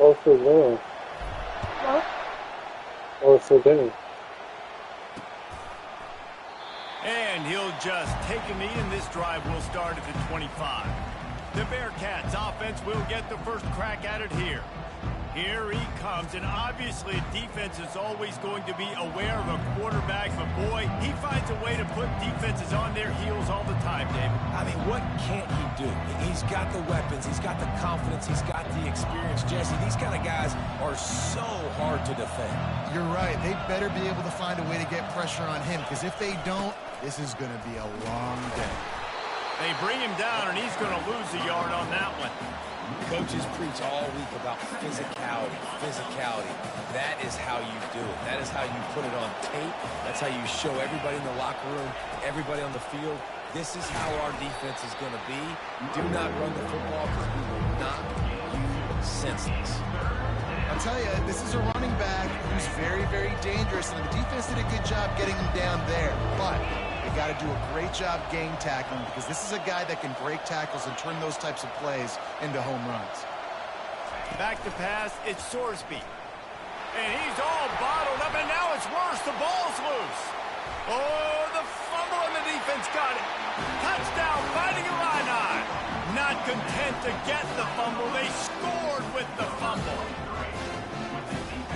Also there. What? Also there. And he'll just take a knee, and this drive will start at the 25. The Bearcats offense will get the first crack at it here. Here he comes, and obviously defense is always going to be aware of a quarterback, but boy, he finds a way to put defenses on their heels all the time, David. I mean, what can't he do? He's got the weapons, he's got the confidence, he's got the experience. Jesse, these kind of guys are so hard to defend. You're right. They better be able to find a way to get pressure on him, because if they don't, this is going to be a long day. They bring him down, and he's going to lose a yard on that one. Coaches preach all week about physicality. That is how you do it. That is how you put it on tape. That's how you show everybody in the locker room, everybody on the field. This is how our defense is going to be. Do not run the football because we will knock you senseless. I'll tell you, this is a running back who's very, very dangerous, and the defense did a good job getting him down there. But they got to do a great job gang tackling, because this is a guy that can break tackles and turn those types of plays into home runs. Back to pass, it's Sorsby. And he's all bottled up, and now it's worse. The ball's loose. Oh, the fumble, and the defense got it. Touchdown, Fighting Illini. Not content to get the fumble, they scored with the fumble.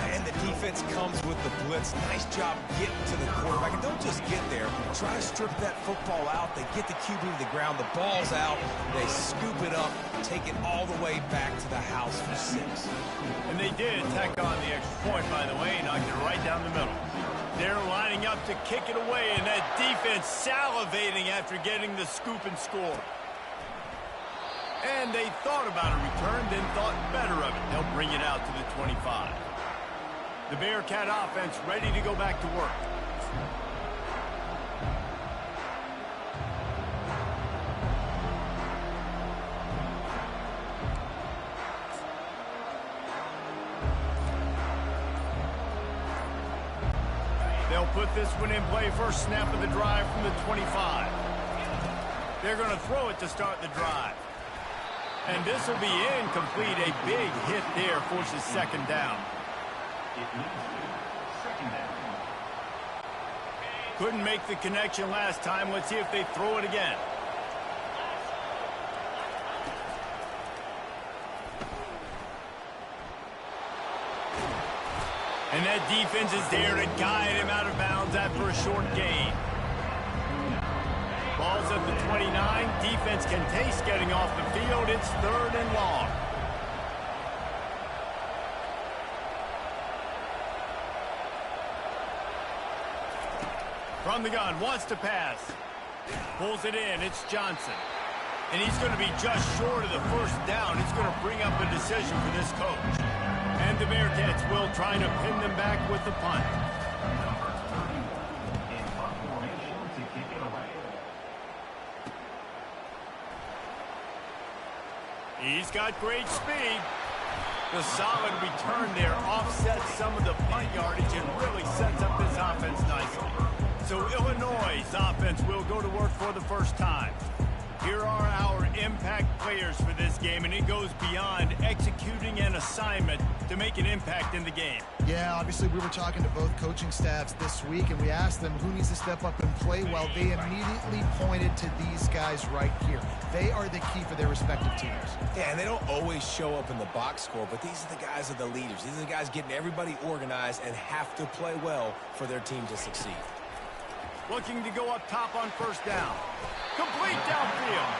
And the defense comes with the blitz. Nice job getting to the quarterback. And don't just get there. Try to strip that football out. They get the QB to the ground. The ball's out. They scoop it up, take it all the way back to the house for 6. And they did tack on the extra point, by the way, knocked it right down the middle. They're lining up to kick it away, and that defense salivating after getting the scoop and score. And they thought about a return, then thought better of it. They'll bring it out to the 25. The Bearcat offense ready to go back to work. They'll put this one in play, first snap of the drive from the 25. They're going to throw it to start the drive. And this will be incomplete. A big hit there forces second down. Couldn't make the connection last time. Let's see if they throw it again. And that defense is there to guide him out of bounds after a short gain. Ball's at the 29. Defense can taste getting off the field. It's 3rd and long. From the gun, wants to pass. Pulls it in, it's Johnson. And he's going to be just short of the first down. It's going to bring up a decision for this coach. And the Bearcats will try to pin them back with the punt. He's got great speed. The solid return there offsets some of the punt yardage and really sets up this offense nicely. So Illinois' offense will go to work for the first time. Here are our impact players for this game, and it goes beyond executing an assignment to make an impact in the game. Yeah, obviously we were talking to both coaching staffs this week, and we asked them who needs to step up and play well. They immediately pointed to these guys right here. They are the key for their respective teams. Yeah, and they don't always show up in the box score, but these are the guys that are the leaders. These are the guys getting everybody organized and have to play well for their team to succeed. Looking to go up top on first down. Complete downfield.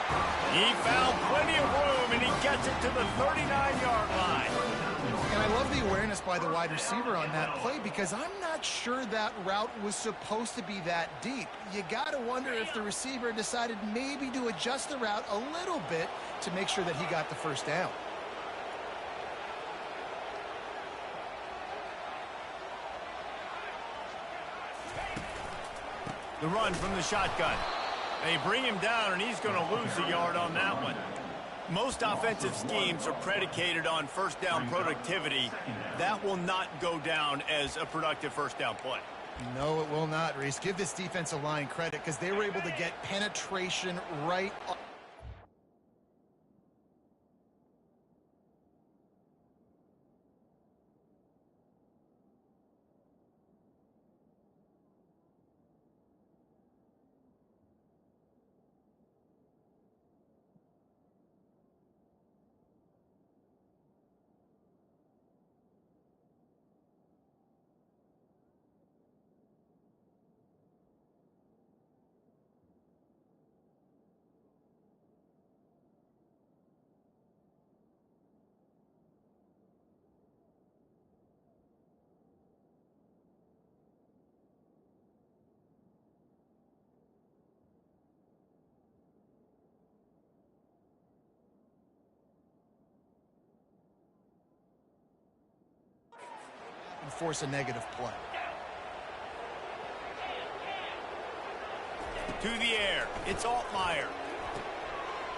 He found plenty of room, and he gets it to the 39-yard line. And I love the awareness by the wide receiver on that play, because I'm not sure that route was supposed to be that deep. You got to wonder if the receiver decided maybe to adjust the route a little bit to make sure that he got the first down. The run from the shotgun. They bring him down, and he's going to lose a yard on that one. Most offensive schemes are predicated on first down productivity. That will not go down as a productive first down play. No, it will not, Reese. Give this defensive line credit, because they were able to get penetration right on. force a negative play. To the air. It's Altmaier.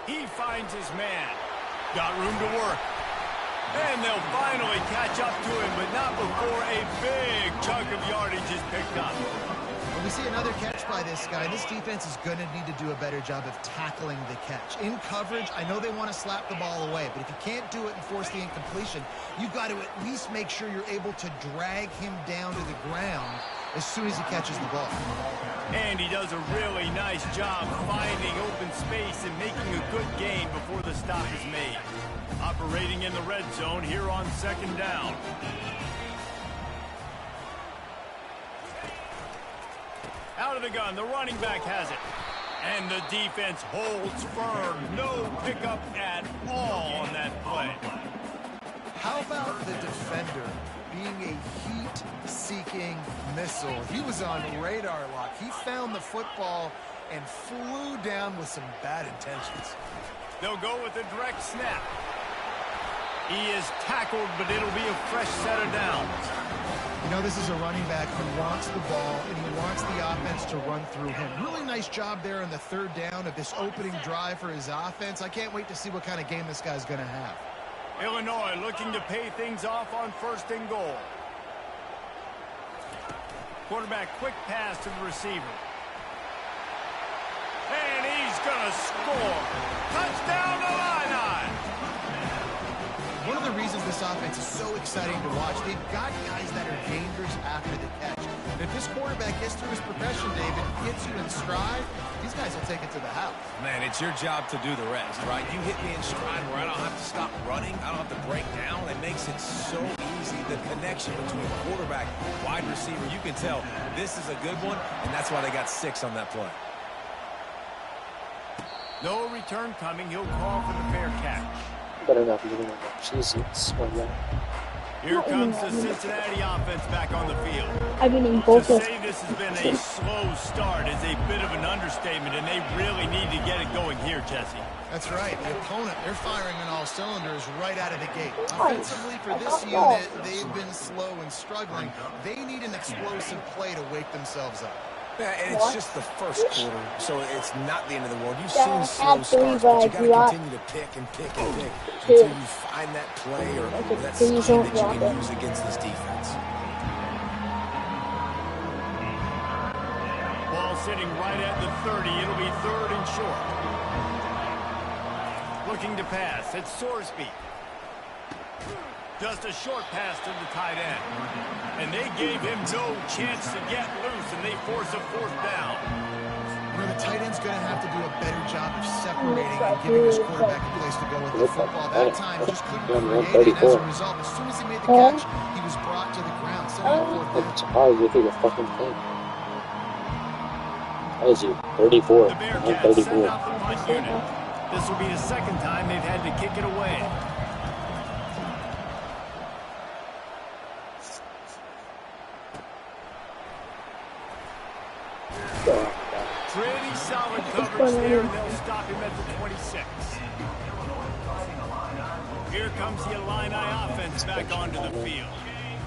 He finds his man. Got room to work. And they'll finally catch up to him, but not before a big chunk of yardage is picked up. When we see another catch by this guy, this defense is going to need to do a better job of tackling the catch. In coverage, I know they want to slap the ball away, but if you can't do it and force the incompletion, you've got to at least make sure you're able to drag him down to the ground as soon as he catches the ball. And he does a really nice job finding open space and making a good gain before the stop is made. Operating in the red zone here on second down. Out of the gun, the running back has it. And the defense holds firm. No pickup at all on that play. How about the defender being a heat-seeking missile? He was on radar lock. He found the football and flew down with some bad intentions. They'll go with a direct snap. He is tackled, but it'll be a fresh set of downs. You know, this is a running back who wants the ball, and he wants the offense to run through him. Really nice job there on the third down of this opening drive for his offense. I can't wait to see what kind of game this guy's going to have. Illinois looking to pay things off on 1st and goal. Quarterback quick pass to the receiver. And he's going to score. Touchdown Illini! One of the reasons this offense is so exciting to watch, they've got guys that are dangerous after the catch. And if this quarterback gets through his progression, David, gets you in stride, these guys will take it to the house. Man, it's your job to do the rest, right? You hit me in stride where I don't have to stop running. I don't have to break down. It makes it so easy. The connection between quarterback, wide receiver, you can tell this is a good one, and that's why they got 6 on that play. No return coming. He'll call for the fair catch. Better not be doing that. Jesus. Oh, yeah. Here comes the Cincinnati offense back on the field. I mean, in To both of say this has been a slow start is a bit of an understatement, and they really need to get it going here, Jesse. That's right. The opponent, they're firing on all cylinders right out of the gate. Offensively, for this unit, they've been slow and struggling. They need an explosive play to wake themselves up. Yeah, and it's just the first quarter, so it's not the end of the world. You've seen slow starts, but you got to continue to pick and pick and pick until you find that play or that scheme that you can use against this defense. Ball sitting right at the 30. It'll be 3rd and short. Looking to pass. It's Sorsby. Just a short pass to the tight end. And they gave him no chance to get loose, and they force a 4th down. You know, the tight end's going to have to do a better job of separating and giving his quarterback a place to go with the football. That time, just couldn't create it. As a result, as soon as he made the catch, he was brought to the ground. I'm surprised you think a fucking thing. How is he? 34. The I'm Bearcats 34. send out the punt unit. This will be the 2nd time they've had to kick it away. Pretty solid coverage there, and they'll stop him at the 26. Here comes the Illini offense back onto the field.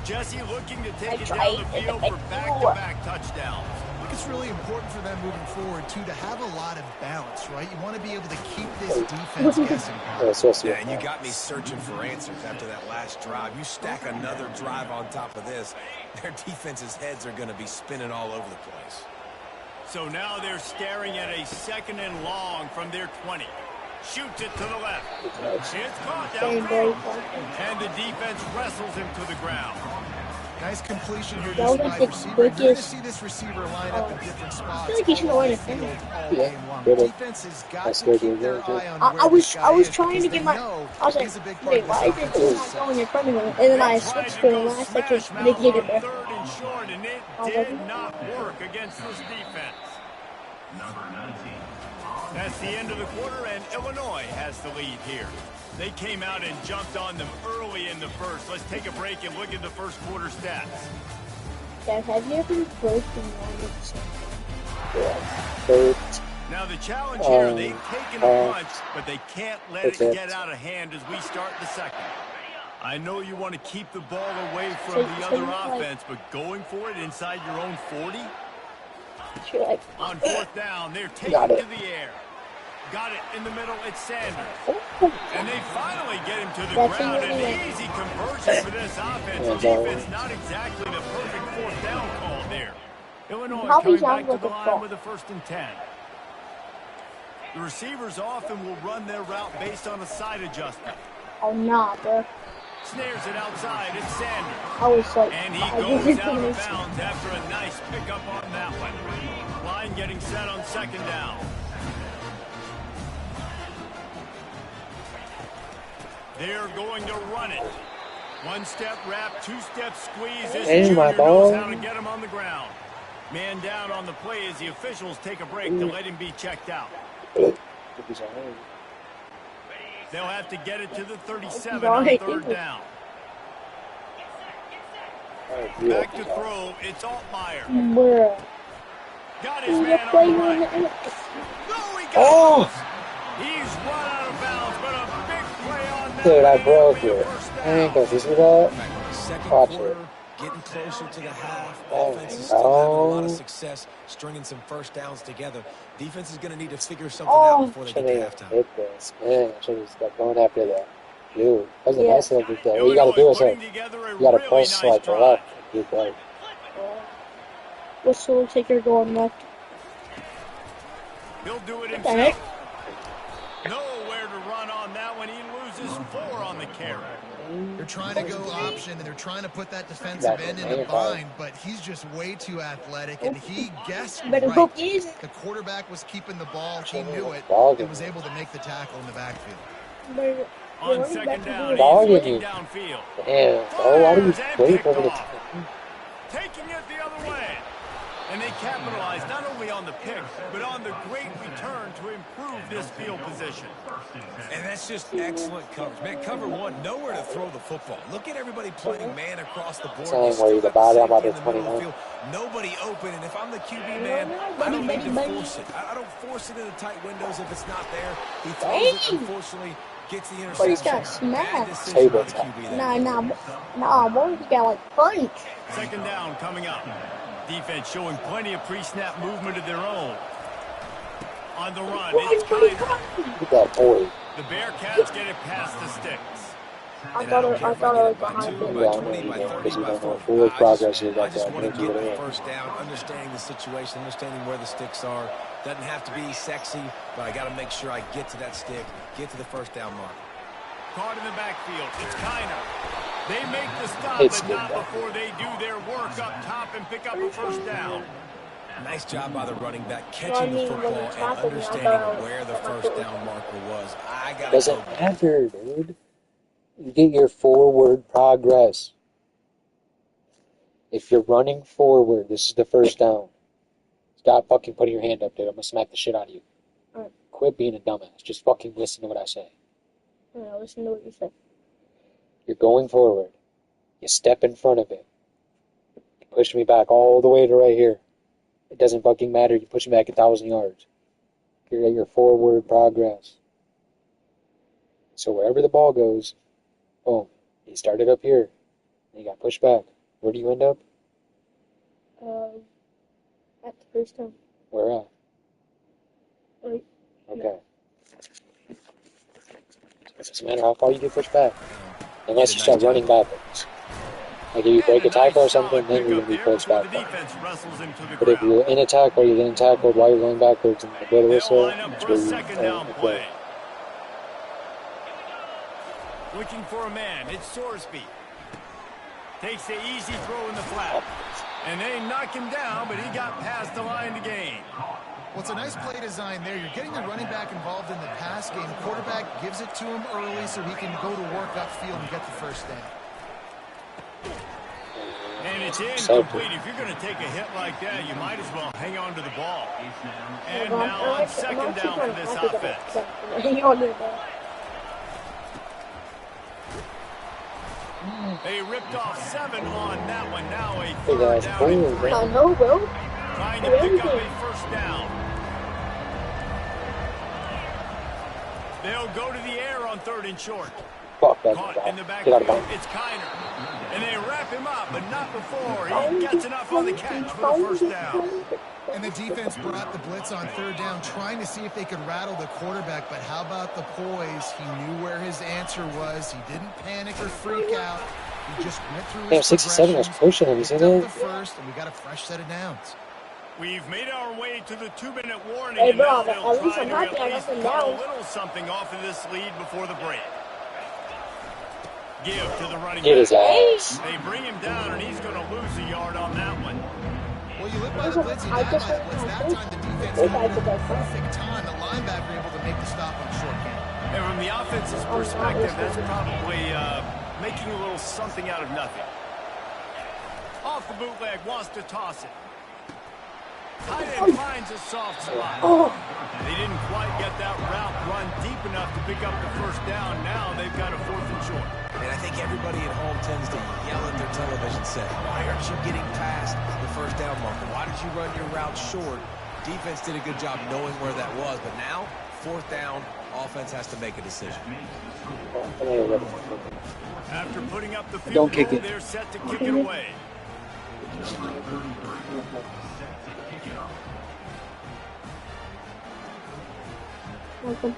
Jesse looking to take it down the field for back-to-back touchdowns. I think it's really important for them moving forward, too, to have a lot of balance, right? You want to be able to keep this defense guessing. Yeah, and you got me searching for answers after that last drive. You stack another drive on top of this, their defense's heads are going to be spinning all over the place. So now they're staring at a 2nd and long from their 20. Shoots it to the left. It's caught downfield. And the defense wrestles him to the ground. Nice completion here That to was wide the receiver. You're going to quickest. see this receiver line up in different spots. I feel like he should have won a field finger. all game long. Really? Defense has got That's to good, keep dude. their Really eye on I where was this guy is trying to because get they my. know I was like, he's a big part wait, of why this is it offense. not going in front of him? And then I switched for the last second to make it there. 3rd and short, and it did not work against this defense. That's the end of the quarter, and Illinois has the lead here. They came out and jumped on them early in the first. Let's take a break and look at the first quarter stats. Dad, have you ever broken one? But Now the challenge here, they've taken a punch, but they can't let it get out of hand as we start the 2nd. I know you want to keep the ball away from the other offense, but going for it inside your own 40? On fourth down, they're taking it to the air. Got it in the middle, it's Sanders. And they finally get him to the ground. An easy conversion for this offense. The defense, not exactly the perfect fourth down call there. Illinois coming back to the line with a 1st and 10. The receivers often will run their route based on a side adjustment. Oh, nah, bro. Snares it outside, it's Sanders. I was like, and he goes out of bounds after a nice pickup on that one. Line getting set on 2nd down. They're going to run it. 1-step wrap, 2-step squeeze. This junior knows how to get him on the ground. Man down on the play as the officials take a break to let him be checked out. They'll have to get it to the 37 on 3rd down. Back to throw, it's Altmaier. Got his man on the right. No, he goes. He's run out of bounds, but a big play on that. Dude, I broke it. I ain't gonna see that. Watch it. Getting closer to the half. Offense is still having a lot of success stringing some first downs together. Defense is going to need to figure something out before they get to halftime. Hit this, man. I should have stopped going after that. Dude, that was a nice little bit there. What you got to do is like, you got to press like the left. Dude, like. Whistle looks like you're going left. He'll do it himself. Nowhere to run on that one. He loses 4 on the carry. They're trying to go option, and they're trying to put that defensive end in a bind, but he's just way too athletic, and he guessed right. The quarterback was keeping the ball. He knew it and was able to make the tackle in the backfield. On 2nd down, he's looking downfield. Damn. Oh, why do you wait for the taking it the other way. And they capitalized not only on the pick, but on the great return to improve this field position. And that's just excellent coverage. Man, cover 1, nowhere to throw the football. Look at everybody playing man across the board. Where the body about the 29. Nobody open, and if I'm the QB man, I don't need to force it. I don't force it into tight windows if it's not there. He throws it, unfortunately, gets the interception. But he's got smacked. Nah, boy, he got like punch. 2nd down coming up. Defense showing plenty of pre-snap movement of their own. On the run, it's Kiner. The Bearcats get it past the sticks. I thought it was behind him. I just want to get the first down, understanding the situation, understanding where the sticks are. Doesn't have to be sexy, but I got to make sure I get to that stick, get to the first down mark. Caught in the backfield, it's Kiner. They make the stop, but not before they do their work up top and pick up a first down. Nice job by the running back, catching the football and understanding where the first down marker was. Doesn't matter, dude. You get your forward progress. If you're running forward, this is the first down. Stop fucking putting your hand up, dude. I'm gonna smack the shit out of you. Quit being a dumbass. Just fucking listen to what I say. Listen to what you say. You're going forward. You step in front of it. You push me back all the way to right here. It doesn't fucking matter. You push me back 1,000 yards. You're at your forward progress. So wherever the ball goes, boom. You started up here. And you got pushed back. Where do you end up? At the first time. Where at? Right. Okay. It doesn't matter how far you get pushed back. Unless you start running backwards. Like if you break a tackle or something, then you're going to be pushed back. But if you're in a tackle, you're getting tackled while you're going backwards and the blow the whistle, it's where you play. Looking for a man, it's Sorsby. Takes the easy throw in the flat. And they knock him down, but he got past the line to gain. Well, it's a nice play design there. You're getting the running back involved in the pass game. Quarterback gives it to him early so he can go to work upfield and get the first down. And it's incomplete. If you're going to take a hit like that, you might as well hang on to the ball. And now on 2nd down for this offense. They ripped off 7 on that one. Now a 3rd down and 3. I know, bro. Trying to pick up a first down. They'll go to the air on 3rd and short. Fuck, that's Caught bad. in the Get out of backfield. bounds. It's Kiner. And they wrap him up, but not before he gets enough on the catch for the first down. And the defense brought the blitz on third down, trying to see if they could rattle the quarterback. But how about the poise? He knew where his answer was. He didn't panic or freak out. He just went through his 67 was progressions, pushing him. You see picked up that? the first, and we got a fresh set of downs. We've made our way to the 2-minute warning, Hey, and bro, now at they'll least try I'm to happy I at got least them cut a down. little something off of this lead before the break. Give to the running Get his back. ass. They bring him down, and he's going to lose a yard on that one. Well, you live by the blitz, you die by the blitz. That time the defense got it at the perfect time. The linebacker able to make the stop on a short gain. And from the offense's perspective, that's probably making a little something out of nothing. Off the bootleg, wants to toss it. Tight end finds a soft spot. They didn't quite get that route run deep enough to pick up the first down. Now they've got a 4th and short. And I think everybody at home tends to yell at their television set, why aren't you getting past the first down marker? Why did you run your route short? Defense did a good job knowing where that was, but now, 4th down, offense has to make a decision. After putting up the Don't field kick goal, it. they're set to kick it away. Welcome.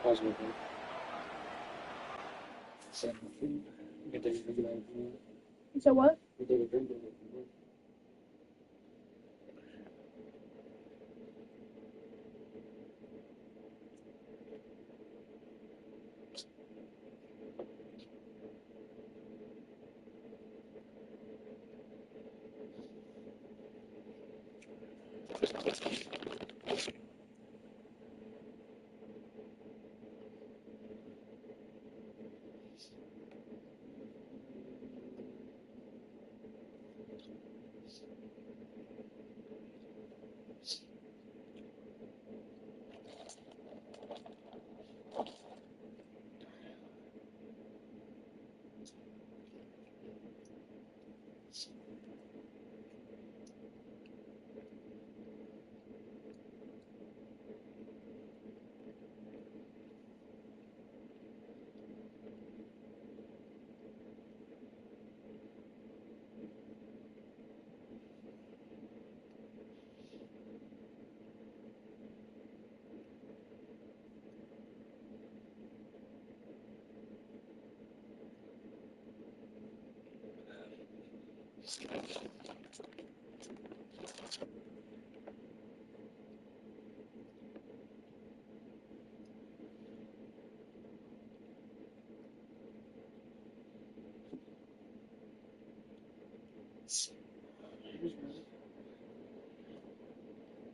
Pause with me. So what?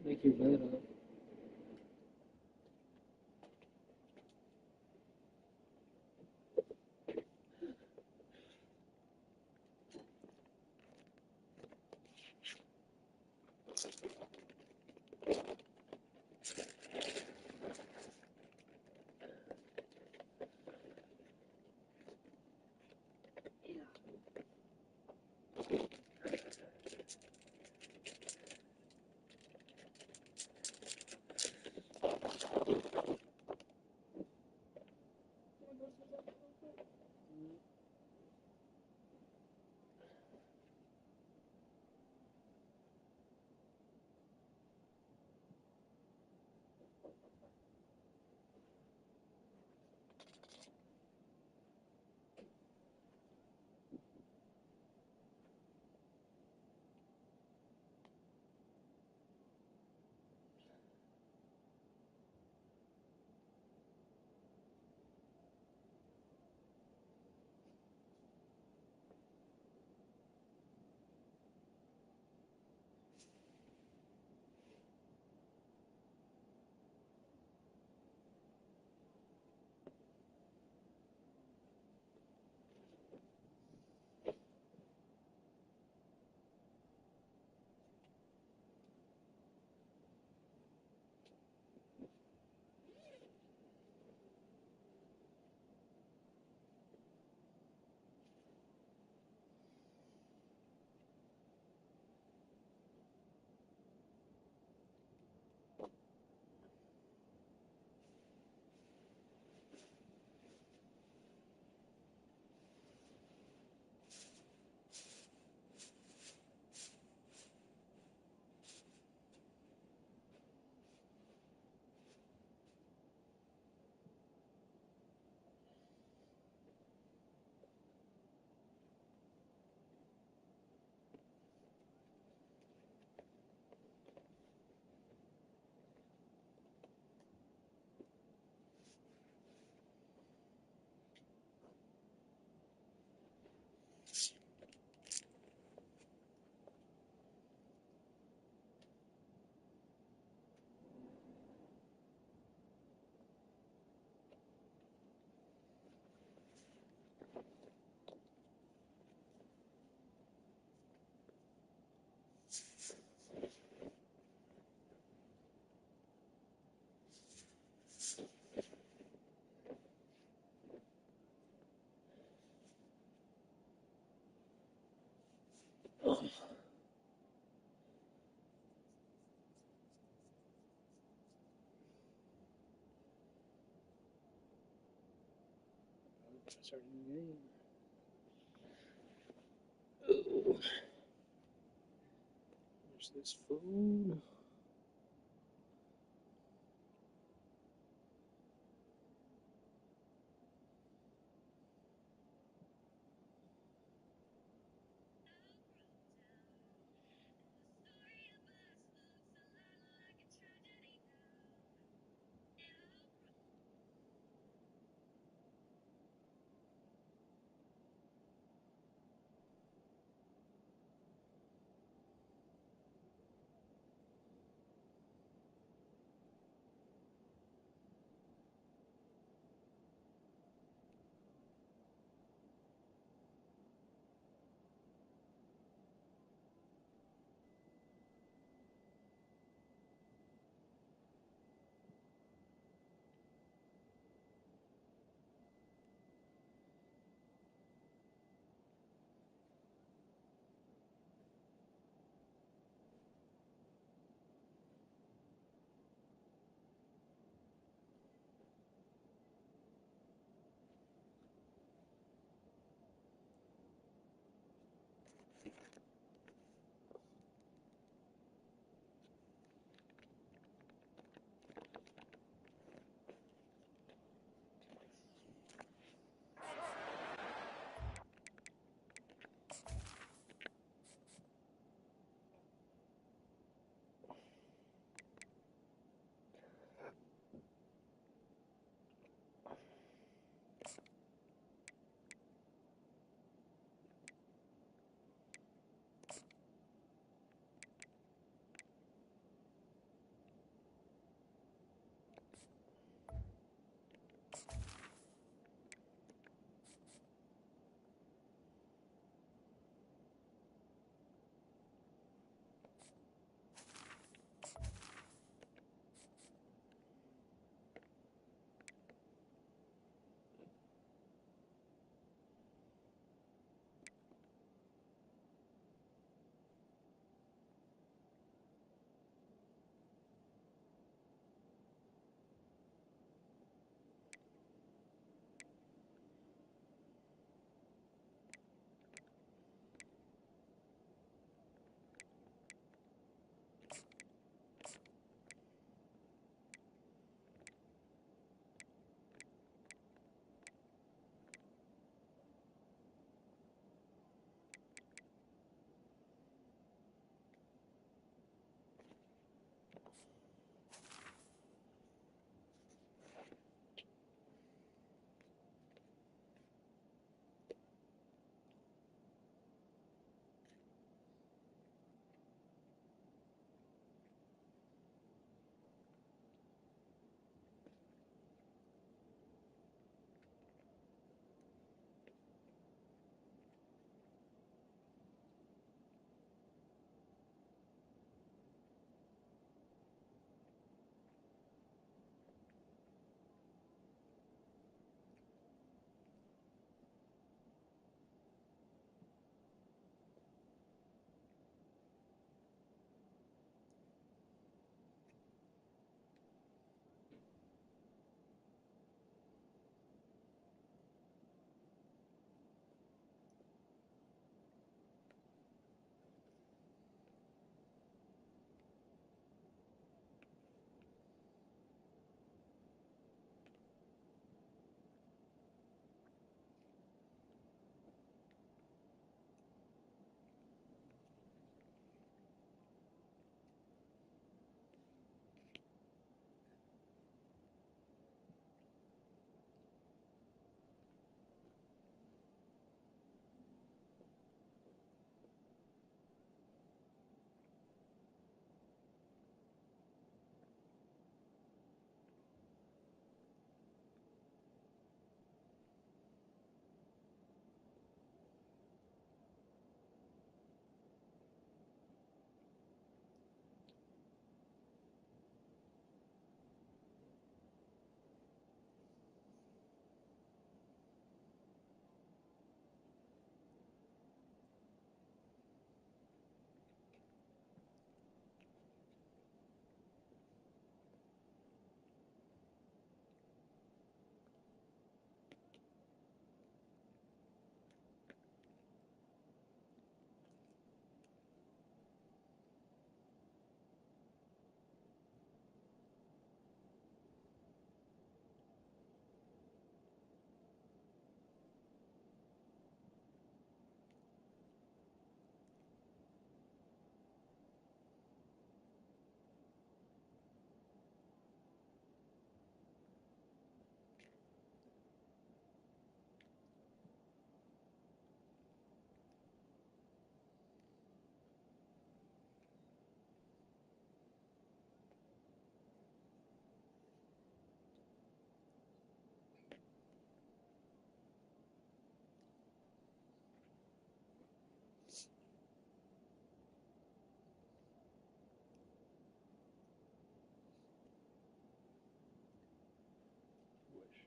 Make your bed up. Starting the game. Oh. There's this food.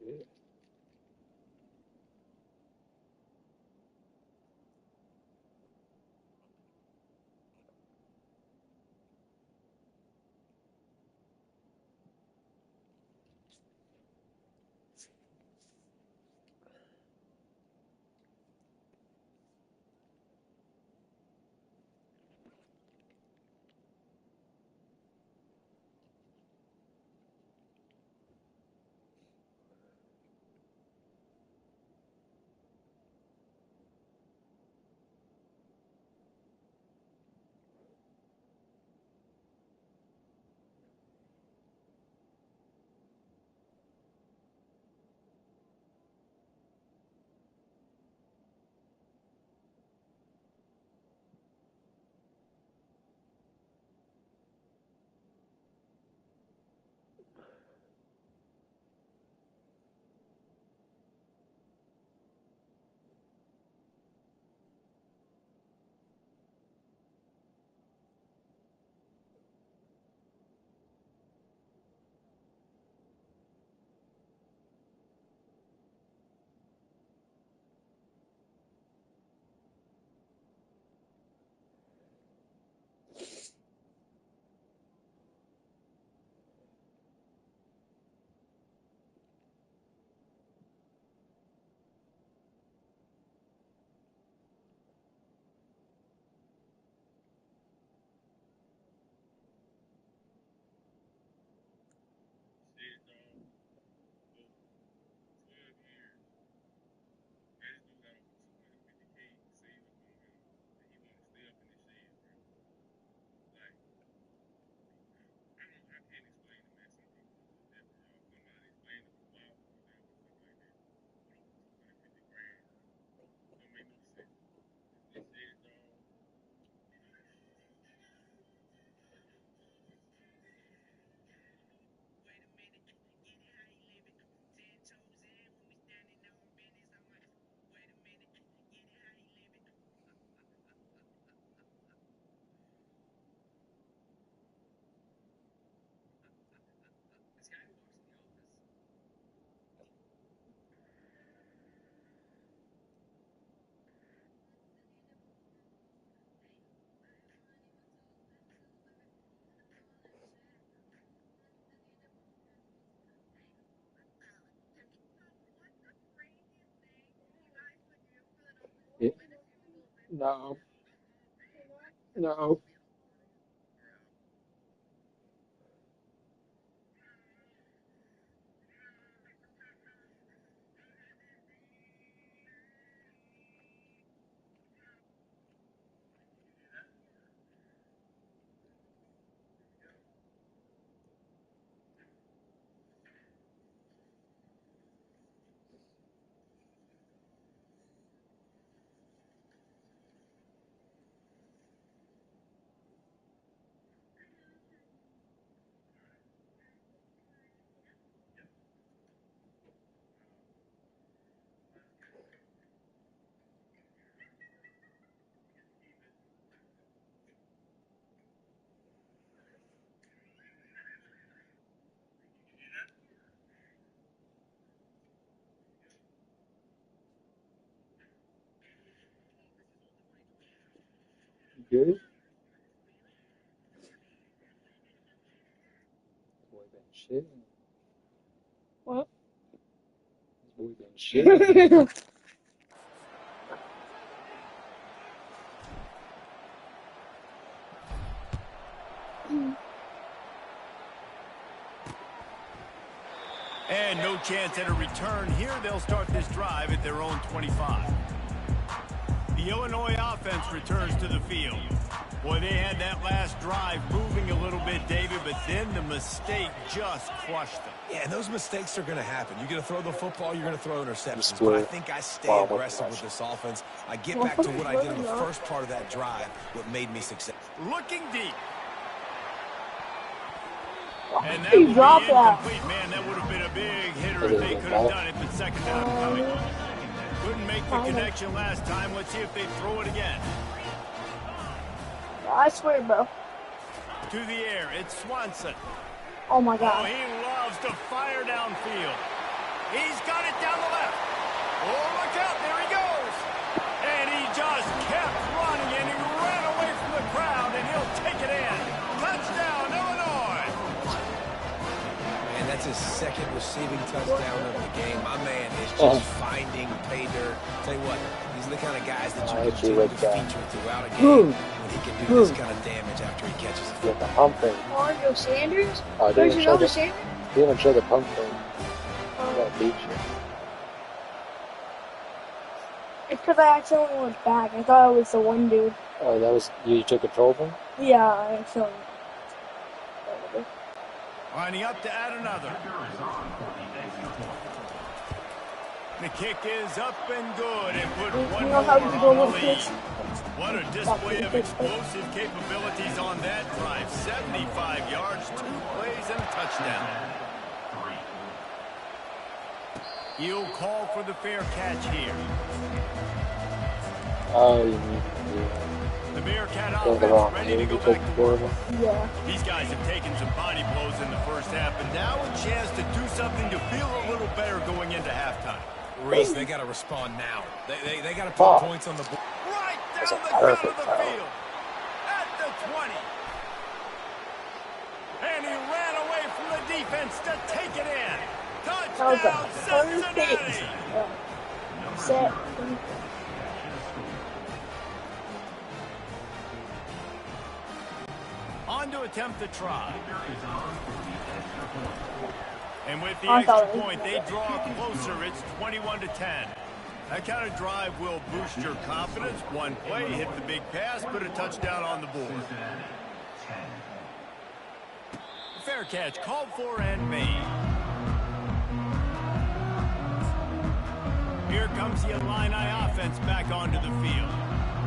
Yeah. No. No. Good. Boy been shit. What? Boy been shit. And no chance at a return here. They'll start this drive at their own 25. The Illinois offense returns to the field. Boy, they had that last drive moving a little bit, David, but then the mistake just crushed them. Yeah, and those mistakes are going to happen. You're going to throw the football, you're going to throw interceptions. But I think I stay aggressive with this offense. I get back to what I did in the first part of that drive, what made me successful. Looking deep. And that He will be dropped that. incomplete. Man, that would have been a big hitter if they could have done it, but second down coming. Couldn't make the connection last time. Let's see if they throw it again. I swear, bro. To the air, it's Swanson. Oh my Oh, God. he loves to fire downfield. He's got it down the left. Oh, look out. There he goes. And he just kept running, and he ran away from the crowd, and he'll take it in. Touchdown, Illinois. And that's his second receiving touchdown of the game. My man is just finding pay dirt. Tell you what, these are the kind of guys that you continue to feature throughout a game when he can do this kind of damage after he catches it. With the pump thing. Mario Sanders? Oh, Don't you know the Sanders? He didn't show the pump thing. I gotta beat you. It's because I accidentally went back. I thought it was the one dude. Oh, that was you took control of him? Yeah, I accidentally. Lining up to add another. The kick is up and good and put one more on the lead. What a display of explosive capabilities on that drive. 75 yards, 2 plays, and a touchdown. He'll call for the fair catch here. Oh, you need The Bearcat to offense ready to go back to work. Yeah. These guys have taken some body blows in the first half, and now a chance to do something to feel a little better going into halftime. Reese, they got to respond now. They got to put points on the board. Right down the gut of the field. At the 20. And he ran away from the defense to take it in. Touchdown, Cincinnati. Set. On to attempt the try. And with the extra point, they draw closer. It's 21-10. That kind of drive will boost your confidence. One play, hit the big pass, put a touchdown on the board. Fair catch called for and made. Here comes the Illini offense back onto the field.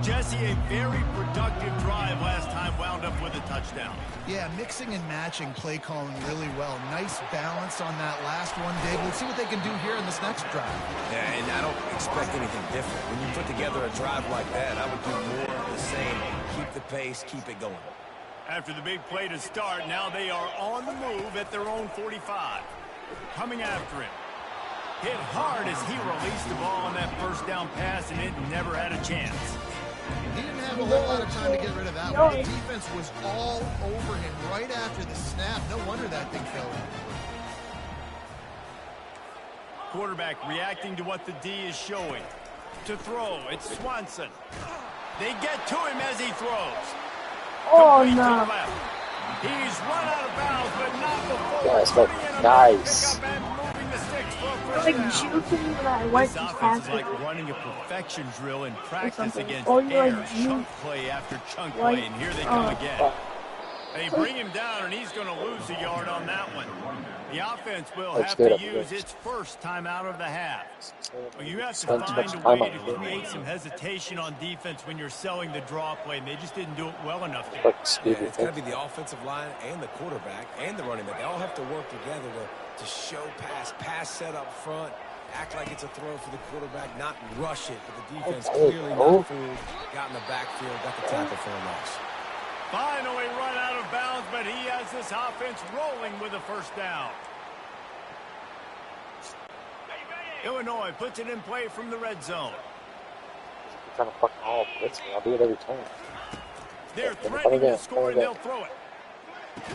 Jesse, a very productive drive last time, wound up with a touchdown. Yeah, mixing and matching play calling really well. Nice balance on that last one, Dave. Let's see what they can do here in this next drive. Yeah, and I don't expect anything different. When you put together a drive like that, I would do more of the same. Keep the pace, keep it going. After the big play to start, now they are on the move at their own 45. Coming after him. Hit hard as he released the ball on that first down pass, and it never had a chance. He didn't have a whole lot of time to get rid of that one. The defense was all over him right after the snap. No wonder that thing fell in. Quarterback reacting to what the D is showing. To throw, it's Swanson. They get to him as he throws. Oh, Complete to no. the left. He's run out of bounds, but not before. Yes, but nice. Like juking when I went This to offense pass is it. like running a perfection drill in practice something. against Or you air, like chunk juke. play after chunk Like, play, and here they come again. They bring him down, and he's going to lose a yard on that one. The offense will That's have good to up use there. its first time out of the half. Well, you have to Spend too much find a time way on to it. create some hesitation on defense when you're selling the draw play, and they just didn't do it well enough. Fucking Yeah, stupid. it's got to be the offensive line and the quarterback and the running back. They all have to work together to show pass set up front, act like it's a throw for the quarterback, not rush it. But the defense clearly not fooled, got in the backfield, got the tackle for a loss. Finally run out of bounds, but he has this offense rolling with a first down. Illinois puts it in play from the red zone. You're trying to fucking all blitz me. I'll do it every time. They're Come threatening again, to score, come and again. they'll throw it.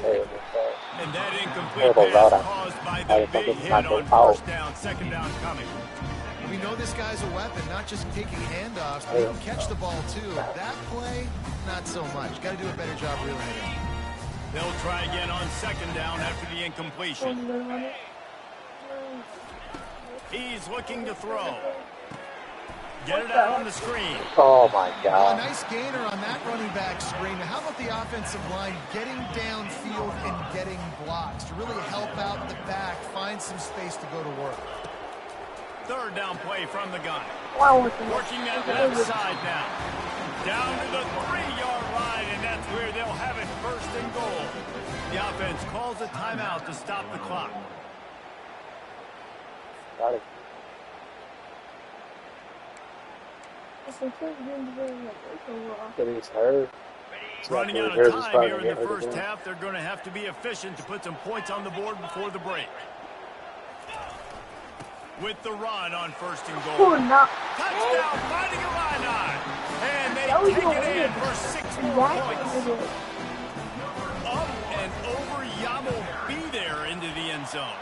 There we go. And that incomplete Terrible pass route. caused by I the think big it's hit not on out. first down, second down coming. We know this guy's a weapon, not just taking handoffs, but he can catch the ball too. That play, not so much. Got to do a better job reeling it in. They'll try again on second down after the incompletion. He's looking to throw. Get it out on the screen. Oh my A god. nice gainer on that running back screen. How about the offensive line getting downfield and getting blocks to really help out the back, find some space to go to work? Third down play from the gun. Wow, Working that left side now. Down to the 3-yard line, and that's where they'll have it first and goal. The offense calls a timeout to stop the clock. Got it. Getting his hair. Running out of time here in the first half, they're going to have to be efficient to put some points on the board before the break. with the run on 1st and Oh, goal. no. Touchdown, finding Illini. And they That was take your it in win. for 6 more points. Exactly. Up and over, Yamo be there into the end zone.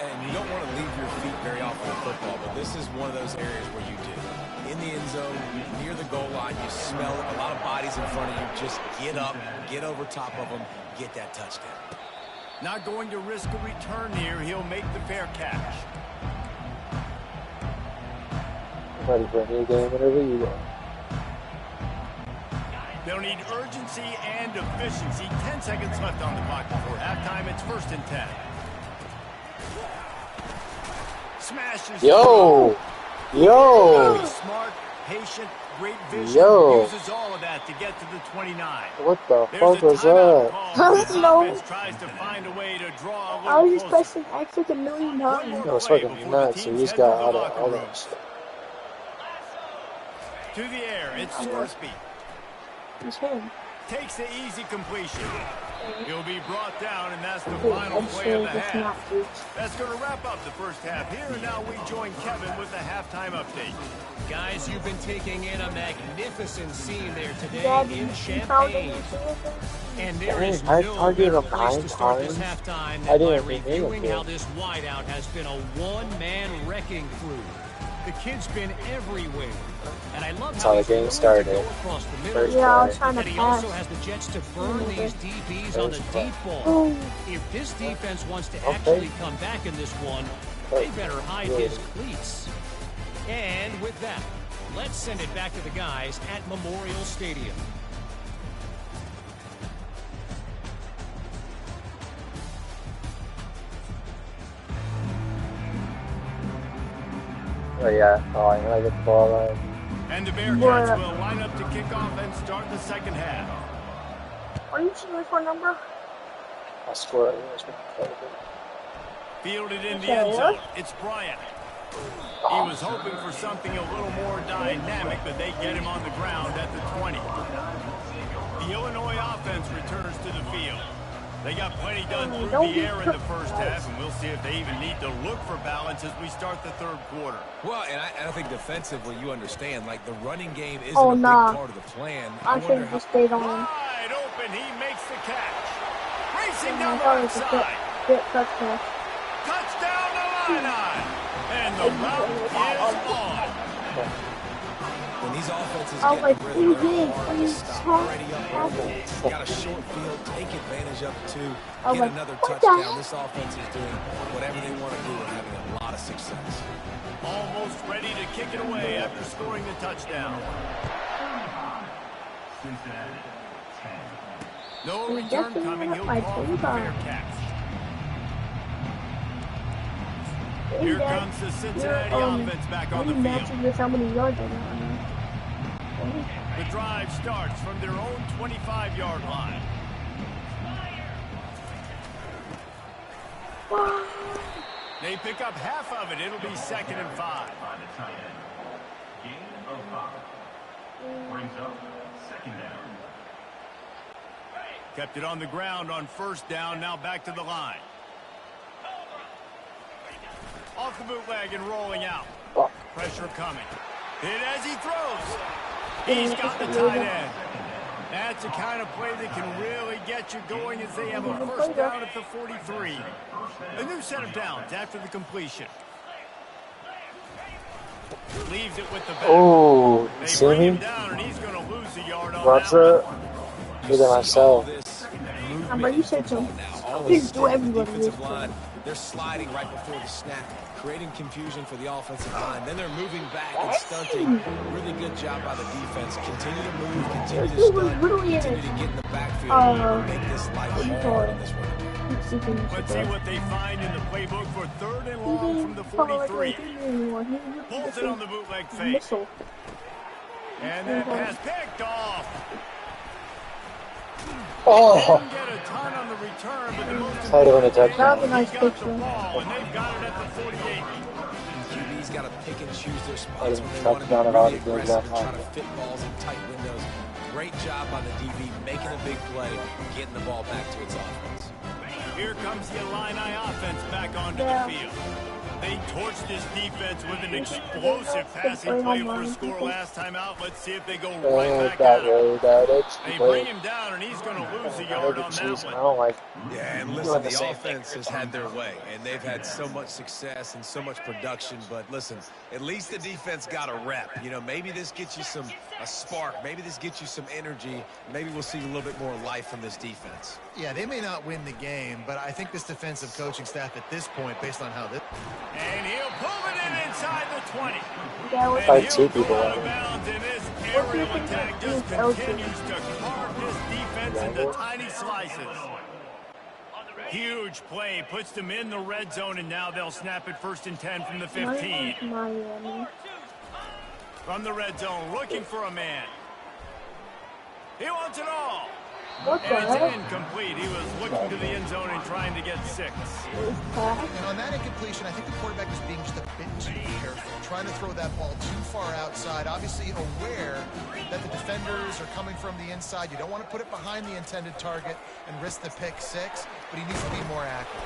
And you don't want to leave your feet very often in football, but this is one of those areas where you do. In the end zone, near the goal line, you smell a lot of bodies in front of you. Just get up, get over top of them, get that touchdown. Not going to risk a return here. He'll make the fair catch. I'm ready for a new game whenever you go. They'll need urgency and efficiency. 10 seconds left on the clock before halftime. It's 1st and 10. Smashes. Yo! Really smart, patient, great vision. Yo. Uses all of that to get to the 29. What the There's fuck a was timeout that? call. I This don't know. offense tries to find a way to draw a I was little just closer. pressing X like a million One times. more No, it's play fucking before the nuts. So teams he's head got to the all locker that room. stuff. To the air, it's Sorsby. It's him. Takes the easy completion. He'll be brought down, and that's the Dude, final I'm play of sure the it's half. not dude. That's going to wrap up the first half here, and now we join Kevin with the halftime update. Guys, you've been taking in a magnificent scene there today Dad, in you Champaign. And there is Dang, I no targeted better him place 9 to start this times. halftime I than by didn't think they reviewing would. how this wideout has been a one-man wrecking crew. The kid's been everywhere. And I love That's how how the he's game willing to started. go across the middle. First Yeah, I was play. trying to And he also pass. has the Jets to burn these DBs on the First play. deep ball. Oh, If this defense wants to Okay. actually come back in this one, they better hide Good. his cleats. And with that, let's send it back to the guys at Memorial Stadium. Oh yeah, oh, I'm gonna get the ball line. And the Bearcats What? will line up to kick off and start the second half. are you seeing my phone number? I'll score it. Fielded in the Okay, end zone. what? It's Bryant. He was hoping for something a little more dynamic, but they get him on the ground at the 20. The Illinois offense returns to the field. They got plenty done through Don't the be air in the first half, and we'll see if they even need to look for balance as we start the third quarter. Well, and I think defensively, you understand, like, the running game isn't Oh, a big nah. part of the plan. I should have just stayed on him. Wide open, he makes the catch. Racing I down the thought it right was a side. good touchdown. Touchdown Illini! And the route is on. When these offenses I was get like, in who rhythm, they're did? hard Are to you stop. Already up early. Got a short field, take advantage of it too. I was Get like, another what the touchdown. heck? This offense is doing whatever they want to do and having a lot of success. Almost ready to kick it away after scoring the touchdown. No We're return definitely coming. up He'll by call for the 25. fair catch. Hey, Here Dad, comes the your, Cincinnati offense back on the only field. matches with how many yards I got. The drive starts from their own 25-yard line. They pick up half of it. It'll be 2nd and 5. Kept it on the ground on 1st down. Now back to the line. Off the bootleg and rolling out. Pressure coming. Hit as he throws. He's got the tight end. That's the kind of play that can really get you going as they have a 1st down at the 43. A new set of downs after the completion. Leaves it with the back. Oh, They see bring him me? down, and he's going to lose a yard on What's that up? one. Look at myself. I'm ready to say something. All Please this do stuff, the everybody defensive this. line, they're sliding right before the snap, creating confusion for the offensive line. Then they're moving back and stunting. Really good job by the defense. Continue to move, continue to It was stunt, literally continue in to get in the backfield, make this life what do you hard call on it? this running back. Let's see what they find in the playbook for 3rd and long from the 43. Pulls it on the bootleg fake. Missile. And that pass picked off. Oh, Didn't get a ton on the return, but the most Tight end important thing, touchdown. That was a nice he got the picture. ball, and they've got it at the 48. QB's got to pick and choose their I spots didn't when they touch want to down be at all really to do aggressive that and try to time. fit balls in tight windows. Great job by the DB making a big play, getting the ball back to its offense. Here comes the Illini offense back onto the field. They torched this defense with an explosive passing play for a score last time out. Let's see if they go right back at him. They bring him down, and he's going to lose a yard on that one. I don't like. Yeah, and listen, the offense has had their way, and they've had so much success and so much production. But listen, at least the defense got a rep. You know, maybe this gets you a spark. Maybe this gets you some energy. Maybe we'll see a little bit more life from this defense. Yeah, they may not win the game, but I think this defensive coaching staff at this point, based on how this... And he'll pull it in inside the 20. Fight two people out of bounds, and this aerial attack just continues to carve this defense into tiny slices. Huge play, puts them in the red zone, and now they'll snap it 1st and 10 from the 15. From the red zone, looking for a man. He wants it all. And it's incomplete. He was looking to the end zone and trying to get 6. And on that incompletion, I think the quarterback was being just a bit too careful, trying to throw that ball too far outside, obviously aware that the defenders are coming from the inside. You don't want to put it behind the intended target and risk the pick 6, but he needs to be more accurate.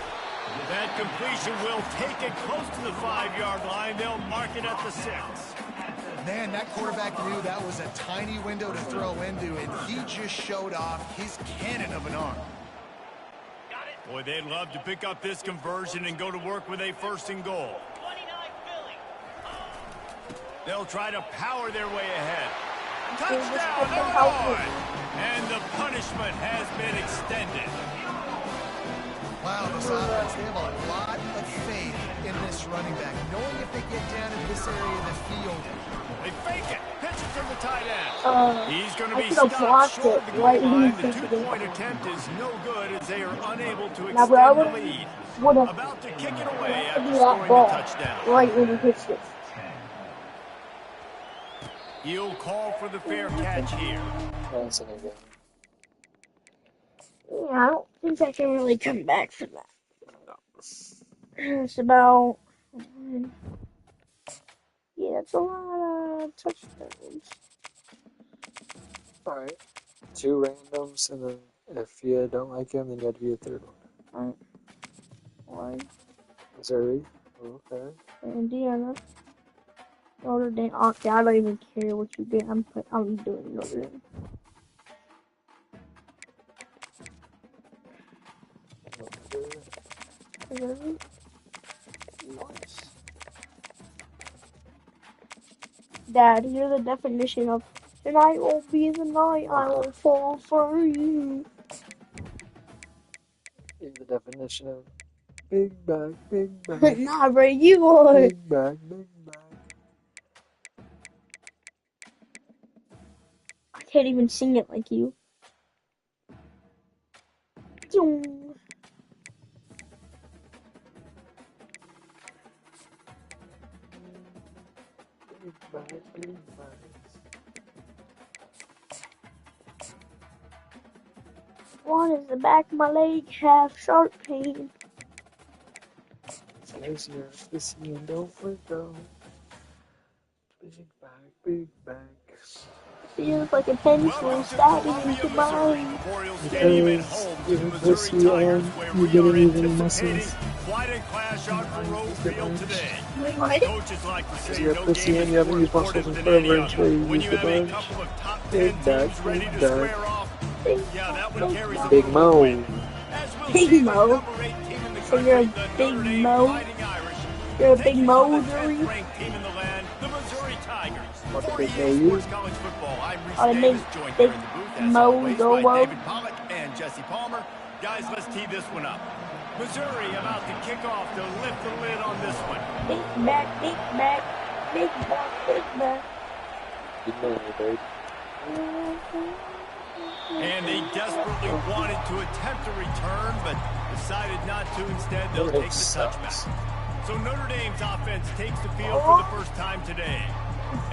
That completion will take it close to the 5-yard line. They'll mark it at the 6. Man, that quarterback knew that was a tiny window to throw into, and he just showed off his cannon of an arm. Boy, they'd love to pick up this conversion and go to work with a 1st and goal. They'll try to power their way ahead. Touchdown, Illinois! And the punishment has been extended. Wow, this offense, they have a lot of faith in this running back, knowing if they get down in this area of the field. They fake it. Pitch it to the tight end. He's going to be stopped short of the goal line. The 2-point attempt is no good as they are unable to extend the lead. About to kick it away after scoring a touchdown. Right when he hits it. He'll call for the fair catch here. Yeah, I don't think I can really come back from that. It's about... Yeah, it's a lot of touchdowns. Alright. 2 randoms, and then if you don't like him, then you have to be a 3rd one. Alright. Missouri. Okay. Indiana. Notre Dame. Okay, I don't even care what you get. I'm doing Notre Dame. Nice. Dad, you're the definition of tonight will be the night I will fall for you. You're the definition of big bag, big bag. Nah, bro, you are. Big bag, big bag. I can't even sing it like you. One is the back of my leg, have sharp pain. There's your pussy and don't forgo. Big bag, big bag. Feels like a pencil stabbing into mine. Because you're pussy and you don't even muscles. Quite a clash out for Rose Field today. What? Coaches like to say You're no pussy game and is you haven't more used muscles important in than any forever other. until you When use you the have a bunch. couple of top 10 Big bag, teams ready to big bag. square off, yeah, that one carries a Big Mo. As we'll Big see, the Mo. number 8 team in the So you're a country, the big Notre Dame Mo? Fighting Irish, You're a big taking Mo, on the Missouri? 10th ranked team in the land, the Missouri Tigers. What the 40 big years Mo? sports college football. I'm Reese Oh, Davis, big- joined big here in the booth as Mo always go by well. David Pollack and Jesse Palmer. Guys, let's tee this one up. Missouri about to kick off to lift the lid on this one. Big back, big back, big back, big back. Big Mo, babe. And they desperately wanted to attempt a return, but decided not to. Instead, they'll Notre Dame take the sucks. touchback. So Notre Dame's offense takes the field for the first time today.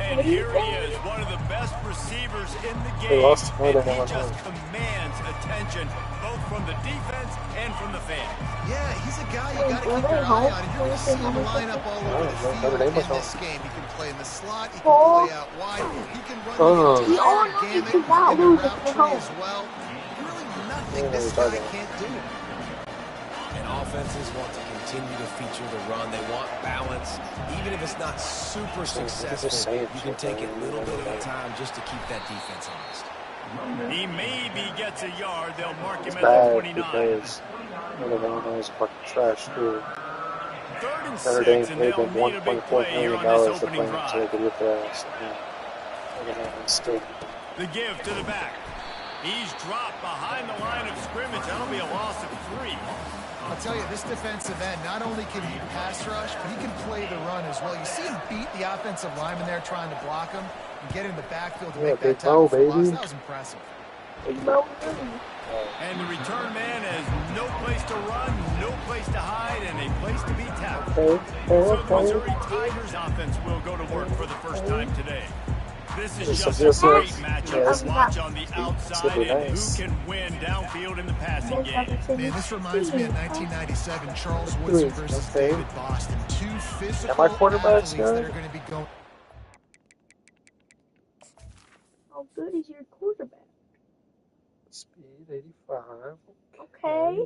And here he is, one of the best receivers in the game. lost more And than he anyone just else. commands attention, both from the defense and from the fans. Yeah, he's a guy you got to keep your eye on, and you're going to see him line up all over the field in this game. He can play in the slot, he can play out wide, he can run the entire gamut in the route tree as well. Really nothing this guy can't do. And offenses want to continue to feature the run. They want balance. Even if it's not super successful, you can take it a little bit at a time just to keep that defense honest. He maybe gets a yard. They'll mark him It's at bad the 29. because Illinois is fucking trash too. 3rd and Notre Dame 6, and paid they'll them need a big $1.4 play here million on this to opening play him so they drive. could whip their ass. Still. The give to the back. He's dropped behind the line of scrimmage. That'll be a loss of 3. I'll tell you, this defensive end, not only can he pass rush, but he can play the run as well. You see him beat the offensive lineman there trying to block him and get in the backfield to make that tackle for loss. That was impressive. And the return man has no place to run, no place to hide, and a place to be tackled. So the Missouri Tigers offense will go to work for the first time today. This is just a great matchup to watch on the outside, and who can win downfield in the passing game. Man, this reminds me of 1997, Charles Woodson versus David Boston. Two physical athletes that are going to be going. How good is your quarterback? Speed 85. Okay.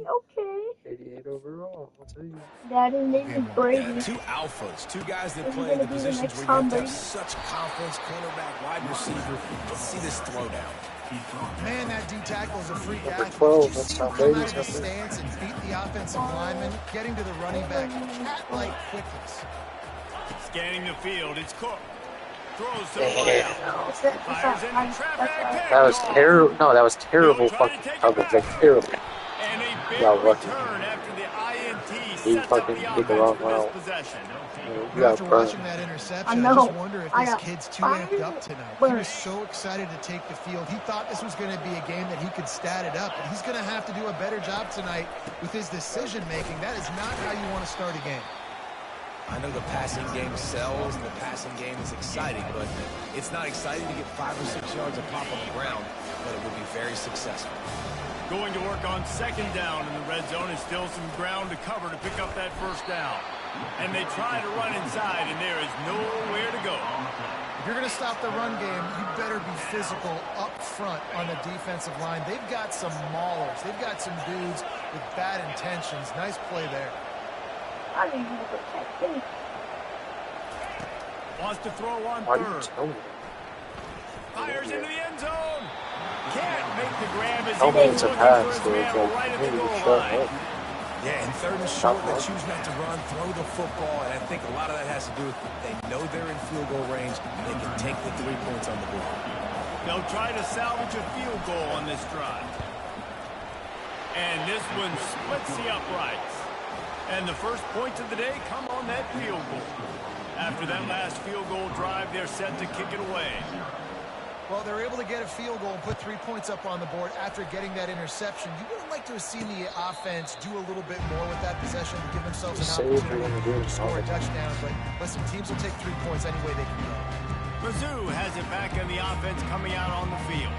88 overall, I'll tell you. Daddy named Brady. Yeah, two alphas, two guys that Is he play in the gonna be the positions next where you Tom have to have Brady? such confidence, cornerback, wide receiver. Let's see this throwdown. Man, that D tackle is a freak Number athlete. 12, Did you that's see him Tom come out Brady's of his number. stance and beat the offensive lineman, getting to the running back, cat-like quickness. Scanning the field, it's Cook. Throws to the right out. Fires into traffic. That was terrible. No, that was terrible fucking coverage. Like, terrible. And a big Yeah, lucky. return after the INT He sets up fucking the did the offense wrong for this route. possession. You got After burned. watching that interception, I I know. just wonder if I this know. kid's too amped up tonight. He was so excited to take the field. He thought this was going to be a game that he could stat it up, but he's going to have to do a better job tonight with his decision-making. That is not how you want to start a game. I know the passing game sells and the passing game is exciting, but it's not exciting to get 5 or 6 yards a pop on the ground, but it would be very successful. Going to work on 2nd down in the red zone, and still some ground to cover to pick up that 1st down. And they try to run inside, and there is nowhere to go. If you're going to stop the run game, you better be physical up front on the defensive line. They've got some maulers. They've got some dudes with bad intentions. Nice play there. I didn't even protect me. Wants to throw on Why do you 3rd. tell me? Fires into the end zone. Can't make the grab as he Tell me goes it's a looking pass, for his so man it's like, right at hey, the you goal shut line. up. Yeah, and 3rd and short, they choose not to run, throw the football, and I think a lot of that has to do with they know they're in field goal range. They can take the 3 points on the board. They'll try to salvage a field goal on this drive. And this one splits the uprights. And the first points of the day come on that field goal. After that last field goal drive, they're set to kick it away. Well, they're able to get a field goal and put 3 points up on the board after getting that interception. You would have liked to have seen the offense do a little bit more with that possession to give themselves an opportunity to score a touchdown. But listen, teams will take 3 points any way they can go. Mizzou has it back in the offense coming out on the field.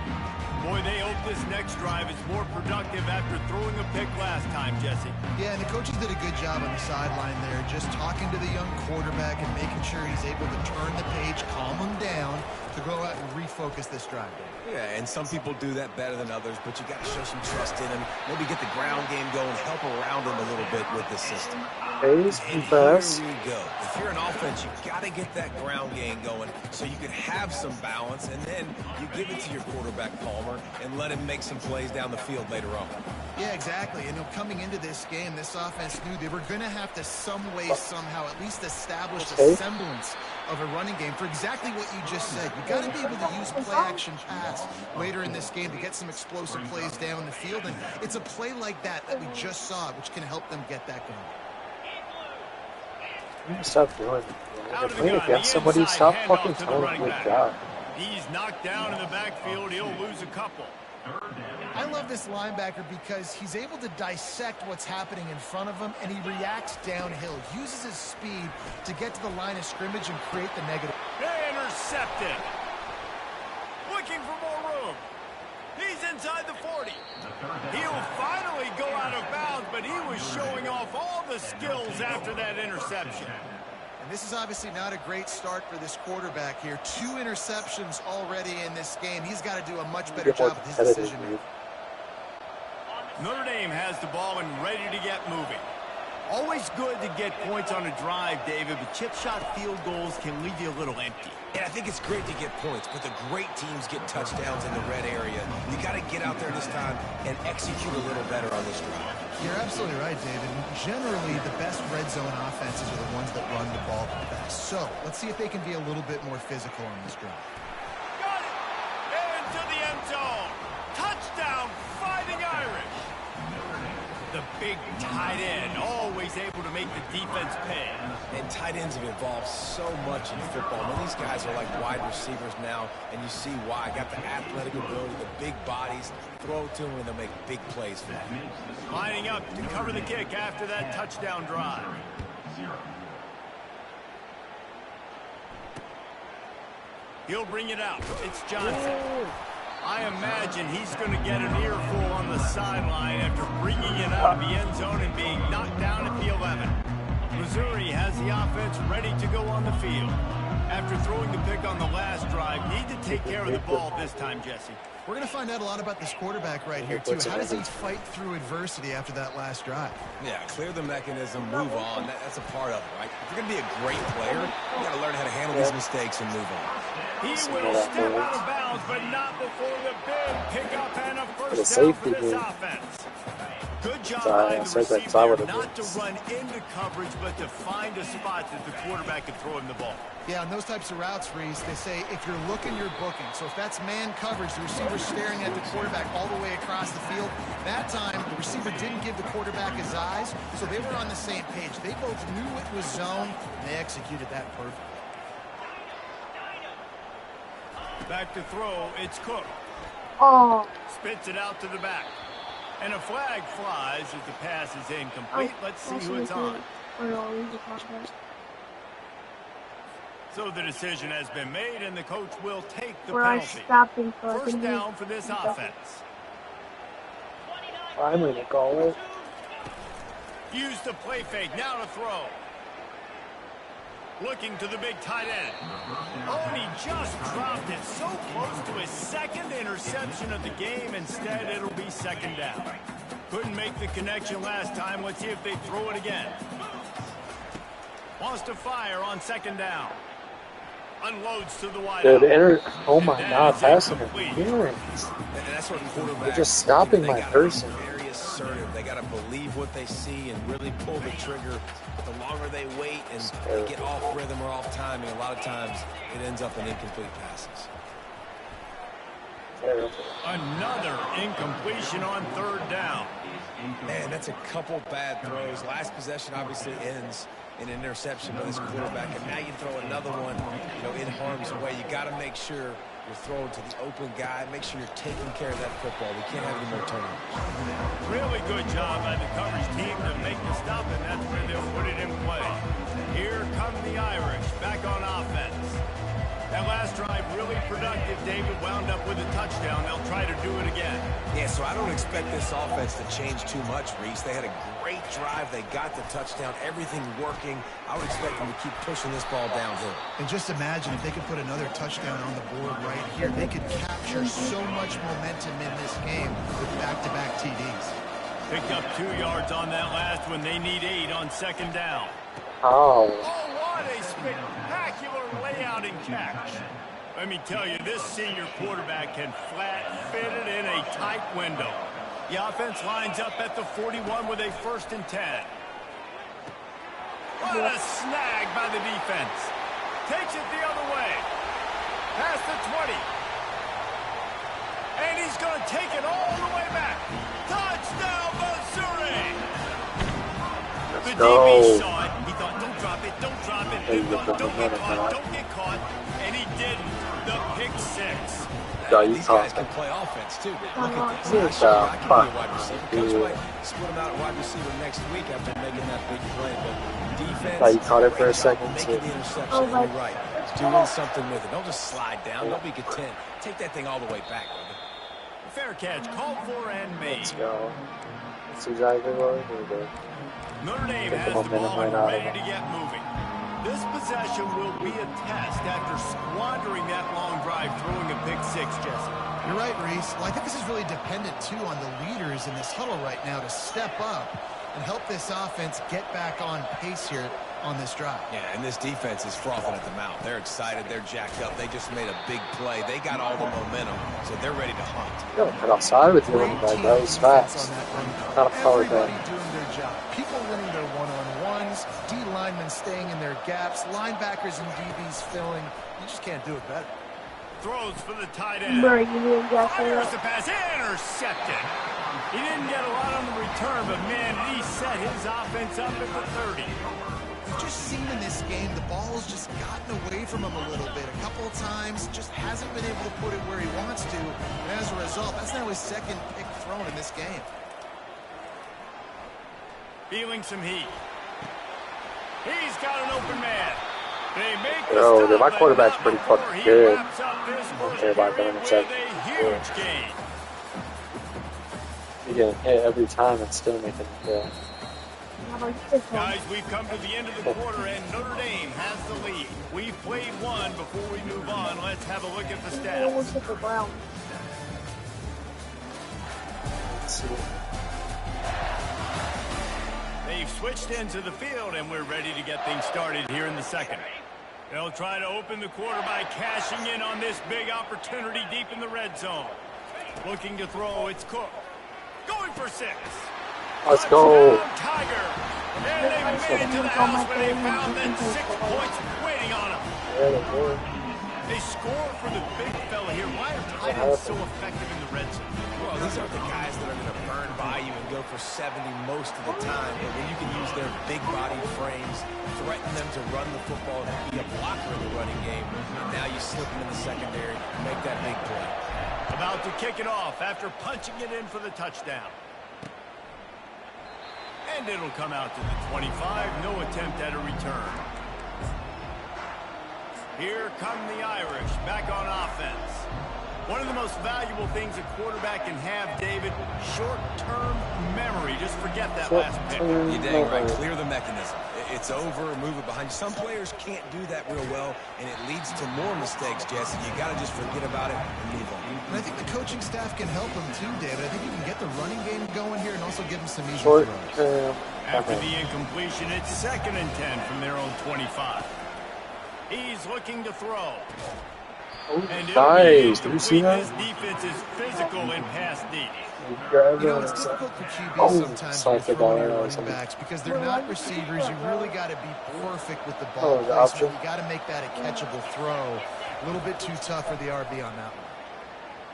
Boy, they hope this next drive is more productive after throwing a pick last time, Jesse. Yeah, and the coaches did a good job on the sideline there, just talking to the young quarterback and making sure he's able to turn the page, calm him down, to go out and refocus this drive. Yeah, and some people do that better than others, but you got to show some trust in him. Maybe get the ground game going, help around him a little bit with the system. Hayes, And fast. here we go. If you're an offense, you got to get that ground game going so you can have some balance, and then you give it to your quarterback, Palmer, and let him make some plays down the field later on. Yeah, exactly. And coming into this game, this offense knew they were going to have to some way, somehow, at least establish a semblance of a running game for exactly what you just said. You got to be able to use play-action pass later in this game to get some explosive plays down the field. And it's a play like that we just saw, which can help them get that going. Stop doing it. Out You're of the playing gun, against the somebody. inside Stop handoff fucking to the telling running me back. good job. He's knocked down in the backfield. He'll lose a couple. I love this linebacker because he's able to dissect what's happening in front of him, and he reacts downhill, uses his speed to get to the line of scrimmage and create the negative. Intercepted. Looking for more room. He's inside the 40. He'll finally go out of bounds, but he was showing off all the skills after that interception. And this is obviously not a great start for this quarterback here. 2 interceptions already in this game. He's got to do a much better job with his decision making. Notre Dame has the ball and ready to get moving. Always good to get points on a drive, David, but chip shot field goals can leave you a little empty. And I think it's great to get points, but the great teams get touchdowns in the red area. You got to get out there this time and execute a little better on this drive. You're absolutely right, David. Generally, the best red zone offenses are the ones that run the ball the best. So let's see if they can be a little bit more physical on this drive. Got it! Into the end zone. Touchdown, Fighting Irish. The big tight end, always able to make the defense pay. And tight ends have evolved so much in football. I mean, these guys are like wide receivers now, and you see why. Got the athletic ability, the big bodies. Throw to them, and they'll make big plays for them. Lining up to cover the kick after that touchdown drive. He'll bring it out. It's Johnson. I imagine he's going to get an earful on the sideline after bringing it out of the end zone and being knocked down at the 11. Missouri has the offense ready to go on the field. After throwing the pick on the last drive, need to take care of the ball this time, Jesse. We're going to find out a lot about this quarterback right here, too. How does he fight through adversity after that last drive? Yeah, clear the mechanism, move on. That's a part of it, right? If you're going to be a great player, you got to learn how to handle these mistakes and move on. He will step out of bounds, but not before the big pickup and a first down for this offense. Good job by the receiver not to run into coverage, but to find a spot that the quarterback can throw him the ball. Yeah, on those types of routes, Reese, they say if you're looking, you're booking. So if that's man coverage, the receiver's staring at the quarterback all the way across the field. That time, the receiver didn't give the quarterback his eyes, so they were on the same page. They both knew it was zone, and they executed that perfectly. Back to throw, it's Cook. Oh. Spits it out to the back. And a flag flies as the pass is incomplete. Let's see who it's on. So the decision has been made, and the coach will take the penalty. First down for this offense. I'm going to call it. Use the play fake. Now to throw. Looking to the big tight end. Oh, and he just dropped it so close to his second interception of the game. Instead, it'll be second down. Couldn't make the connection last time. Let's see if they throw it again. Wants to fire on second down. Unloads to the wide out. Oh my God, passing interference. And that's what quarterbacks. They're just stopping my person. Very assertive. They got to believe what they see and really pull the trigger. But the longer they wait and they get off rhythm or off timing, a lot of times it ends up in incomplete passes. Another incompletion on third down. Man, that's a couple bad throws. Last possession obviously ends in an interception by this quarterback, and now you throw another one, in harm's way. You got to make sure you're throwing to the open guy. Make sure you're taking care of that football. We can't have any more turnovers. Really good job by the coverage team to make the stop, and that's where they'll put it in play. Here come the Irish back on offense. That last drive really productive. David wound up with a touchdown. They'll try to do it again. Yeah, so I don't expect this offense to change too much, Reese. They had a great drive. They got the touchdown. Everything working. I would expect them to keep pushing this ball downhill. And just imagine if they could put another touchdown on the board right here. They could capture so much momentum in this game with back-to-back TDs. Picked up 2 yards on that last one. They need 8 on second down. Oh. What a spectacular layout and catch. Let me tell you, this senior quarterback can flat fit it in a tight window. The offense lines up at the 41 with a 1st and 10. What a snag by the defense. Takes it the other way. Past the 20. And he's going to take it all the way back. Touchdown, Missouri! The DB saw it. He thought, don't drop it, don't drop it. He thought, don't get caught, don't get caught. And he didn't. The pick 6. These guys can play offense, too. Look at this. I can be a wide receiver. Coach might split him out at wide receiver next week after making that big play. But defense, You caught it for a second, making the interception. You're right. Doing something with it. Don't just slide down. Don't be content. Take that thing all the way back, brother. Fair catch, called for and made. Let's go. That's exactly what we're doing. Notre Dame has the ball and ready to get moving. This possession will be a test after squandering that long drive, throwing a pick 6, Jesse. You're right, Reese. Well, I think this is really dependent, too, on the leaders in this huddle right now to step up and help this offense get back on pace here on this drive. Yeah, and this defense is frothing at the mouth. They're excited. They're jacked up. They just made a big play. They got all the momentum, so they're ready to hunt. You gotta cut outside with your running back, bro. He's fast. Not a power back. Everybody doing their job. People winning their one-on-ones, D linemen staying in their gaps, linebackers and DBs filling. You just can't do it better. Throws for the tight end. Bro, you didn't get Fires that. the pass, intercepted. He didn't get a lot on the return, but man, did he set his offense up at the 30. We've just seen in this game the ball's just gotten away from him a little bit. A couple of times, just hasn't been able to put it where he wants to. And as a result, that's now his second pick thrown in this game. Feeling some heat. He's got an open man. They make the Yo, stop, my quarterback's but pretty not fucking before he good. wraps up this first care about period that in a with second. a huge gain. You get hit every time and still making it throw. Guys, we've come to the end of the quarter, and Notre Dame has the lead. We've played one. Before we move on, let's have a look at the stats. Almost hit the ground. Let's see. They've switched into the field, and we're ready to get things started here in the second. They'll try to open the quarter by cashing in on this big opportunity deep in the red zone. Looking to throw, it's Cook. Going for 6. Let's go. Touchdown, Tiger. And they made it to the house when they found that 6 points waiting on them. They score for the big fella here. Why are tight ends so effective in the red zone? Well, these aren't the guys that are going to burn by you and go for 70 most of the time, but when you can use their big body frames, threaten them to run the football and be a blocker in the running game, and now you slip them in the secondary, make that big play. About to kick it off after punching it in for the touchdown. And it'll come out to the 25. No attempt at a return. Here come the Irish back on offense. One of the most valuable things a quarterback can have, David, short-term memory. Just forget that last pick. You're dang right. Clear the mechanism. It's over. Move it behind you. Some players can't do that real well, and it leads to more mistakes, Jesse. You got to just forget about it and move on. And I think the coaching staff can help him too, David. I think you can get the running game going here and also give him some easy Short throws. term. After the incompletion, it's 2nd and 10 from their own 25. He's looking to throw. And Nice. Did you see that? This defense is physical in pass deep. You know, it's difficult for QBs sometimes sorry to for throw that. your I know running something. backs because they're not receivers. You really got to be perfect with the Oh, ball the placement. option. You got to make that a catchable throw. A little bit too tough for the RB on that one.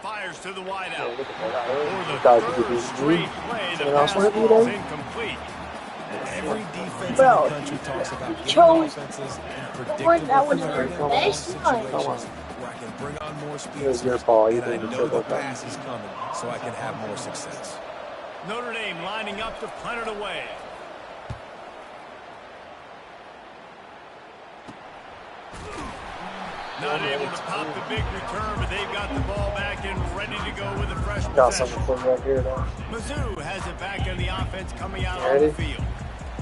Fires to the wide Yeah, out. look at For that. the Guys, third you straight play, the Someone else pass want to do ball's that? incomplete. Every defense Bro, in the country talks about getting chose offenses in the one that was predictable the situations best one. where I can bring on more speed. It was your fault. You And I didn't know the triple that. pass is coming, so I can have more success. Notre Dame lining up to punt it away. Not able to pop the big return, but they've got the ball back and ready to go with a fresh Got possession. something for you right here, though. Mizzou has it back in the offense coming out on Ready? the field.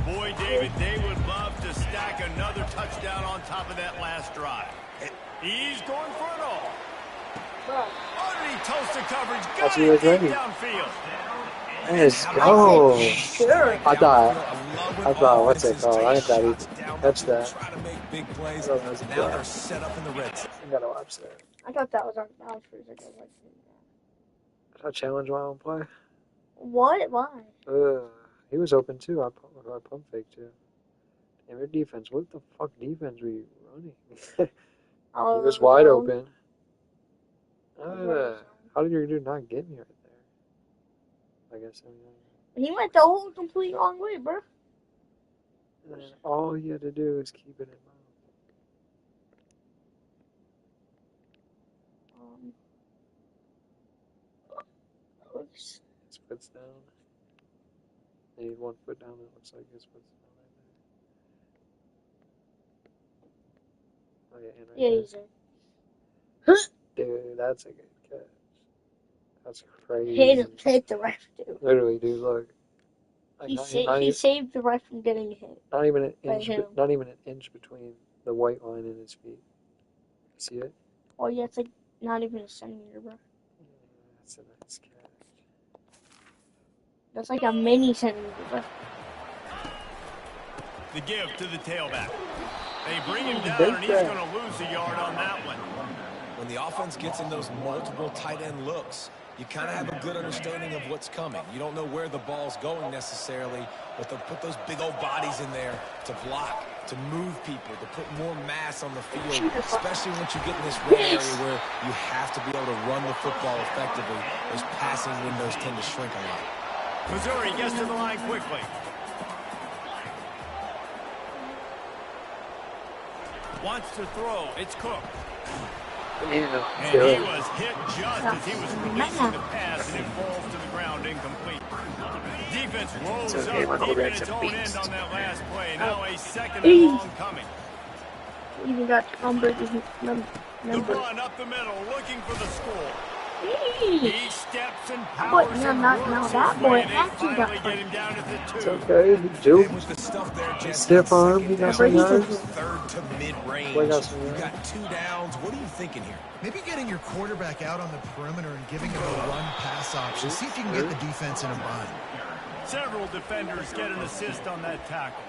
Boy, David, they would love to stack another touchdown on top of that last drive. He's going for it all. Underneath toasted coverage. Got That's it really deep great. downfield. Let's go. Sure. I thought, what's it called? I thought he'd catch that. Try to make big plays. I thought that was a Now play. they're set up in the red zone. You gotta watch that. I thought that was on bounds for a second. Did I challenge my own play? What? Why? He was open too. I pump fake too. Damn, your defense. What the fuck defense were you running? He was wide open. How did your dude not get me right there? I guess He went the whole complete wrong way, bro. and then all you had to do is keep it in mind. Oops. His foot's down. They need 1 foot down. It looks like his foot's down right there. Oh yeah, and right Yeah, there. he's in. Dude, that's a good catch. That's crazy. Hit the ref, dude. Literally, dude, look. Like, He saved the ref from getting hit. not even an by inch. him. Not even an inch between the white line and his feet. See it? Oh yeah, it's like not even a centimeter, bro. Yeah, that's a nice catch. That's like a mini centimeter, bro. The give to the tailback. They bring him down, and he's going to lose a yard on that one. When the offense gets in those multiple tight end looks, you kind of have a good understanding of what's coming. You don't know where the ball's going necessarily, but they'll put those big old bodies in there to block, to move people, to put more mass on the field, especially once you get in this red area where you have to be able to run the football effectively. Those passing windows tend to shrink a lot. Missouri gets to the line quickly. Wants to throw. It's Cook. And he was hit just as he was releasing the pass, and it falls to the ground incomplete. Defense rolls up deep in its own end on that last play. Now a second and long coming. Even got numbered. The run up the middle, looking for the score. He steps and But powers and now works that his boy way, and they actually got finally get him down to the 2. It's okay. Juke. With the stuff there, Jets, Stiff arm. He got some yards. third to mid-range. Boy got some You yards. got 2 downs. What are you thinking here? Maybe getting your quarterback out on the perimeter and giving him a run-pass option. See if you can get the defense in a bind. Several defenders get an assist on that tackle.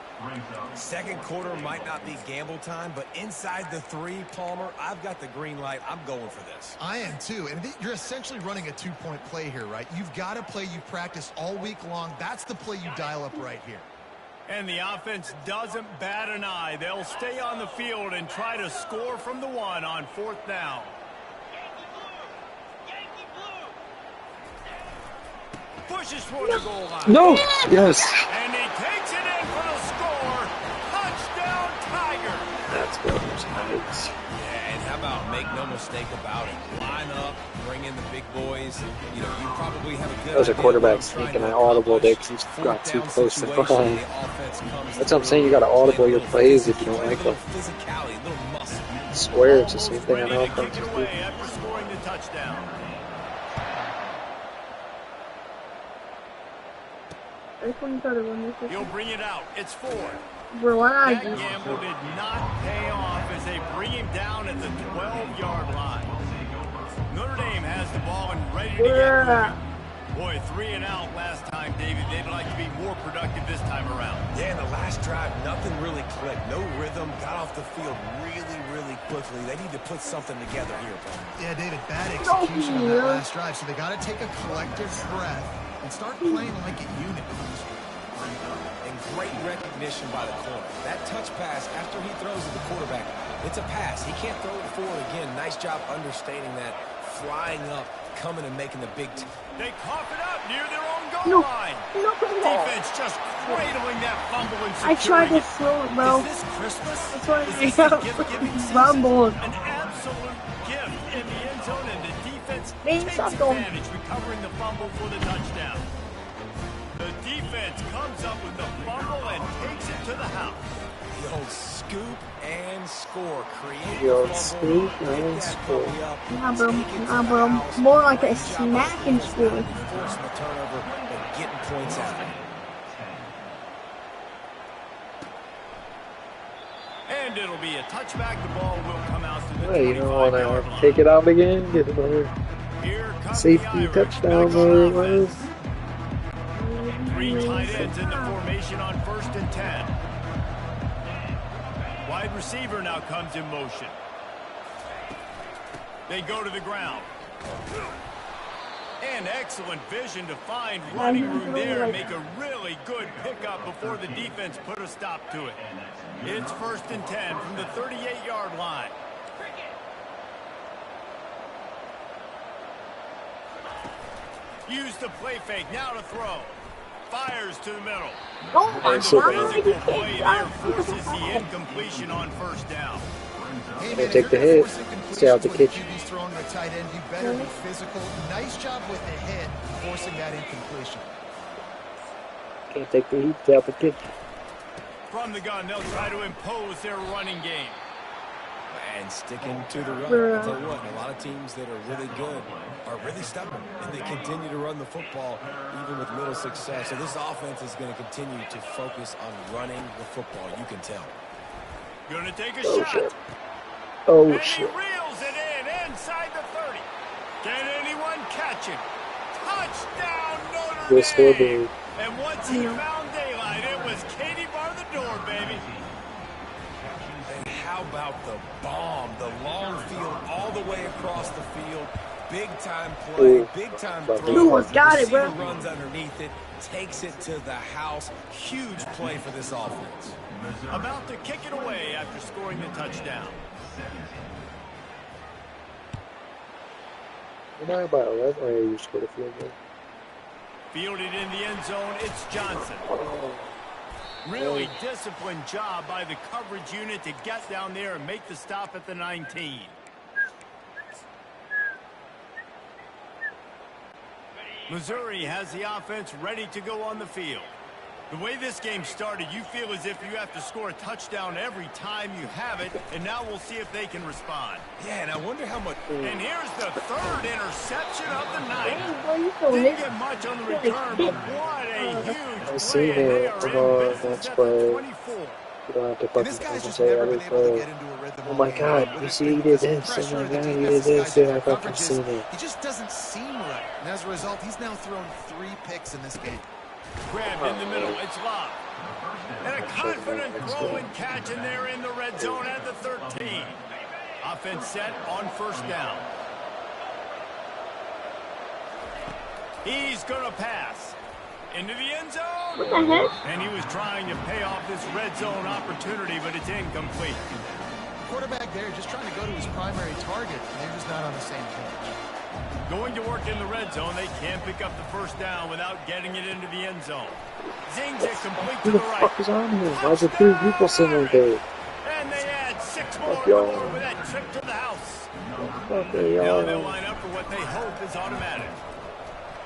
Second quarter might not be gamble time, but inside the 3, Palmer, I've got the green light. I'm going for this. I am too, and you're essentially running a 2-point play here, right? You've got a play you practiced all week long. That's the play you dial up right here. And the offense doesn't bat an eye. They'll stay on the field and try to score from the 1 on 4th down. Pushes for the goal line. No. Yes. And he takes it in for the score. Touchdown, Tiger. That's good. Nice. Yeah, and how about make no mistake about it? Line up, bring in the big boys. You know, you probably have a good That was a idea quarterback what you're sneaking trying an to audible there accomplish. because he's got too Fourth close to down situation, behind. the offense comes That's what I'm saying. You got to audible your plays if you don't like them. physicality, little muscle. Swear it's the same thing on Ready to offense. kick it away after scoring the touchdown. He'll bring it out. It's 4. That gamble did not pay off as they bring him down at the 12-yard line. Notre Dame has the ball and ready to get moving. Boy, 3 and out last time, David. They'd like to be more productive this time around. Yeah, in the last drive, nothing really clicked. No rhythm. Got off the field really quickly. They need to put something together here, Paul. Yeah, David, bad execution on that last drive, so they got to take a collective breath and start playing like a unit. And great recognition by the corner. That touch pass after he throws at the quarterback, it's a pass. He can't throw it forward again. Nice job understanding that, flying up, coming and making the big. They cough it up near their own goal line. Defense just cradling that fumble and I tried to securing it. throw it, bro. Is this Christmas? That's why Is I this got the gift-giving season? rumbled. An absolute gift in the end zone, and the defense Man, takes stop going. advantage, recovering the fumble for the touchdown. The defense comes up with the fumble and takes it to the house. The old scoop and score. Create The old fumble, scoop pick and that score. puppy up, Nah, bro. take it to Nah, the bro. house. More like a Good job smack and score. Forcing the turnover and getting points out of it. And it'll be a touchback. The ball will come out to the Hey, you don't want 25-yard to line. take it out again? Get another Here comes safety the Irish touchdown, back whatever on it was. offense. 3 tight ends in the formation on 1st and 10. Wide receiver now comes in motion. They go to the ground. And excellent vision to find running room there and make a really good pickup before the defense put a stop to it. It's 1st and 10 from the 38-yard line. Use the play fake, now to throw. Fires to the middle. Oh my so god, you Physical play can't there stop. forces the incompletion on 1st down. Hey, They man, take if the you're hit, forcing stay out the completions kitchen. when QB's throwing to a tight end, you better be physical. Nice job with the hit, forcing that incompletion. Can't take the heat, stay out the kitchen. From the gun, they'll try to impose their running game. And sticking to the run. Bruh. I'll tell you what, a lot of teams that are really good are really stubborn, and they continue to run the football even with little success. So this offense is going to continue to focus on running the football. You can tell. Gonna take a Oh, shot. shit. Oh, And he shit. reels it in inside the 30. Can anyone catch him? Touchdown, Notre Good score, Dame. dude. And once he found daylight, it was Katie bar the door, baby. how about the bomb? The long field all the way across the field. Big-time play, big-time throw. Got it, Receiver bro. runs underneath it, takes it to the house. Huge play for this offense. About to kick it away after scoring the touchdown. You're not about 11, or you scored a field goal. Fielded in the end zone, it's Johnson. Really disciplined job by the coverage unit to get down there and make the stop at the 19. Missouri has the offense ready to go on the field. The way this game started, you feel as if you have to score a touchdown every time you have it, and now we'll see if they can respond. Yeah, and I wonder how much... And here's the third interception of the night. Dang, boy, you so Didn't hit. get much on the return, but what a huge I seen play, and they it. are Come in on, business that's at play. the 24. You don't have to And fucking this guy's come just say never every been able to play. get into a rhythm. Oh my god, you see he did this. Oh my god, he did this. Yeah, I fucking seen it. He just doesn't seem right. And as a result, he's now thrown 3 picks in this game. Grabbed in the middle, it's Love. And a confident throw and catch, and they're in the red zone at the 13. Offense set on first down. He's going to pass. Into the end zone. What the heck? And he was trying to pay off this red zone opportunity, but it's incomplete. Quarterback there just trying to go to his primary target, and they're just not on the same page. Going to work in the red zone, they can't pick up the first down without getting it into the end zone. Zings it complete Who to the the right. fuck is on here? Why is it 3 people singing there? And they add 6 more Fuck to the y'all. board with that trip to the house. Fuck Now y'all. they'll line up for what they hope is automatic.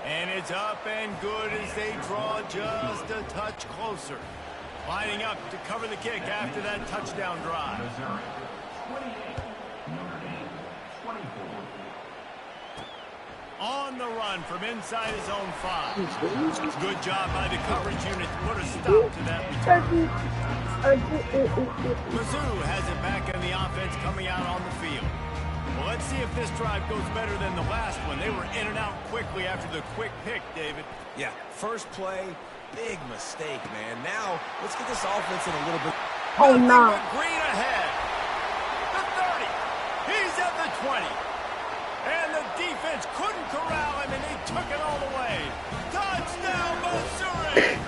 And it's up and good as they draw just a touch closer. Lining up to cover the kick after that touchdown drive. On the run from inside his own 5. Good job by the coverage unit to put a stop to that return. Mizzou has it back in the offense coming out on the field. Well, let's see if this drive goes better than the last one. They were in and out quickly after the quick pick, David. Yeah, first play, big mistake, man. Now, let's get this offense in a little bit... Oh, Nothing no. but green ahead. The 30. He's at the 20. And the defense couldn't corral him, and they took it all the way. Touchdown, Missouri!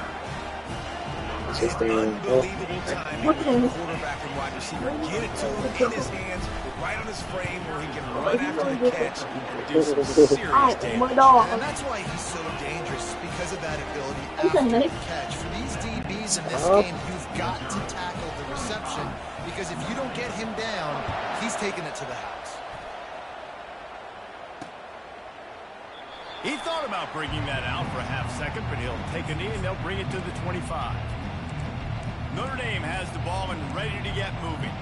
Just Unbelievable time. Quarterback and wide receiver. Get it to him in his hands, right on his frame where he can run after the catch and do some serious Oh damage. my god. And that's why he's so dangerous, because of that ability What the after the heck? catch. For these DBs in this game, you've got to tackle the reception, because if you don't get him down, he's taking it to the house. He thought about bringing that out for a half second, but he'll take a knee and they'll bring it to the 25. Notre Dame has the ball and ready to get moving.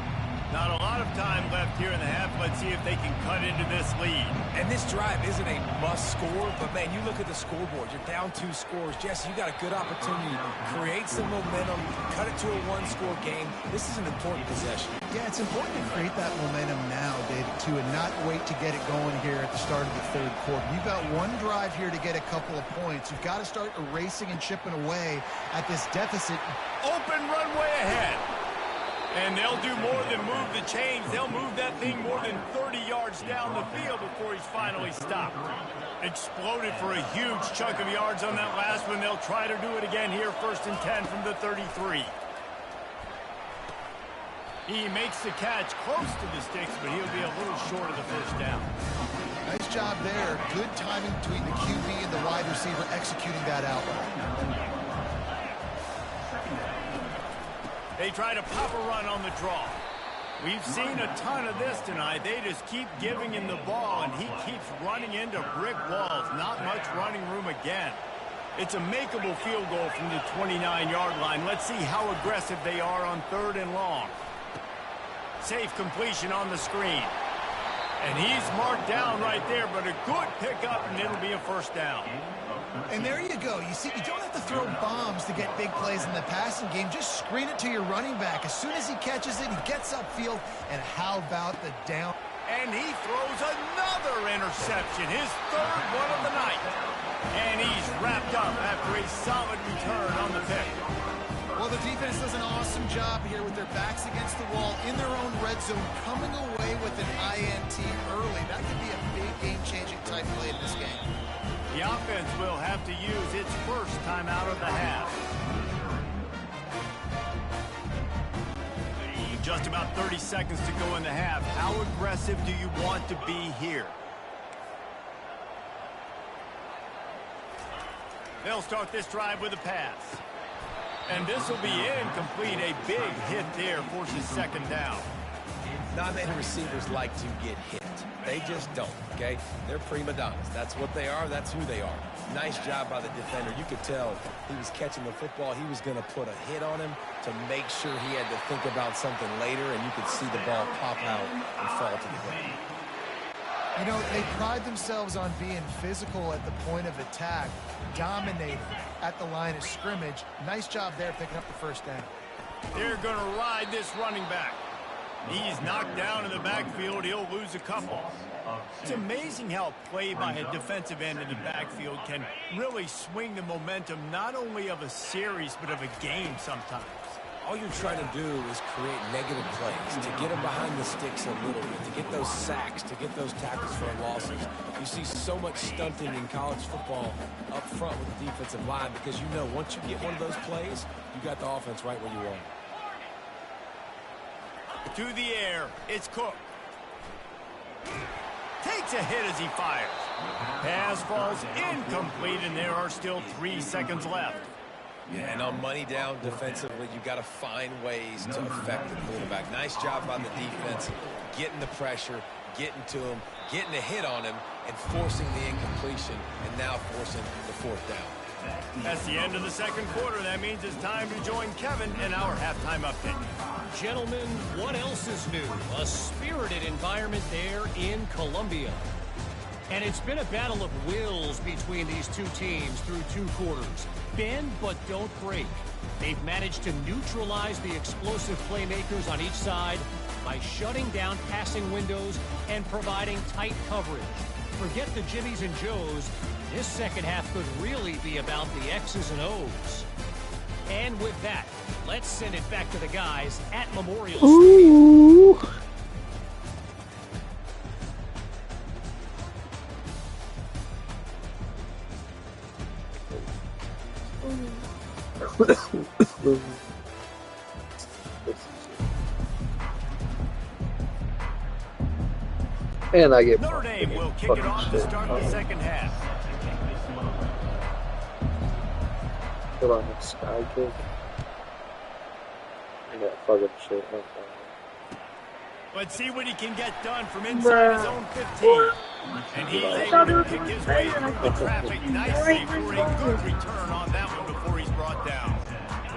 Not a lot of time left here in the half. Let's see if they can cut into this lead. And this drive isn't a must score, but man, you look at the scoreboard. You're down 2 scores. Jesse, you got a good opportunity to create some momentum, cut it to a 1-score game. This is an important possession. Yeah, it's important to create that momentum now, David, too, and not wait to get it going here at the start of the third quarter. You've got one drive here to get a couple of points. You've got to start erasing and chipping away at this deficit. Open runway ahead. And they'll do more than move the chains. They'll move that thing more than 30 yards down the field before he's finally stopped. Exploded for a huge chunk of yards on that last one. They'll try to do it again here, 1st and 10 from the 33. He makes the catch close to the sticks, but he'll be a little short of the first down. Nice job there. Good timing between the QB and the wide receiver executing that out. They try to pop a run on the draw. We've seen a ton of this tonight. They just keep giving him the ball, and he keeps running into brick walls. Not much running room again. It's a makeable field goal from the 29-yard line. Let's see how aggressive they are on 3rd and long. Safe completion on the screen. And he's marked down right there, but a good pickup, and it'll be a first down. And there you go. You see, you don't have to throw bombs to get big plays in the passing game. Just screen it to your running back. As soon as he catches it, he gets upfield. And how about the down? And he throws another interception, his 3rd one of the night. And he's wrapped up after a solid return on the pick. Well, the defense does an awesome job here with their backs against the wall in their own red zone, coming away with an INT early. That could be a big game-changing type play in this game. The offense will have to use its first timeout of the half. Just about 30 seconds to go in the half. How aggressive do you want to be here? They'll start this drive with a pass. And this will be incomplete. A big hit there forces second down. Not many receivers like to get hit. They just don't, okay? They're prima donnas. That's what they are. That's who they are. Nice job by the defender. You could tell he was catching the football. He was going to put a hit on him to make sure he had to think about something later, and you could see the ball pop out and fall to the ground. You know, they pride themselves on being physical at the point of attack, dominating at the line of scrimmage. Nice job there picking up the first down. They're going to ride this running back. He's knocked down in the backfield. He'll lose a couple. It's amazing how play by a defensive end in the backfield can really swing the momentum not only of a series but of a game sometimes. All you're trying to do is create negative plays, to get them behind the sticks a little bit, to get those sacks, to get those tackles for losses. You see so much stunting in college football up front with the defensive line because you know once you get one of those plays, you got the offense right where you want. To the air, it's Cook. Takes a hit as he fires. Pass falls incomplete, and there are still 3 seconds left. Yeah, and on money down defensively, you got to find ways to affect the quarterback. Nice job by the defense, getting the pressure, getting to him, getting a hit on him, and forcing the incompletion, and now forcing the fourth down. That's the end of the second quarter. That means it's time to join Kevin in our halftime update. Gentlemen, what else is new? A spirited environment there in Columbia. And it's been a battle of wills between these two teams through 2 quarters. Bend but don't break. They've managed to neutralize the explosive playmakers on each side by shutting down passing windows and providing tight coverage. Forget the Jimmies and Joes. This second half could really be about the X's and O's. And with that, let's send it back to the guys at Memorial Stadium. And I get Notre Dame will kick it off to start the second half. Put on the sky kick. I got fucking shit. Let's see what he can get done from inside his own 15. And he's able to pick his way through the traffic nicely for a good return on that one before he's brought down.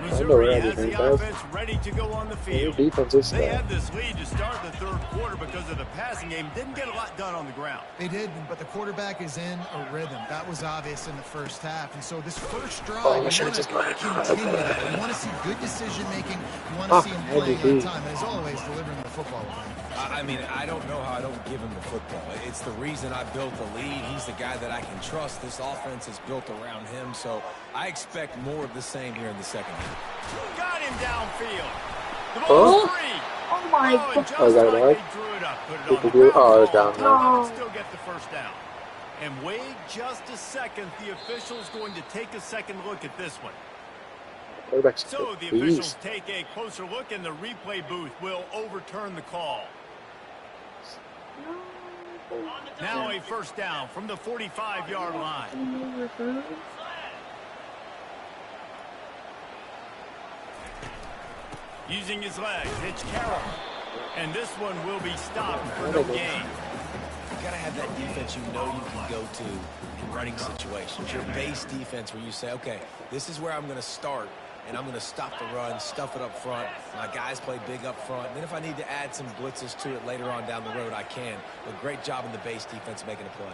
Missouri has the offense ready to go on the field. They had this lead to start the third quarter because of the passing game. Didn't get a lot done on the ground. They did, but the quarterback is in a rhythm. That was obvious in the first half. And so this first drive, you want to continue that. You want to see good decision-making. You want to see him playing on time. And as always, delivering the football. I mean, I don't know how I don't give him the football. It's the reason I built the lead. He's the guy that I can trust. This offense is built around him, so I expect more of the same here in the second half. Got him downfield. The ball's free. Oh my God. And just like they drew it up, put it on the down now. Still get the first down. And wait just a second. The official's going to take a second look at this one. So the officials take a closer look, and the replay booth will overturn the call. Now a first down from the 45-yard line. Using his legs, it's Carroll. And this one will be stopped for no gain. You got to have that defense you know you can go to in running situations. Your base defense where you say, okay, this is where I'm going to start, and I'm going to stop the run, stuff it up front. My guys play big up front. And then if I need to add some blitzes to it later on down the road, I can. But great job in the base defense making a play.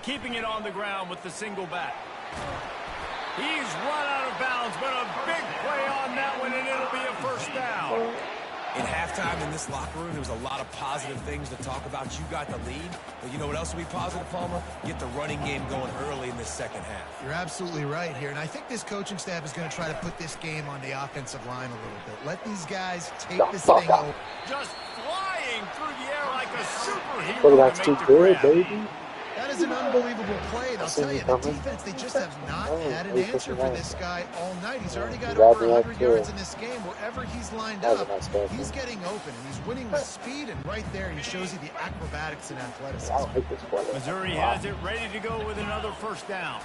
Keeping it on the ground with the single back. He's run out of bounds, but a big play on that one, and it'll be a first down. In halftime in this locker room, there was a lot of positive things to talk about. You got the lead, but you know what else will be positive, Palmer? Get the running game going early in the second half. You're absolutely right here, and I think this coaching staff is going to try to put this game on the offensive line a little bit. Let these guys take this thing over. Just flying through the air like a superhero Look, to that's make too the good, grab. baby. That is an unbelievable play, and I'll tell you, the defense, they just have not had an answer for this guy all night. He's already got over 100 yards in this game. Wherever he's lined up, he's getting open, and he's winning with speed, and right there he shows you the acrobatics and athleticism. Missouri has it ready to go with another first down.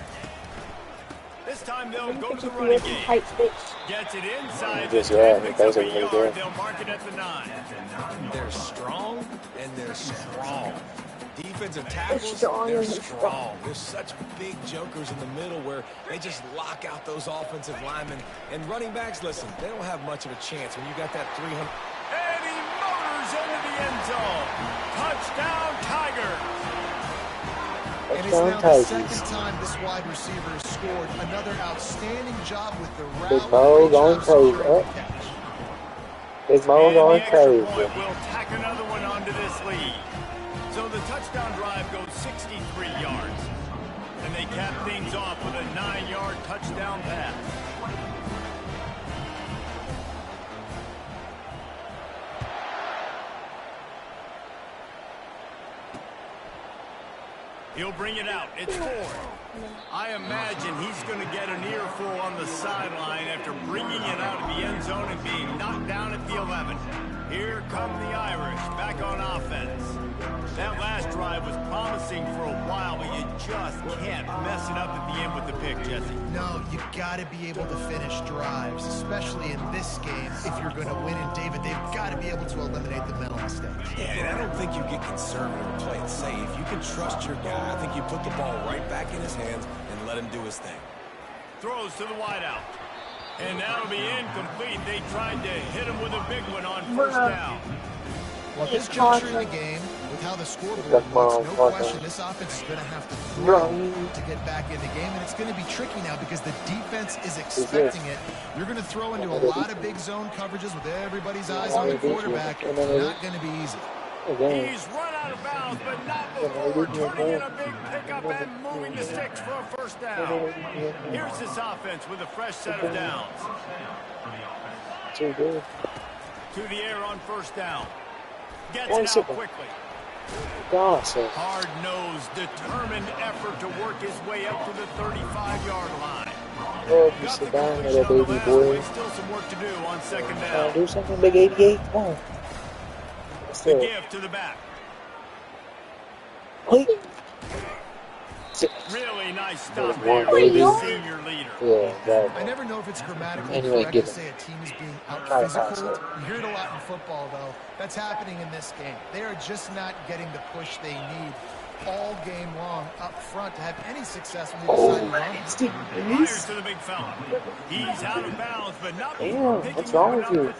This time they'll go to the running game. Tight space. Gets it inside. Just, Picks up those are a really yard. good. They'll mark it at the 9. They're strong, and they're strong. Defensive tackles, strong they're and they're strong. There's such big jokers in the middle where they just lock out those offensive linemen. And running backs, listen, they don't have much of a chance when you got that 300. And he motors into the end zone. Touchdown, Tigers. And it's now the second time this wide receiver has scored. Another outstanding job with the route. Big Mo going crazy. Big Mo going crazy. We'll tack another one onto this lead. So the touchdown drive goes 63 yards. And they cap things off with a 9-yard touchdown pass. He'll bring it out. It's 4. I imagine he's going to get an earful on the sideline after bringing it out of the end zone and being knocked down at the 11. Here come the Irish back on offense. That last drive was promising for a while, but you just can't mess it up at the end with the pick, Jesse. No, you got to be able to finish drives, especially in this game. If you're going to win, and David, they've got to be able to eliminate the mental mistakes. Yeah, and I don't think you get conservative or play it safe. You can trust your guy. I think you put the ball right back in his hands and let him do his thing. Throws to the wideout. And that'll be incomplete. They tried to hit him with a big one on first down. Well, this juncture in the game, with how the scoreboard looks, no question, this offense is going to have to throw to get back in the game, and it's going to be tricky now because the defense is expecting it. You're going to throw into a lot of big zone coverages with everybody's eyes on the quarterback. Not going to be easy. He's run out of bounds, but not before turning in a big pickup and moving the sticks for a first down. Here's this offense with a fresh set of downs. Too good. To the air on first down. Gets it out quickly. Hard-nosed, determined effort to work his way up to the 35-yard line. Oh, you sit down there, baby boy. Still some work to do on second down. Do something, big 88. Come on. The give to the back. Wait. Really nice stop there by the senior leader. Yeah, I never know if it's grammatically anyway, correct to say a team is being out-physical. You hear it a lot in football, though. That's happening in this game. They are just not getting the push they need all game long up front to have any success when they decide to run. Fires to the big fella. He's out of bounds, but not Damn, what's wrong with you?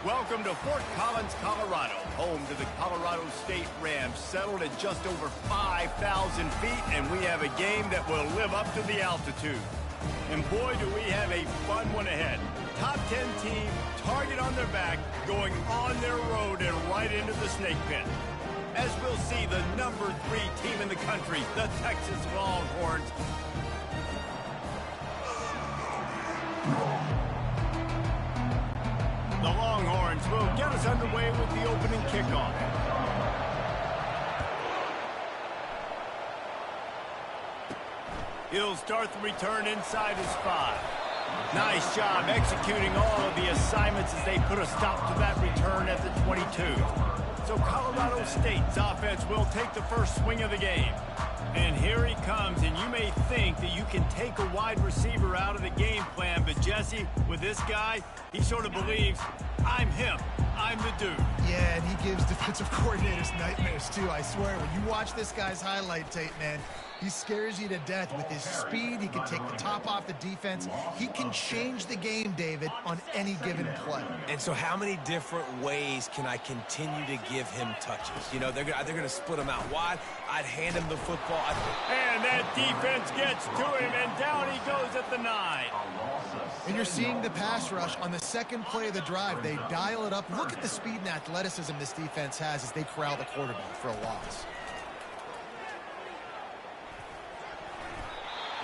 Welcome to Fort Collins, Colorado, home to the Colorado State Rams, settled at just over 5,000 feet, and we have a game that will live up to the altitude. And boy, do we have a fun one ahead. Top 10 team, target on their back, going on their road and right into the snake pit. As we'll see, the number 3 team in the country, the Texas Longhorns. The Longhorns will get us underway with the opening kickoff. He'll start the return inside his 5. Nice job executing all of the assignments as they put a stop to that return at the 22. So Colorado State's offense will take the first swing of the game. And here he comes, and you may think that you can take a wide receiver out of the game plan, but Jesse, with this guy, he sort of believes, I'm him, I'm the dude. Yeah, and he gives defensive coordinators nightmares, too. I swear, when you watch this guy's highlight tape, man, he scares you to death with his speed. He can take the top off the defense. He can change the game, David, on any given play. And so how many different ways can I continue to give him touches? You know, they're going to split him out wide. I'd hand him the football. And that defense gets to him, and down he goes at the 9. And you're seeing the pass rush on the second play of the drive. They dial it up. Look at the speed and athleticism this defense has as they corral the quarterback for a loss.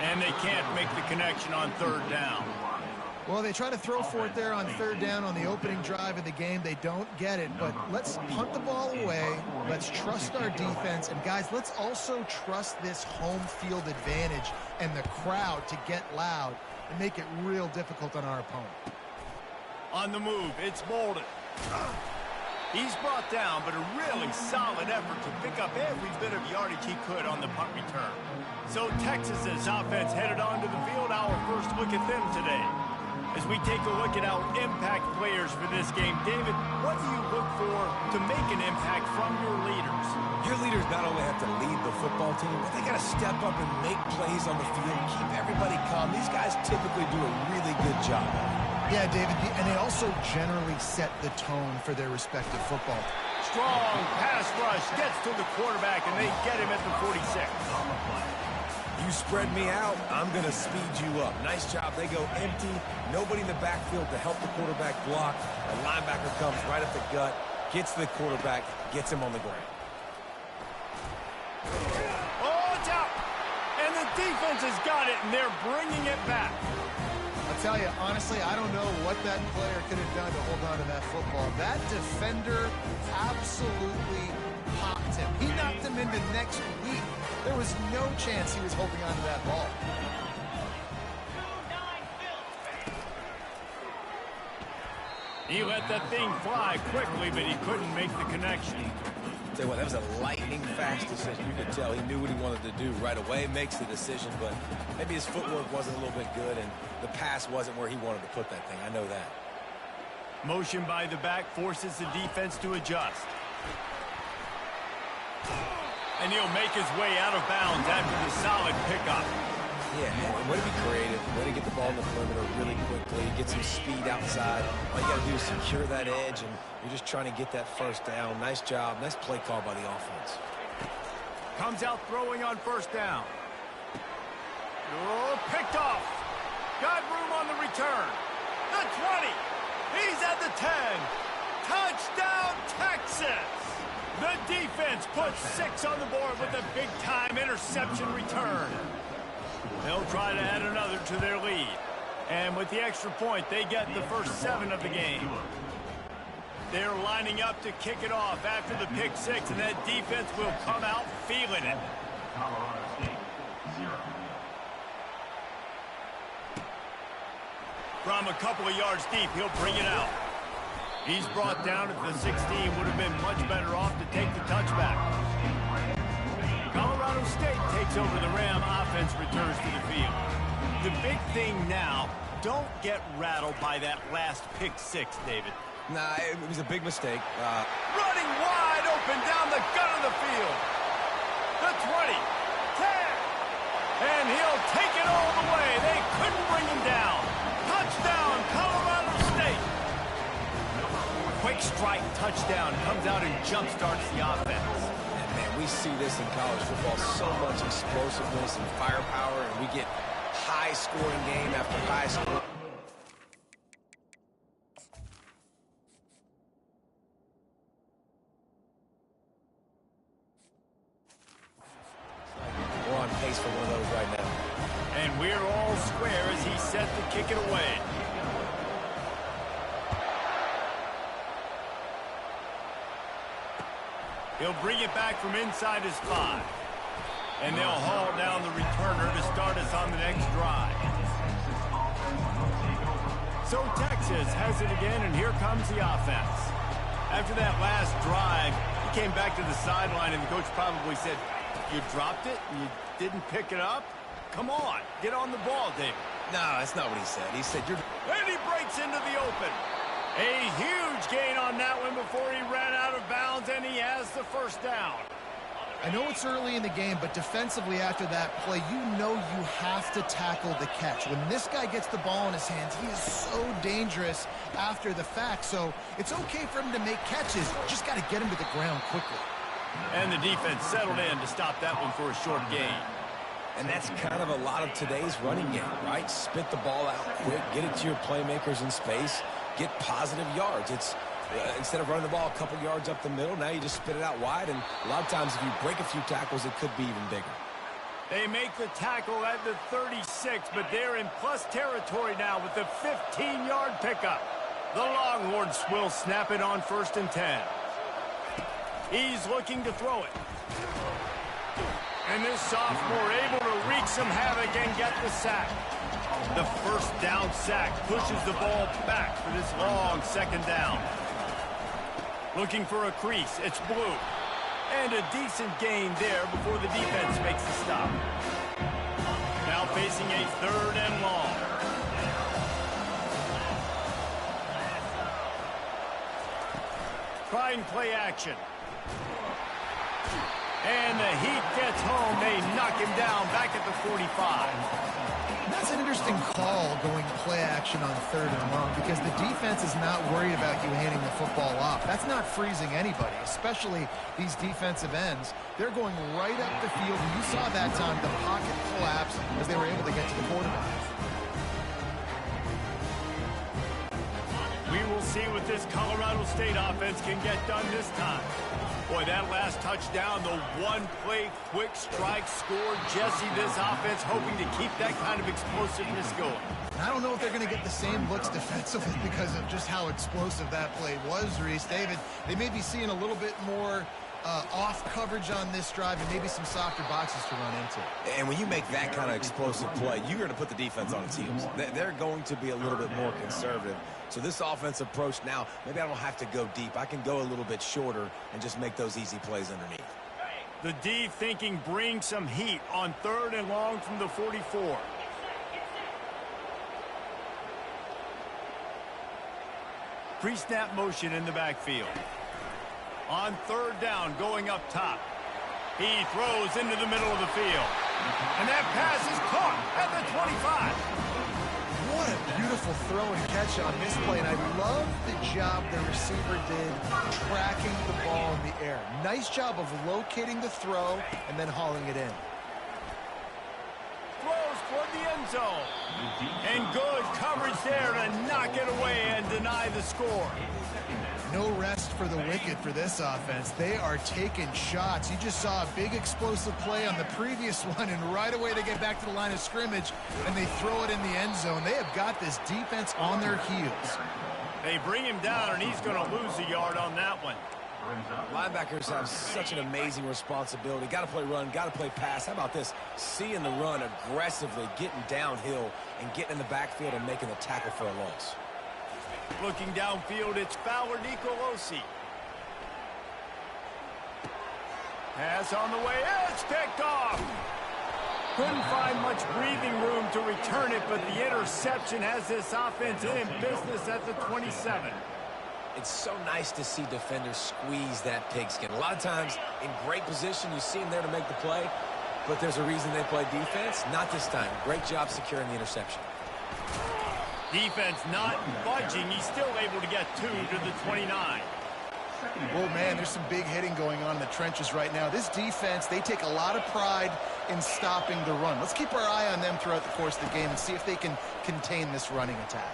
And they can't make the connection on 3rd down. Well, they try to throw for it there on 3rd down on the opening drive of the game. They don't get it, but let's punt the ball away. Let's trust our defense. And, guys, let's also trust this home field advantage and the crowd to get loud and make it real difficult on our opponent. On the move, it's Bolden. He's brought down, but a really solid effort to pick up every bit of yardage he could on the punt return. So Texas's offense headed onto the field. Our first look at them today. As we take a look at our impact players for this game, David, what do you look for to make an impact from your leaders? Your leaders not only have to lead the football team, but they got to step up and make plays on the field, keep everybody calm. These guys typically do a really good job. Yeah, David, and they also generally set the tone for their respective football teams. Strong pass rush gets to the quarterback, and they get him at the 46. You spread me out, I'm going to speed you up. Nice job. They go empty. Nobody in the backfield to help the quarterback block. The linebacker comes right at the gut, gets the quarterback, gets him on the ground. Oh, it's out! And the defense has got it, and they're bringing it back. I'll tell you, honestly, I don't know what that player could have done to hold on to that football. That defender absolutely popped him. He knocked him into next week. There was no chance he was holding on to that ball. He let that thing fly quickly, but he couldn't make the connection. Tell you what, that was a lightning-fast decision. You could tell he knew what he wanted to do right away, makes the decision, but maybe his footwork wasn't a little bit good, and the pass wasn't where he wanted to put that thing. I know that. Motion by the back forces the defense to adjust. And he'll make his way out of bounds after the solid pickup. Yeah, and way to be creative, way to get the ball in the perimeter really quickly, get some speed outside. All you got to do is secure that edge, and you're just trying to get that first down. Nice job. Nice play call by the offense. Comes out throwing on 1st down. Oh, picked off. Got room on the return. The 20. He's at the 10. Touchdown, Texas. The defense puts 6 on the board with a big-time interception return. They'll try to add another to their lead. And with the extra point, they get the first 7 of the game. They're lining up to kick it off after the pick 6, and that defense will come out feeling it. From a couple of yards deep, he'll bring it out. He's brought down at the 16. Would have been much better off to take the touchback. Colorado State takes over the Ram. Offense returns to the field. The big thing now, don't get rattled by that last pick 6, David. Nah, it was a big mistake. Running wide open down the gut of the field. The 20, 10, and he'll take it all the way. They couldn't bring him down. Touchdown, Colorado State. quick strike touchdown comes out and jump-starts the offense. And, man, we see this in college football, so much explosiveness and firepower, and we get high-scoring game after high-scoring. We're on pace for one of those right now. And we're all square as he's set to kick it away. He'll bring it back from inside his 5. And they'll haul down the returner to start us on the next drive. So Texas has it again, and here comes the offense. After that last drive, he came back to the sideline, and the coach probably said, "You dropped it and you didn't pick it up? Come on, get on the ball, David." No, that's not what he said. He said, And he breaks into the open. A huge gain on that one before he ran out of bounds, and he has the first down. I know it's early in the game, but defensively after that play, you know you have to tackle the catch. When this guy gets the ball in his hands, he is so dangerous after the fact. So it's okay for him to make catches. Just got to get him to the ground quickly. And the defense settled in to stop that one for a short gain. and that's kind of a lot of today's running game, right? Spit the ball out quick, get it to your playmakers in space, get positive yards. It's instead of running the ball a couple yards up the middle, now you just spit it out wide, and a lot of times if you break a few tackles, it could be even bigger. They make the tackle at the 36, but they're in plus territory now with the 15-yard pickup. The Longhorns will snap it on 1st and 10. He's looking to throw it. And this sophomore able to wreak some havoc and get the sack. The first down sack pushes the ball back for this long 2nd down. Looking for a crease. It's Blue. And a decent gain there before the defense makes the stop. Now facing a 3rd and long. Trying play action. And the Heat gets home. They knock him down back at the 45. That's an interesting call, going play action on 3rd and long, because the defense is not worried about you handing the football off. That's not freezing anybody, especially these defensive ends. They're going right up the field. And you saw that time the pocket collapse as they were able to get to the quarterback. We will see what this Colorado State offense can get done this time. Boy, that last touchdown, the one-play quick strike score. Jesse, this offense hoping to keep that kind of explosiveness going. I don't know if they're going to get the same looks defensively because of just how explosive that play was, Reese. David, they may be seeing a little bit more off coverage on this drive and maybe some softer boxes to run into. And when you make that kind of explosive play, you're going to put the defense on its heels. They're going to be a little bit more conservative. So this offense approach now, maybe I don't have to go deep. I can go a little bit shorter and just make those easy plays underneath. The D thinking bring some heat on 3rd and long from the 44. Pre-snap motion in the backfield. On 3rd down, going up top. He throws into the middle of the field. And that pass is caught at the 25. What a beautiful throw and catch on this play, and I love the job the receiver did tracking the ball in the air. Nice job of locating the throw and then hauling it in. Throws toward the end zone. And good coverage there to knock it away and deny the score. No rest for the wicked for this offense. They are taking shots. You just saw a big explosive play on the previous one, and right away they get back to the line of scrimmage, and they throw it in the end zone. They have got this defense on their heels. They bring him down, and he's going to lose a yard on that one. Linebackers have such an amazing responsibility. Got to play run, got to play pass. How about this? Seeing the run aggressively, getting downhill, and getting in the backfield and making the tackle for a loss. Looking downfield, it's Fowler Nicolosi. Pass on the way, it's picked off. Couldn't find much breathing room to return it, but the interception has this offense in business at the 27. It's so nice to see defenders squeeze that pigskin. A lot of times, in great position, you see them there to make the play, but there's a reason they play defense. Not this time. Great job securing the interception. Defense not budging. He's still able to get 2 to the 29. Oh, man, there's some big hitting going on in the trenches right now. This defense, they take a lot of pride in stopping the run. Let's keep our eye on them throughout the course of the game and see if they can contain this running attack.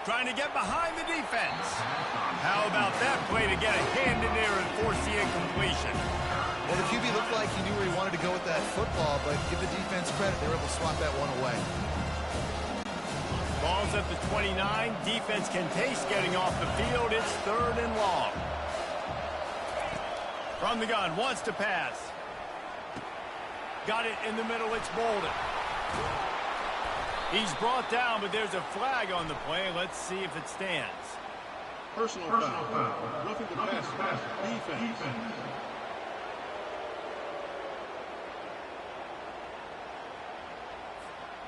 Trying to get behind the defense. How about that play to get a hand in there and force the incompletion? Well, the QB looked like he knew where he wanted to go with that football, but give the defense credit. They were able to swat that one away. Ball's at the 29. Defense can taste getting off the field. It's 3rd and long. From the gun, wants to pass. Got it in the middle. It's Bolden. He's brought down, but there's a flag on the play. Let's see if it stands. Personal foul. Roughing the pass. Defense.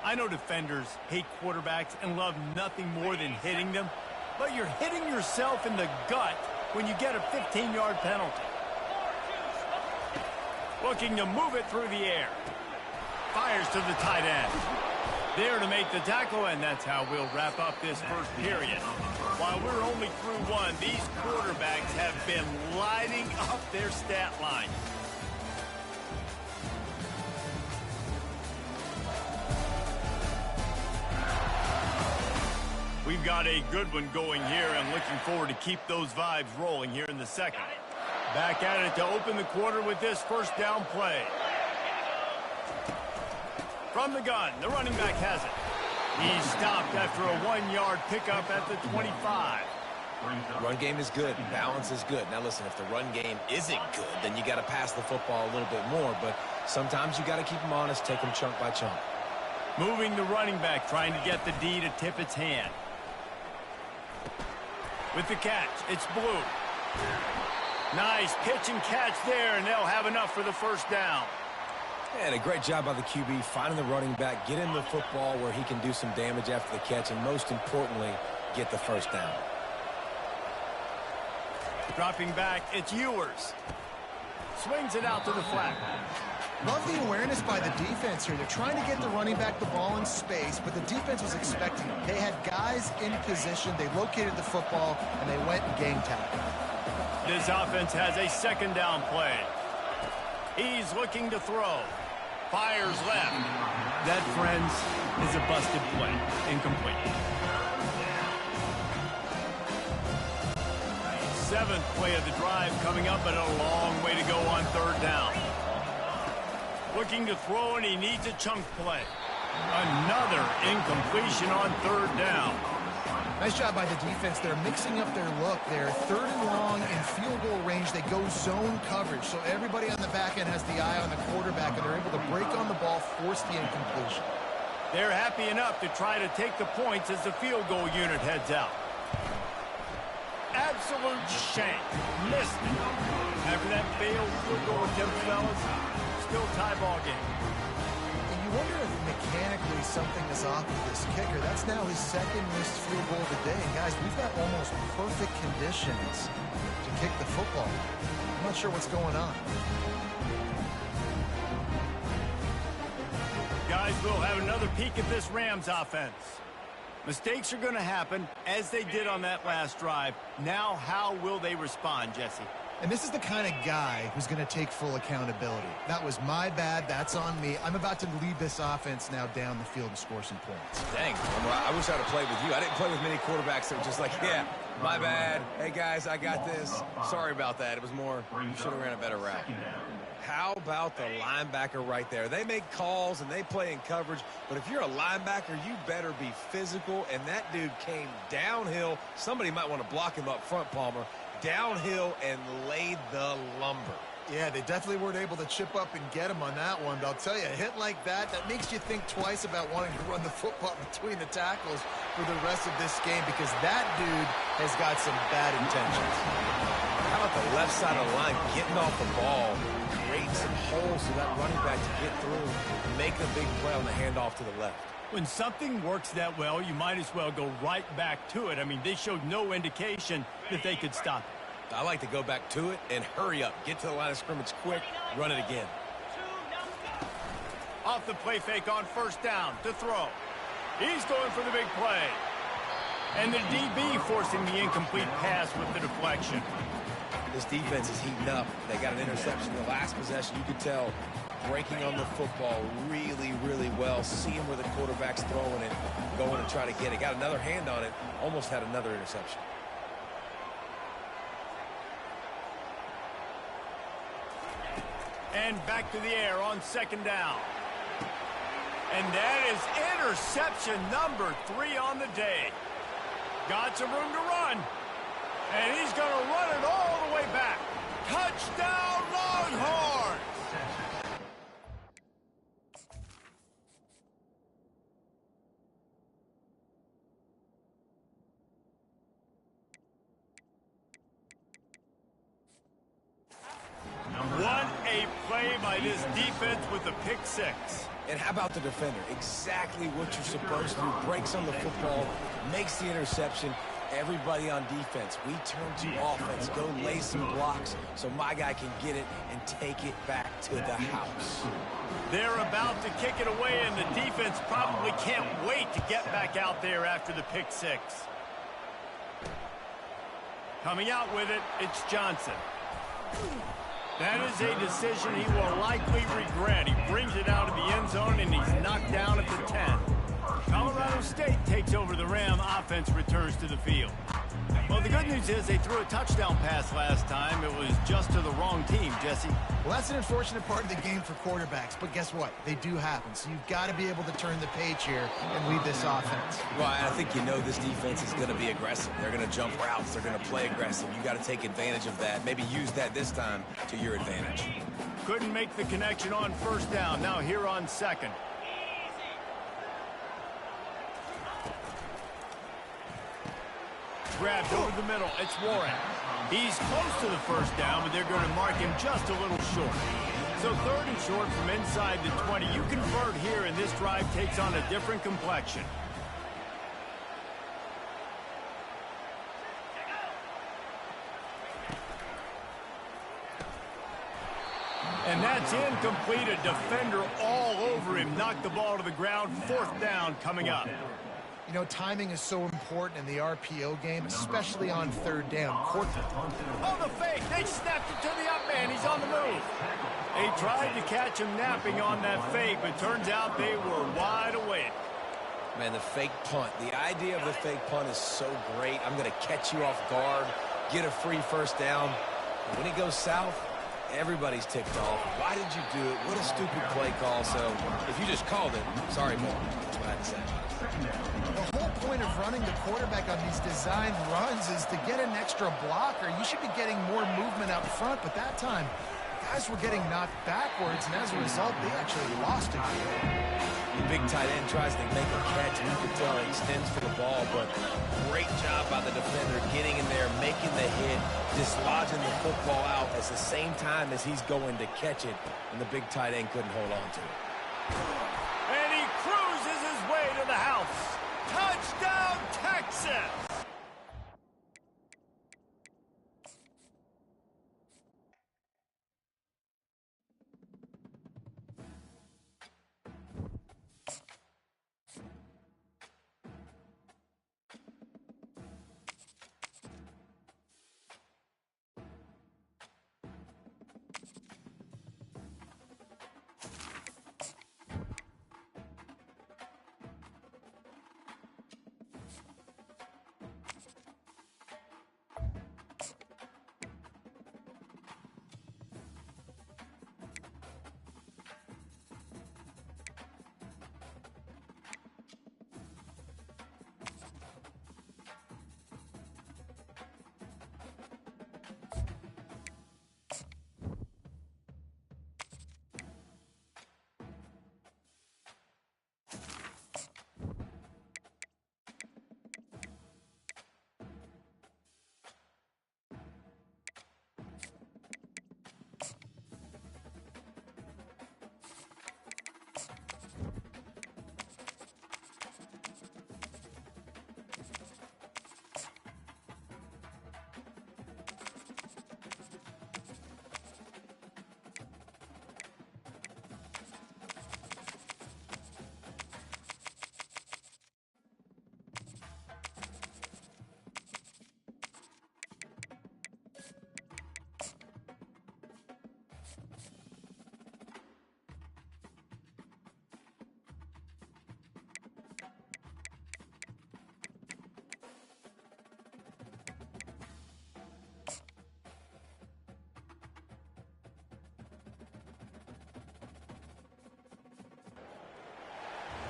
I know defenders hate quarterbacks and love nothing more than hitting them, but you're hitting yourself in the gut when you get a 15-yard penalty. Looking to move it through the air. Fires to the tight end. There to make the tackle, and that's how we'll wrap up this first period. While we're only through one, these quarterbacks have been lighting up their stat line. We've got a good one going here and looking forward to keep those vibes rolling here in the second. Back at it to open the quarter with this first down play. From the gun, the running back has it. He's stopped after a 1-yard pickup at the 25. Run game is good. Balance is good. Now listen, if the run game isn't good, then you got to pass the football a little bit more. But sometimes you got to keep them honest, take them chunk by chunk. Moving the running back, trying to get the D to tip its hand. With the catch, it's Blue. Nice pitch and catch there, and they'll have enough for the first down. And a great job by the QB, finding the running back, get him the football where he can do some damage after the catch, and most importantly, get the first down. Dropping back, it's Ewers. Swings it out to the flat. Love the awareness by the defense here. They're trying to get the running back the ball in space, but the defense was expecting it. They had guys in position, they located the football, and they went and gang tackled. This offense has a second down play. He's looking to throw. Fires left. That, friends, is a busted play. Incomplete. 7th play of the drive coming up, and a long way to go on 3rd down. Looking to throw, and he needs a chunk play. Another incompletion on 3rd down. Nice job by the defense. They're mixing up their look. They're 3rd and long in field goal range. They go zone coverage. So everybody on the back end has the eye on the quarterback, and they're able to break on the ball, force the incompletion. They're happy enough to try to take the points as the field goal unit heads out. Absolute shank. Missed it. After that failed field goal attempt, fellas, still tie ball game. And you wonder if mechanically something is off with this kicker. That's now his 2nd missed field goal of the day. And guys, we've got almost perfect conditions to kick the football. I'm not sure what's going on. Guys, we'll have another peek at this Rams offense. Mistakes are going to happen, as they did on that last drive. Now, how will they respond, Jesse? And this is the kind of guy who's going to take full accountability. That was my bad. That's on me. I'm about to lead this offense now down the field and score some points. Dang, I wish I'd have played with you. I didn't play with many quarterbacks that were just like, yeah, my bad. Hey, guys, I got this. Sorry about that. It was more, you should have ran a better route. How about the linebacker right there? They make calls and they play in coverage, but if you're a linebacker, you better be physical, and that dude came downhill. Somebody might want to block him up front, Palmer. Downhill and laid the lumber. Yeah, they definitely weren't able to chip up and get him on that one, but I'll tell you, a hit like that, that makes you think twice about wanting to run the football between the tackles for the rest of this game, because that dude has got some bad intentions. How about the left side of the line getting off the ball, creating some holes for that running back to get through, making a big play on the handoff to the left. When something works that well, you might as well go right back to it. I mean, they showed no indication that they could stop it. I like to go back to it and hurry up. Get to the line of scrimmage quick, run it again. Off the play fake on 1st down to throw. He's going for the big play. And the DB forcing the incomplete pass with the deflection. This defense is heating up. They got an interception in the last possession. You could tell breaking on the football really, really well, seeing where the quarterback's throwing it, going to try to get it. Got another hand on it, almost had another interception. And back to the air on second down. And that is interception number 3 on the day. Got some room to run. And he's going to run it all the way back. Touchdown, Longhorns! What a play by this defense with the pick 6. And how about the defender? Exactly what you're supposed to do. Breaks on the football, makes the interception. Everybody on defense, we turn to offense. Go lay some blocks so my guy can get it and take it back to the house. They're about to kick it away, and the defense probably can't wait to get back out there after the pick 6. Coming out with it, it's Johnson. That is a decision he will likely regret. He brings it out of the end zone, and he's knocked down at the 10. Colorado State takes over the Ram. Offense returns to the field. Well, the good news is they threw a touchdown pass last time. It was just to the wrong team, Jesse. Well, that's an unfortunate part of the game for quarterbacks, but guess what? They do happen, so you've got to be able to turn the page here and lead this offense. Well, I think you know this defense is going to be aggressive. They're going to jump routes. They're going to play aggressive. You got to take advantage of that. Maybe use that this time to your advantage. Couldn't make the connection on first down. Now here on second. Grabbed over the middle. It's Warren. He's close to the first down, but they're going to mark him just a little short. So third and short from inside the 20. You convert here, and this drive takes on a different complexion. And that's incomplete. A defender all over him. Knocked the ball to the ground. Fourth down coming up. You know, timing is so important in the RPO game, especially on third down. Oh, the fake. They snapped it to the up man. He's on the move. They tried to catch him napping on that fake, but turns out they were wide awake. Man, the fake punt. The idea of the fake punt is so great. I'm going to catch you off guard, get a free first down. And when it goes south, everybody's ticked off. Why did you do it? What a stupid play call. So if you just called it, sorry, Mo. That's what I had to say. The whole point of running the quarterback on these designed runs is to get an extra blocker. You should be getting more movement out front, but that time, guys were getting knocked backwards, and as a result, they actually lost it. The big tight end tries to make a catch, and you can tell he extends for the ball, but great job by the defender getting in there, making the hit, dislodging the football out at the same time as he's going to catch it, and the big tight end couldn't hold on to it. And he cruises his way to the house. Touchdown, Texas!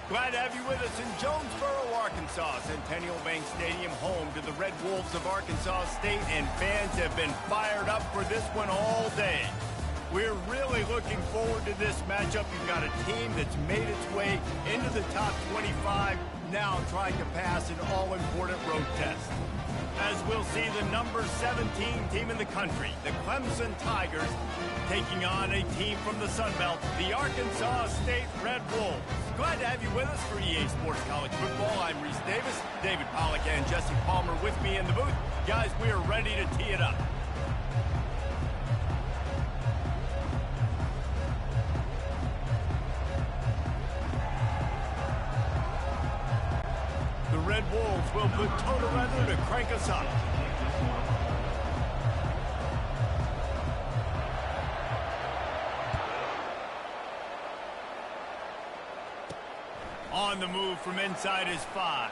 Glad to have you with us in Jonesboro, Arkansas. Centennial Bank Stadium, home to the Red Wolves of Arkansas State, and fans have been fired up for this one all day. We're really looking forward to this matchup. You've got a team that's made its way into the top 25, now trying to pass an all-important road test. As we'll see, the number 17 team in the country, the Clemson Tigers, taking on a team from the Sun Belt, the Arkansas State Red Wolves. Glad to have you with us for EA Sports College Football. I'm Reese Davis, David Pollack and Jesse Palmer with me in the booth. Guys, we are ready to tee it up. The Red Wolves will put toe to leather to crank us up. On the move from inside his 5.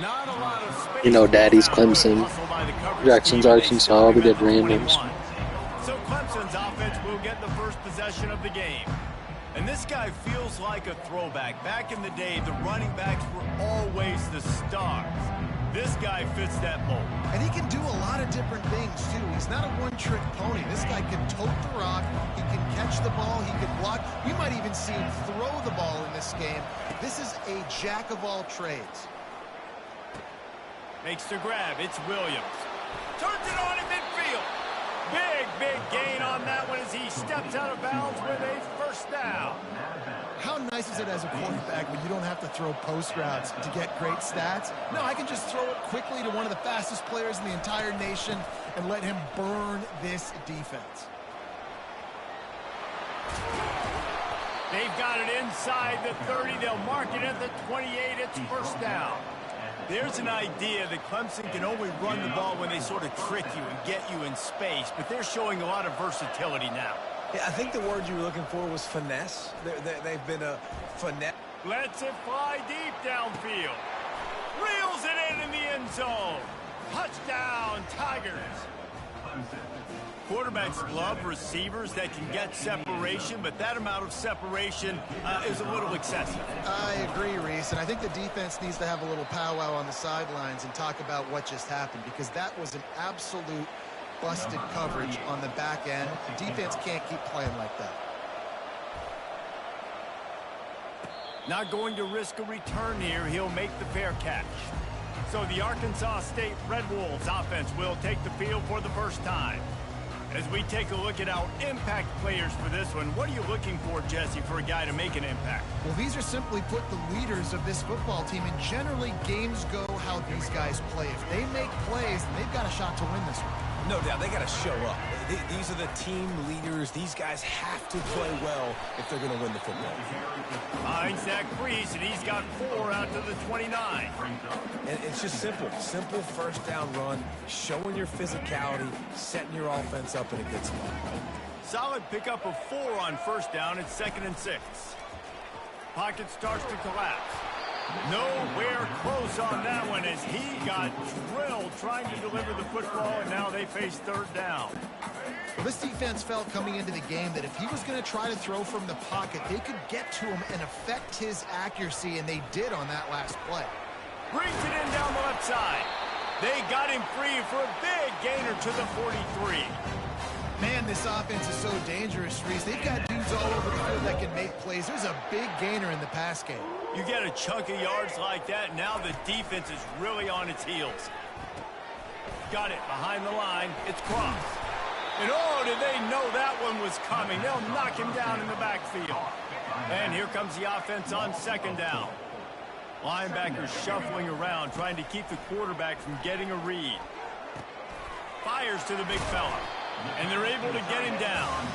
Not a lot of space. You know, Daddy's Clemson, Jackson's Arkansas. We did randoms. So Clemson's offense will get the first possession of the game. And this guy feels like a throwback. Back in the day, the running backs were always the stars. This guy fits that mold. And he can do a lot of different things, too. He's not a one-trick pony. This guy can tote the rock. He can catch the ball. He can block. We might even see him throw the ball in this game. This is a jack of all trades. Makes the grab. It's Williams. Turns it on in midfield. Big gain on that one as he steps out of bounds with a first down. How nice is it as a quarterback when you don't have to throw post routes to get great stats? No, I can just throw it quickly to one of the fastest players in the entire nation and let him burn this defense. They've got it inside the 30. They'll mark it at the 28. It's first down. There's an idea that Clemson can only run the ball when they sort of trick you and get you in space, but they're showing a lot of versatility now. Yeah, I think the word you were looking for was finesse. They've been a finesse. Lets it fly deep downfield. Reels it in the end zone. Touchdown, Tigers. Quarterbacks love receivers that can get separation, but that amount of separation is a little excessive. I agree, Reese, and I think the defense needs to have a little powwow on the sidelines and talk about what just happened, because that was an absolute busted coverage on the back end. The defense can't keep playing like that. Not going to risk a return here. He'll make the fair catch. So the Arkansas State Red Wolves offense will take the field for the first time. As we take a look at our impact players for this one, what are you looking for, Jesse, for a guy to make an impact? Well, these are simply put the leaders of this football team, and generally games go how these guys play. If they make plays, then they've got a shot to win this one. No doubt, they got to show up. These are the team leaders. These guys have to play well if they're going to win the football. Finds that crease, and he's got 4 out to the 29. And it's just simple. Simple first down run, showing your physicality, setting your offense up in a good spot. Solid pickup of 4 on first down. It's 2nd and 6. Pocket starts to collapse. Nowhere close on that one as he got drilled trying to deliver the football, and now they face 3rd down. Well, this defense felt coming into the game that if he was going to try to throw from the pocket, they could get to him and affect his accuracy, and they did on that last play. Brings it in down the left side. They got him free for a big gainer to the 43. Man, this offense is so dangerous, Reese. They've got dudes all over the field that can make plays. There's a big gainer in the pass game. You get a chunk of yards like that, now the defense is really on its heels. Got it behind the line. It's crossed. And oh, did they know that one was coming. They'll knock him down in the backfield. And here comes the offense on 2nd down. Linebackers shuffling around, trying to keep the quarterback from getting a read. Fires to the big fella. And they're able to get him down.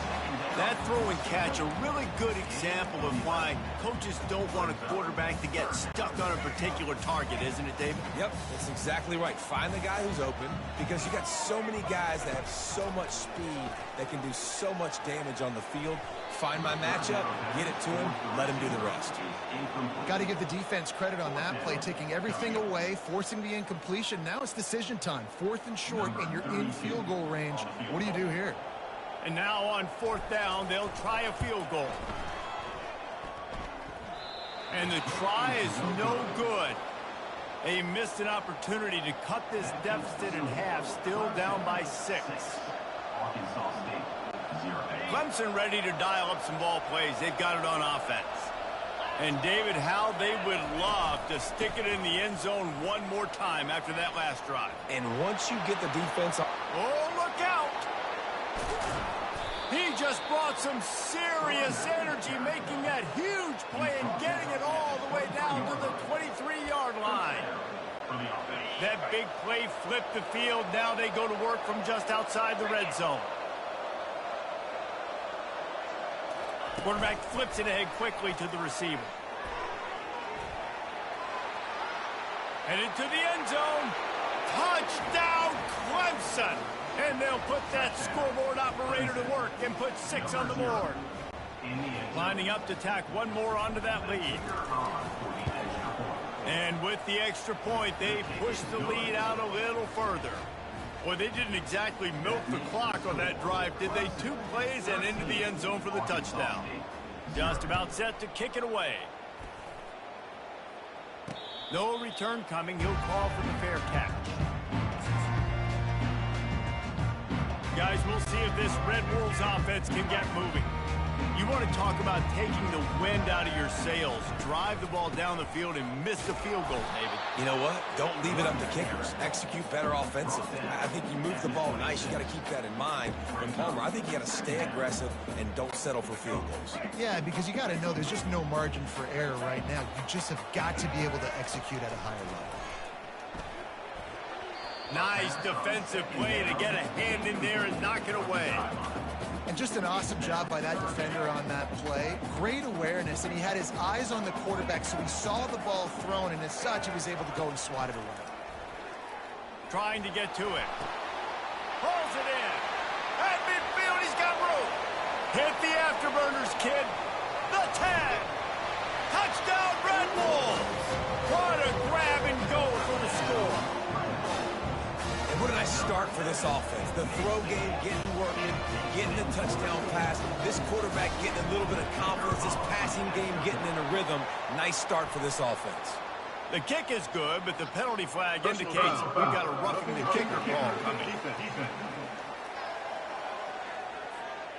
That throw and catch, a really good example of why coaches don't want a quarterback to get stuck on a particular target, isn't it, David? Yep, that's exactly right. Find the guy who's open, because you got so many guys that have so much speed that can do so much damage on the field. Find my matchup, get it to him, let him do the rest. Got to give the defense credit on that play, taking everything away, forcing the incompletion. Now it's decision time. 4th and short, and you're in field goal range. What do you do here? And now on 4th down, they'll try a field goal. And the try is no good. They missed an opportunity to cut this deficit in half, still down by 6. Clemson ready to dial up some ball plays. They've got it on offense. And David, how they would love to stick it in the end zone one more time after that last drive. And once you get the defense... Oh, look out! He just brought some serious energy, making that huge play and getting it all the way down to the 23-yard line. That big play flipped the field. Now they go to work from just outside the red zone. Quarterback flips it ahead quickly to the receiver. And into the end zone. Touchdown, Clemson! And they'll put that scoreboard operator to work and put 6 on the board. Lining up to tack one more onto that lead. And with the extra point, they push the lead out a little further. Boy, they didn't exactly milk the clock on that drive, did they? 2 plays and into the end zone for the touchdown. Just about set to kick it away. No return coming. He'll call for the fair catch. Guys, we'll see if this Red Wolves offense can get moving. You want to talk about taking the wind out of your sails. Drive the ball down the field and miss the field goal, David. You know what? Don't leave it up to kickers. Execute better offensively. I think you move the ball nice. You got to keep that in mind. And Palmer, I think you got to stay aggressive and don't settle for field goals. Yeah, because you got to know there's just no margin for error right now. You just have got to be able to execute at a higher level. Nice defensive play to get a hand in there and knock it away. And just an awesome job by that defender on that play. Great awareness, and he had his eyes on the quarterback, so he saw the ball thrown, and as such, he was able to go and swat it away. Trying to get to it. Pulls it in. At midfield, he's got room. Hit the afterburners, kid. The 10. Touchdown, Red Wolves. What a grab and go for the score. What a nice start for this offense. The throw game getting working, getting the touchdown pass. This quarterback getting a little bit of confidence. This passing game getting in a rhythm. Nice start for this offense. The kick is good, but the penalty flag indicates we've got a roughing the kicker call coming.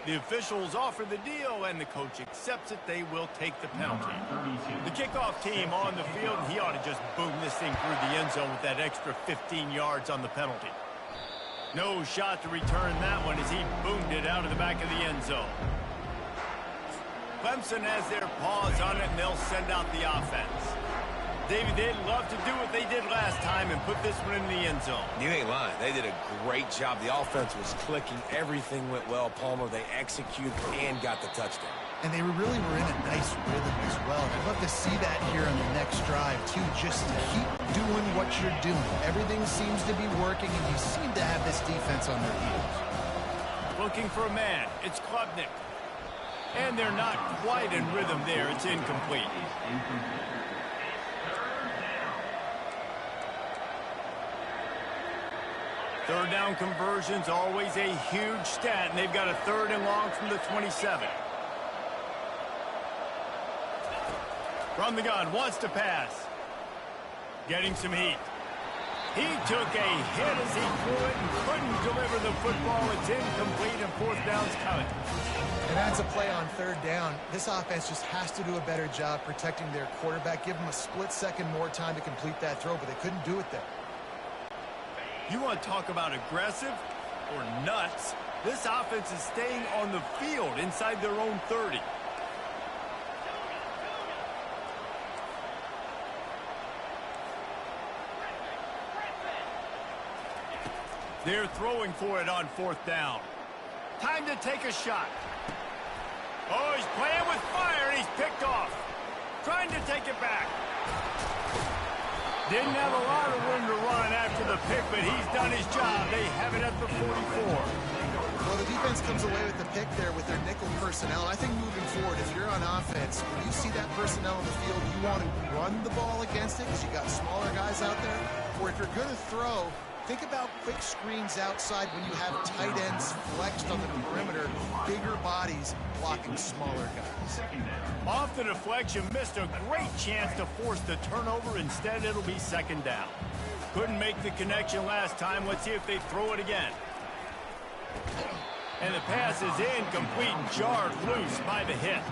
The officials offer the deal, and the coach accepts it. They will take the penalty. The kickoff team on the field, and he ought to just boom this thing through the end zone with that extra 15 yards on the penalty. No shot to return that one as he boomed it out of the back of the end zone. Clemson has their paws on it, and they'll send out the offense. David, they'd love to do what they did last time and put this one in the end zone. You ain't lying. They did a great job. The offense was clicking. Everything went well, Palmer. They executed and got the touchdown. And they really were in a nice rhythm as well. I'd love to see that here on the next drive, too. Just keep doing what you're doing. Everything seems to be working, and you seem to have this defense on their heels. Looking for a man. It's Klubnik. And they're not quite in rhythm there. It's incomplete. Third down conversions, always a huge stat, and they've got a 3rd and long from the 27. From the gun, wants to pass. Getting some heat. He took a hit as he threw it and couldn't deliver the football. It's incomplete, and 4th down's coming. And that's a play on 3rd down. This offense just has to do a better job protecting their quarterback. Give them a split second more time to complete that throw, but they couldn't do it there. You want to talk about aggressive or nuts? This offense is staying on the field inside their own 30. They're throwing for it on 4th down. Time to take a shot. Oh, he's playing with fire, and he's picked off. Trying to take it back. Didn't have a lot of room to run after the pick, but he's done his job. They have it at the 44. Well, the defense comes away with the pick there with their nickel personnel. I think moving forward, if you're on offense, when you see that personnel on the field, you want to run the ball against it because you got smaller guys out there. Or if you're going to throw, think about quick screens outside when you have tight ends flexed on the perimeter, bigger bodies blocking smaller guys. Off the deflection, missed a great chance to force the turnover. Instead, it'll be second down. Couldn't make the connection last time. Let's see if they throw it again. And the pass is incomplete, jarred loose by the hit.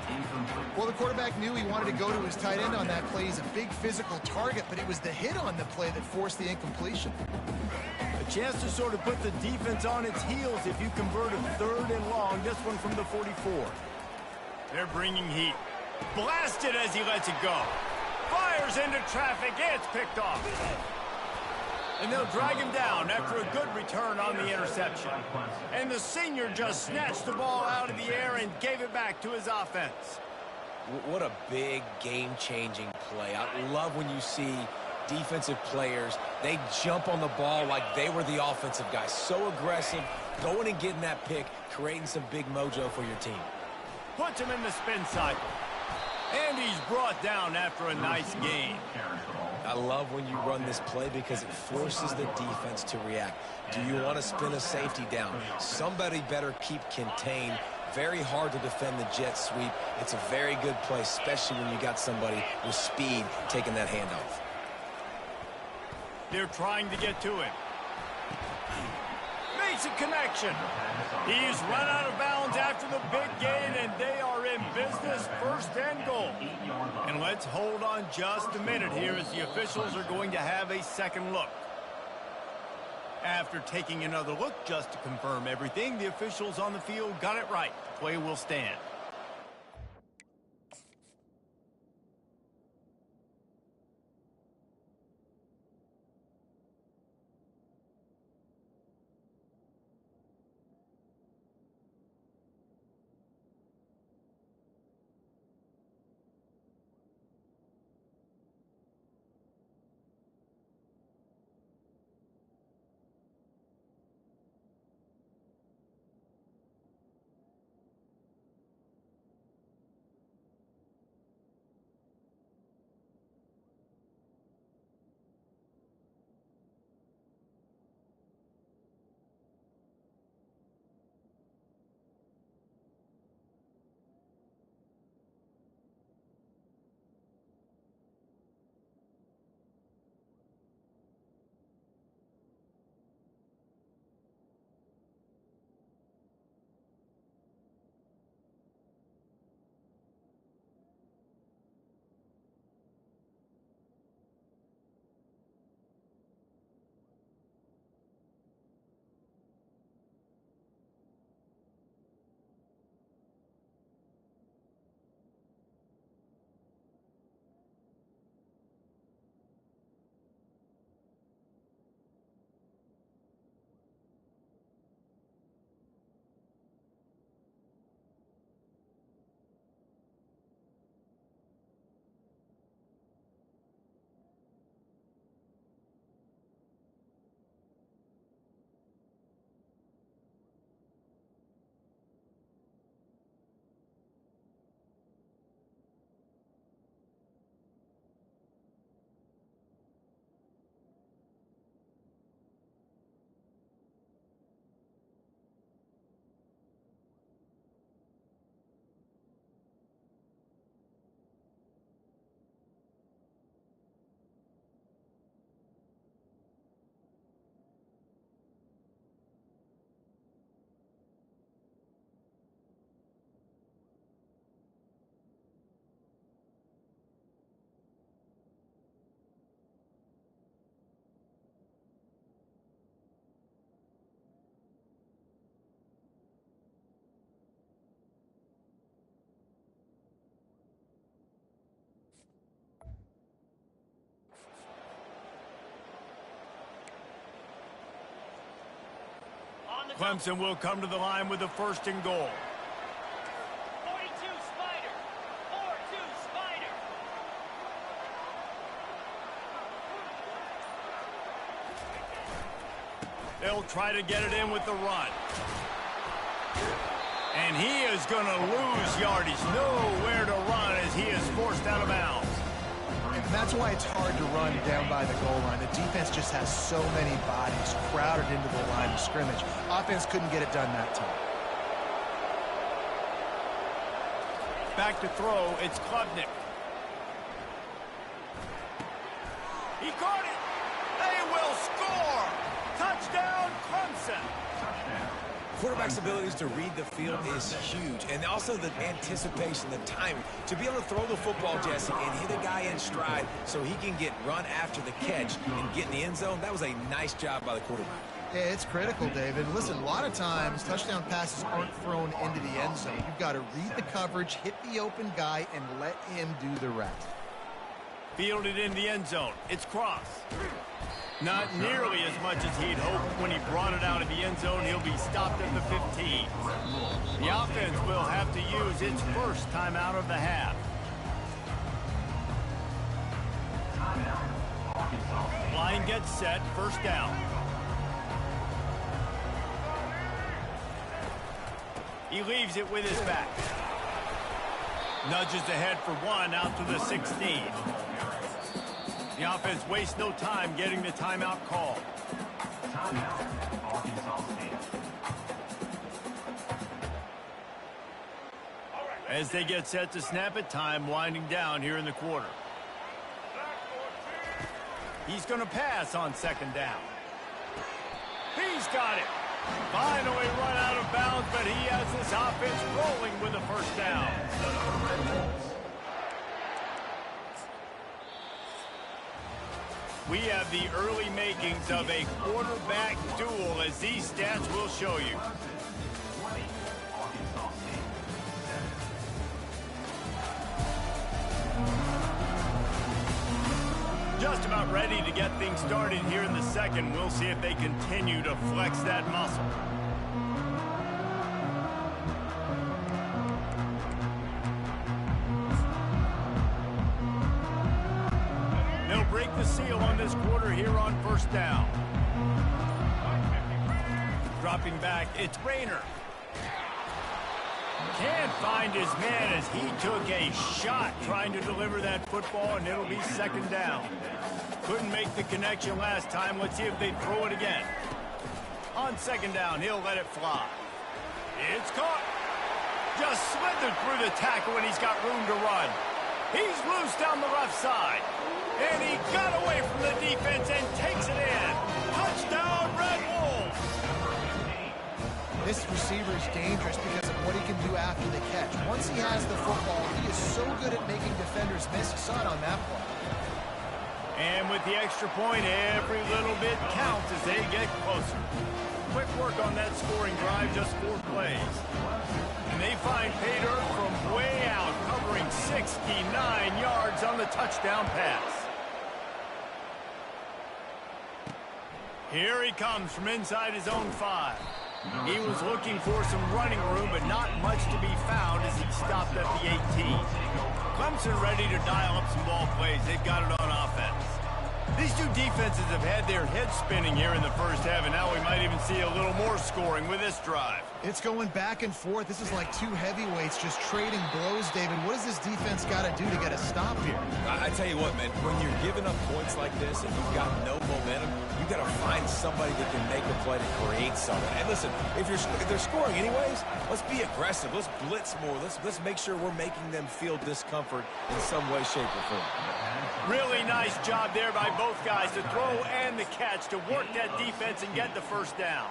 Well, the quarterback knew he wanted to go to his tight end on that play. He's a big physical target, but it was the hit on the play that forced the incompletion. A chance to sort of put the defense on its heels if you convert a 3rd and long. This one from the 44. They're bringing heat. Blasted as he lets it go. Fires into traffic. It's picked off. And they'll drag him down after a good return on the interception. And the senior just snatched the ball out of the air and gave it back to his offense. What a big game-changing play. I love when you see defensive players, they jump on the ball like they were the offensive guys. So aggressive, going and getting that pick, creating some big mojo for your team. Puts him in the spin cycle. And he's brought down after a nice game. I love when you run this play because it forces the defense to react. Do you want to spin a safety down? Somebody better keep contained. Very hard to defend the jet sweep. It's a very good play, especially when you got somebody with speed taking that handoff. They're trying to get to him. Makes a connection. He's run out of bounds after the big gain, and they are in business, 1st and goal. And let's hold on just a minute here as the officials are going to have a second look. After taking another look just to confirm everything, the officials on the field got it right. The play will stand. Clemson will come to the line with the 1st and goal. 42 Spider. 4-2 Spider. They'll try to get it in with the run. And he is going to lose yardage. Nowhere to run as he is forced out of bounds. And And that's why it's hard to run down by the goal line. The defense just has so many bodies crowded into the line of scrimmage. Offense couldn't get it done that time. Back to throw, it's Klubnik. He caught it. They will score. Touchdown, Clemson. Quarterback's abilities to read the field is huge, and also the anticipation, the timing. To be able to throw the football, Jesse, and hit a guy in stride so he can get run after the catch and get in the end zone, that was a nice job by the quarterback. Yeah, it's critical, David. Listen, a lot of times touchdown passes aren't thrown into the end zone. You've got to read the coverage, hit the open guy, and let him do the rest. Fielded in the end zone. It's Cross. Not nearly as much as he'd hoped when he brought it out of the end zone. He'll be stopped at the 15. The offense will have to use its first timeout of the half. Line gets set, first down. He leaves it with his back. Nudges ahead for one out to the 16. The offense wastes no time getting the timeout called. As they get set to snap it, time winding down here in the quarter. He's going to pass on second down. He's got it. Finally run out of bounds, but he has this offense rolling with a first down. We have the early makings of a quarterback duel, as these stats will show you. Just about ready to get things started here in the second. We'll see if they continue to flex that muscle. They'll break the seal on this quarter here on first down. Dropping back, it's Rayner. Can't find his man as he took a shot trying to deliver that football, and it'll be second down. Couldn't make the connection last time. Let's see if they throw it again. On second down, he'll let it fly. It's caught. Just slithered through the tackle when he's got room to run. He's loose down the left side. And he got away from the defense and takes it in. Touchdown, Red Wolves! This receiver is dangerous because of what he can do after the catch. Once he has the football, he is so good at making defenders miss. You saw it on that play. And with the extra point, every little bit counts as they get closer. Quick work on that scoring drive, just 4 plays. And they find pay dirt from way out, covering 69 yards on the touchdown pass. Here he comes from inside his own 5. He was looking for some running room, but not much to be found as he stopped at the 18. Clemson ready to dial up some ball plays. They've got it on offense. These two defenses have had their heads spinning here in the first half, and now we might even see a little more scoring with this drive. It's going back and forth. This is like two heavyweights just trading blows, David. What does this defense got to do to get a stop here? I tell you what, man, when you're giving up points like this and you've got no momentum, you got to find somebody that can make a play to create something. And listen, if they're scoring anyways, let's be aggressive. Let's blitz more. Let's make sure we're making them feel discomfort in some way, shape, or form. Really nice job there by both guys, the throw and the catch, to work that defense and get the first down.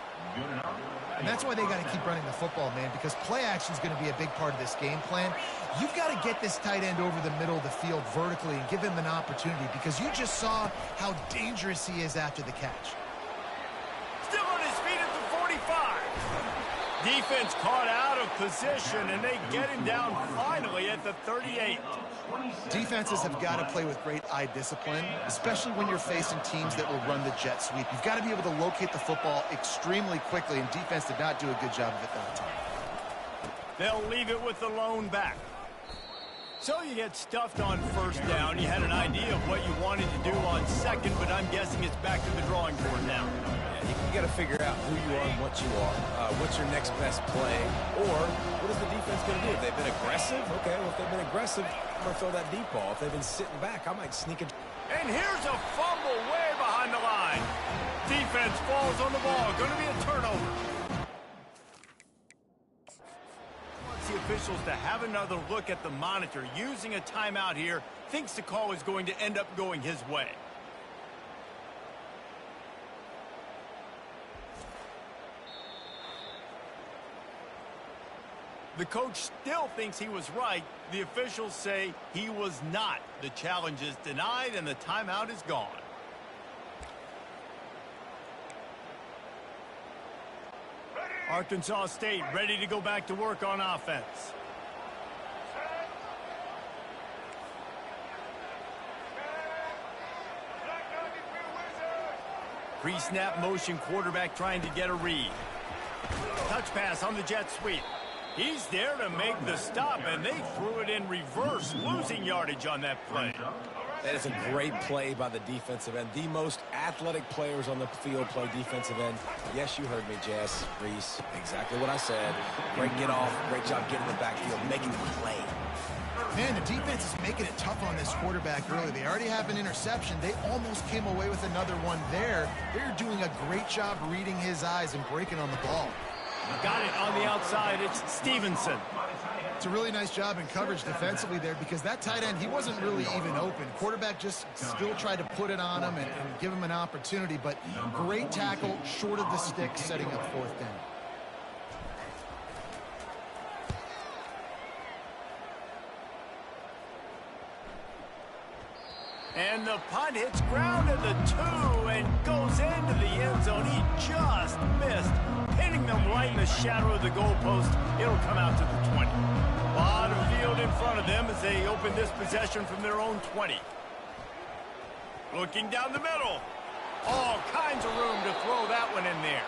And that's why they got to keep running the football, man, because play action is going to be a big part of this game plan. You've got to get this tight end over the middle of the field vertically and give him an opportunity, because you just saw how dangerous he is after the catch. Still on his feet at the 45. Defense caught out of position, and they get him down finally at the 38. Defenses have got to play with great eye discipline, especially when you're facing teams that will run the jet sweep. You've got to be able to locate the football extremely quickly, and defense did not do a good job of it that time. They'll leave it with the lone back. So you get stuffed on first down. You had an idea of what you wanted to do on second, but I'm guessing it's back to the drawing board now. You got to figure out who you are and what you are. What's your next best play? Or what is the defense going to do? If they've been aggressive, okay, well, if they've been aggressive, I'm going to throw that deep ball. If they've been sitting back, I might sneak it. And here's a fumble way behind the line. Defense falls on the ball. Going to be a turnover. Wants the officials to have another look at the monitor. Using a timeout here, thinks the call is going to end up going his way. The coach still thinks he was right. The officials say he was not. The challenge is denied and the timeout is gone. Arkansas State ready to go back to work on offense. Pre-snap motion, quarterback trying to get a read. Touch pass on the jet sweep. He's there to make the stop, and they threw it in reverse, losing yardage on that play. That is a great play by the defensive end. The most athletic players on the field play defensive end. Yes, you heard me, Jess, Reese. Exactly what I said. Great get off. Great job getting in the backfield, making the play. Man, the defense is making it tough on this quarterback early. They already have an interception. They almost came away with another one there. They're doing a great job reading his eyes and breaking on the ball. Got it on the outside. It's Stevenson. It's a really nice job in coverage defensively there because that tight end, he wasn't really even open. Quarterback just still tried to put it on him and give him an opportunity, but great tackle, short of the stick, setting up fourth down. And the punt hits ground at the 2 and goes into the end zone. He just missed, pinning them right in the shadow of the goalpost. It'll come out to the 20. A lot of field in front of them as they open this possession from their own 20. Looking down the middle. All kinds of room to throw that one in there.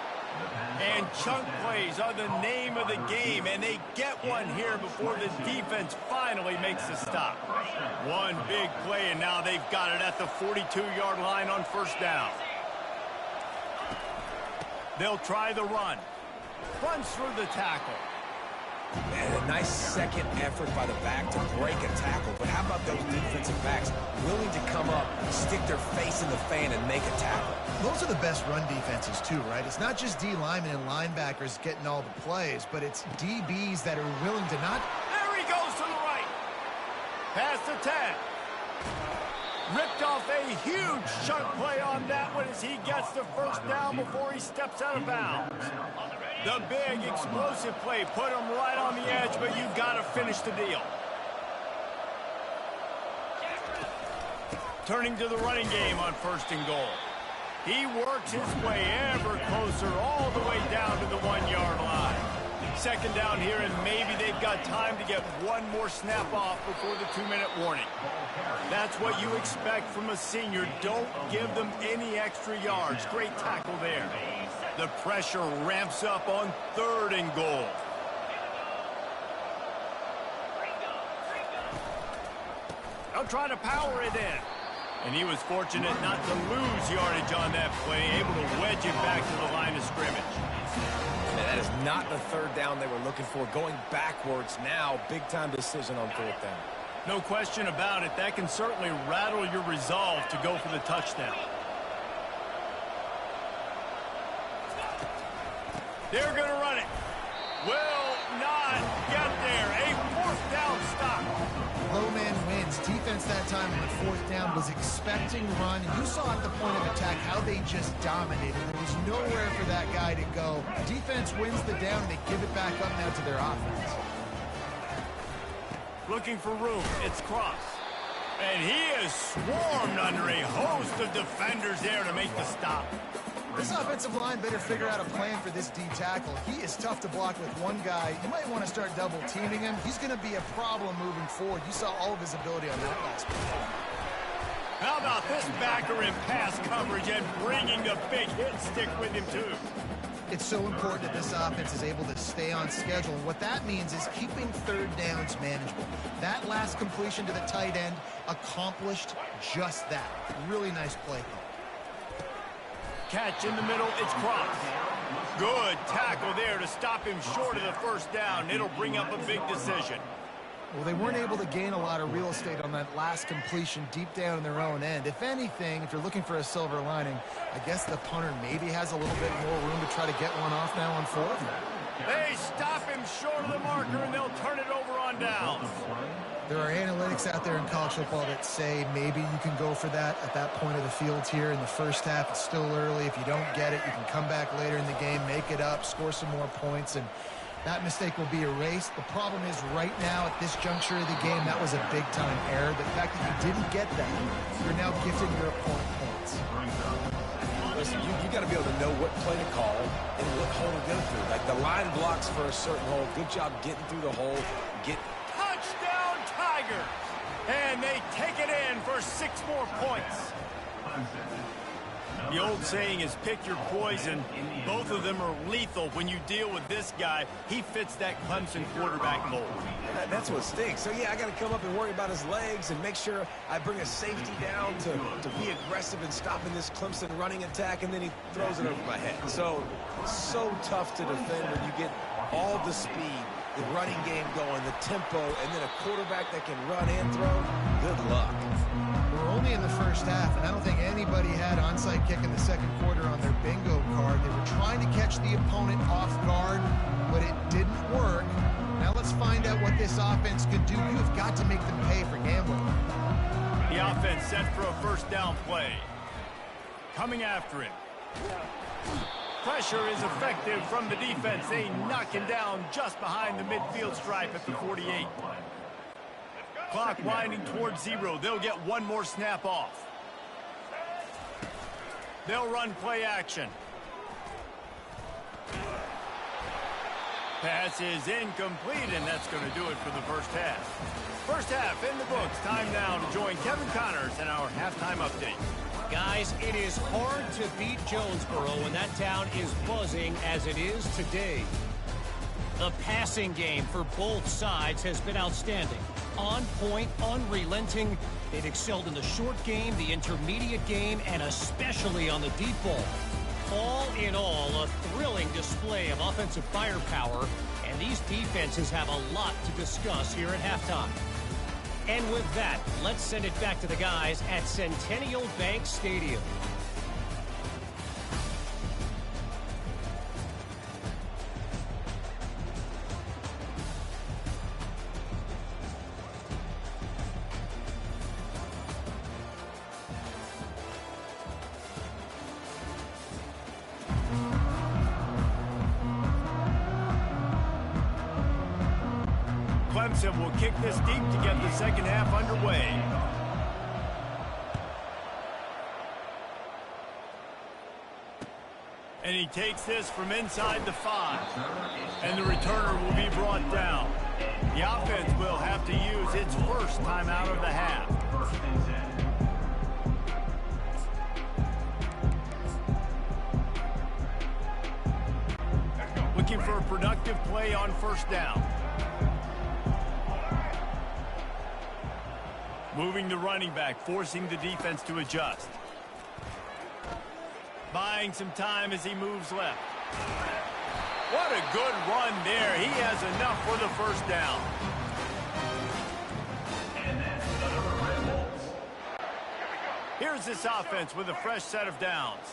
And chunk plays are the name of the game, and they get one here before the defense finally makes the stop. One big play, and now they've got it at the 42-yard line on first down. They'll try the run. Runs through the tackle. And a nice second effort by the back to break a tackle. But how about those defensive backs willing to come up, stick their face in the fan, and make a tackle? Those are the best run defenses, too, right? It's not just D linemen and linebackers getting all the plays, but it's DBs that are willing to not... There he goes to the right. Past the 10. Ripped off a huge chunk play on that one as he gets the first down before he steps out of bounds. The big explosive play put him right on the edge, but you've got to finish the deal. Turning to the running game on first and goal. He works his way ever closer all the way down to the 1-yard line. Second down here, and maybe they've got time to get one more snap off before the 2-minute warning. That's what you expect from a senior. Don't give them any extra yards. Great tackle there. The pressure ramps up on third and goal. They'll try to power it in. And he was fortunate not to lose yardage on that play, able to wedge it back to the line of scrimmage. And that is not the third down they were looking for. Going backwards now, big-time decision on fourth down. No question about it. That can certainly rattle your resolve to go for the touchdown. They're going to run it. Will not get there. A fourth down stop. Low man wins. Defense that time on fourth down was expecting run. You saw at the point of attack how they just dominated. There was nowhere for that guy to go. Defense wins the down. They give it back up now to their offense. Looking for room. It's Cross. And he is swarmed under a host of defenders there to make the stop. This offensive line better figure out a plan for this D tackle. He is tough to block with one guy. You might want to start double teaming him. He's going to be a problem moving forward. You saw all of his ability on that last play. How about this backer in pass coverage and bringing the big hit stick with him too? It's so important that this offense is able to stay on schedule. And what that means is keeping third downs manageable. That last completion to the tight end accomplished just that. Really nice play call. catch in the middle. It's crossed. Good tackle there to stop him short of the first down. It'll bring up a big decision. Well, they weren't able to gain a lot of real estate on that last completion deep down in their own end. If anything, if you're looking for a silver lining, I guess the punter maybe has a little bit more room to try to get one off now on fourth. They stop him short of the marker, and they'll turn it over on downs. There are analytics out there in college football that say maybe you can go for that at that point of the field here in the first half. It's still early. If you don't get it, you can come back later in the game, make it up, score some more points, and that mistake will be erased. The problem is right now at this juncture of the game, that was a big-time error. The fact that you didn't get that, you're now gifting your opponent points. Listen, you got to be able to know what play to call and what hole to go through. Like the line blocks for a certain hole. Good job getting through the hole. Touchdown, Tigers! And they take it in for 6 more points. The old saying is pick your poison. Both of them are lethal when you deal with this guy. He fits that Clemson quarterback mold. That's what stinks. So, yeah, I got to come up and worry about his legs and make sure I bring a safety down to be aggressive in stopping this Clemson running attack, and then he throws it over my head. So tough to defend when you get all the speed, the running game going, the tempo, and then a quarterback that can run and throw. Good luck. We're only in the first half, and I don't think anybody had onside kick in the second quarter on their bingo card. They were trying to catch the opponent off guard, but it didn't work. Now let's find out what this offense can do. You have got to make them pay for gambling. The offense set for a first down play. Coming after him. Pressure is effective from the defense. They knock him down just behind the midfield stripe at the 48. Clock winding towards 0. They'll get one more snap off. They'll run play action. Pass is incomplete, and that's going to do it for the first half. First half in the books. Time now to join Kevin Connors in our halftime update. Guys, it is hard to beat Jonesboro when that town is buzzing as it is today. The passing game for both sides has been outstanding. On point, unrelenting. They've excelled in the short game, the intermediate game, and especially on the deep ball. All in all, a thrilling display of offensive firepower, and these defenses have a lot to discuss here at halftime. And with that, let's send it back to the guys at Centennial Bank Stadium. Clemson will kick this deep to get the second half underway. And he takes this from inside the 5. And the returner will be brought down. The offense will have to use its first timeout of the half. Looking for a productive play on first down. Moving the running back, forcing the defense to adjust. Buying some time as he moves left. What a good run there. He has enough for the first down. Here's this offense with a fresh set of downs.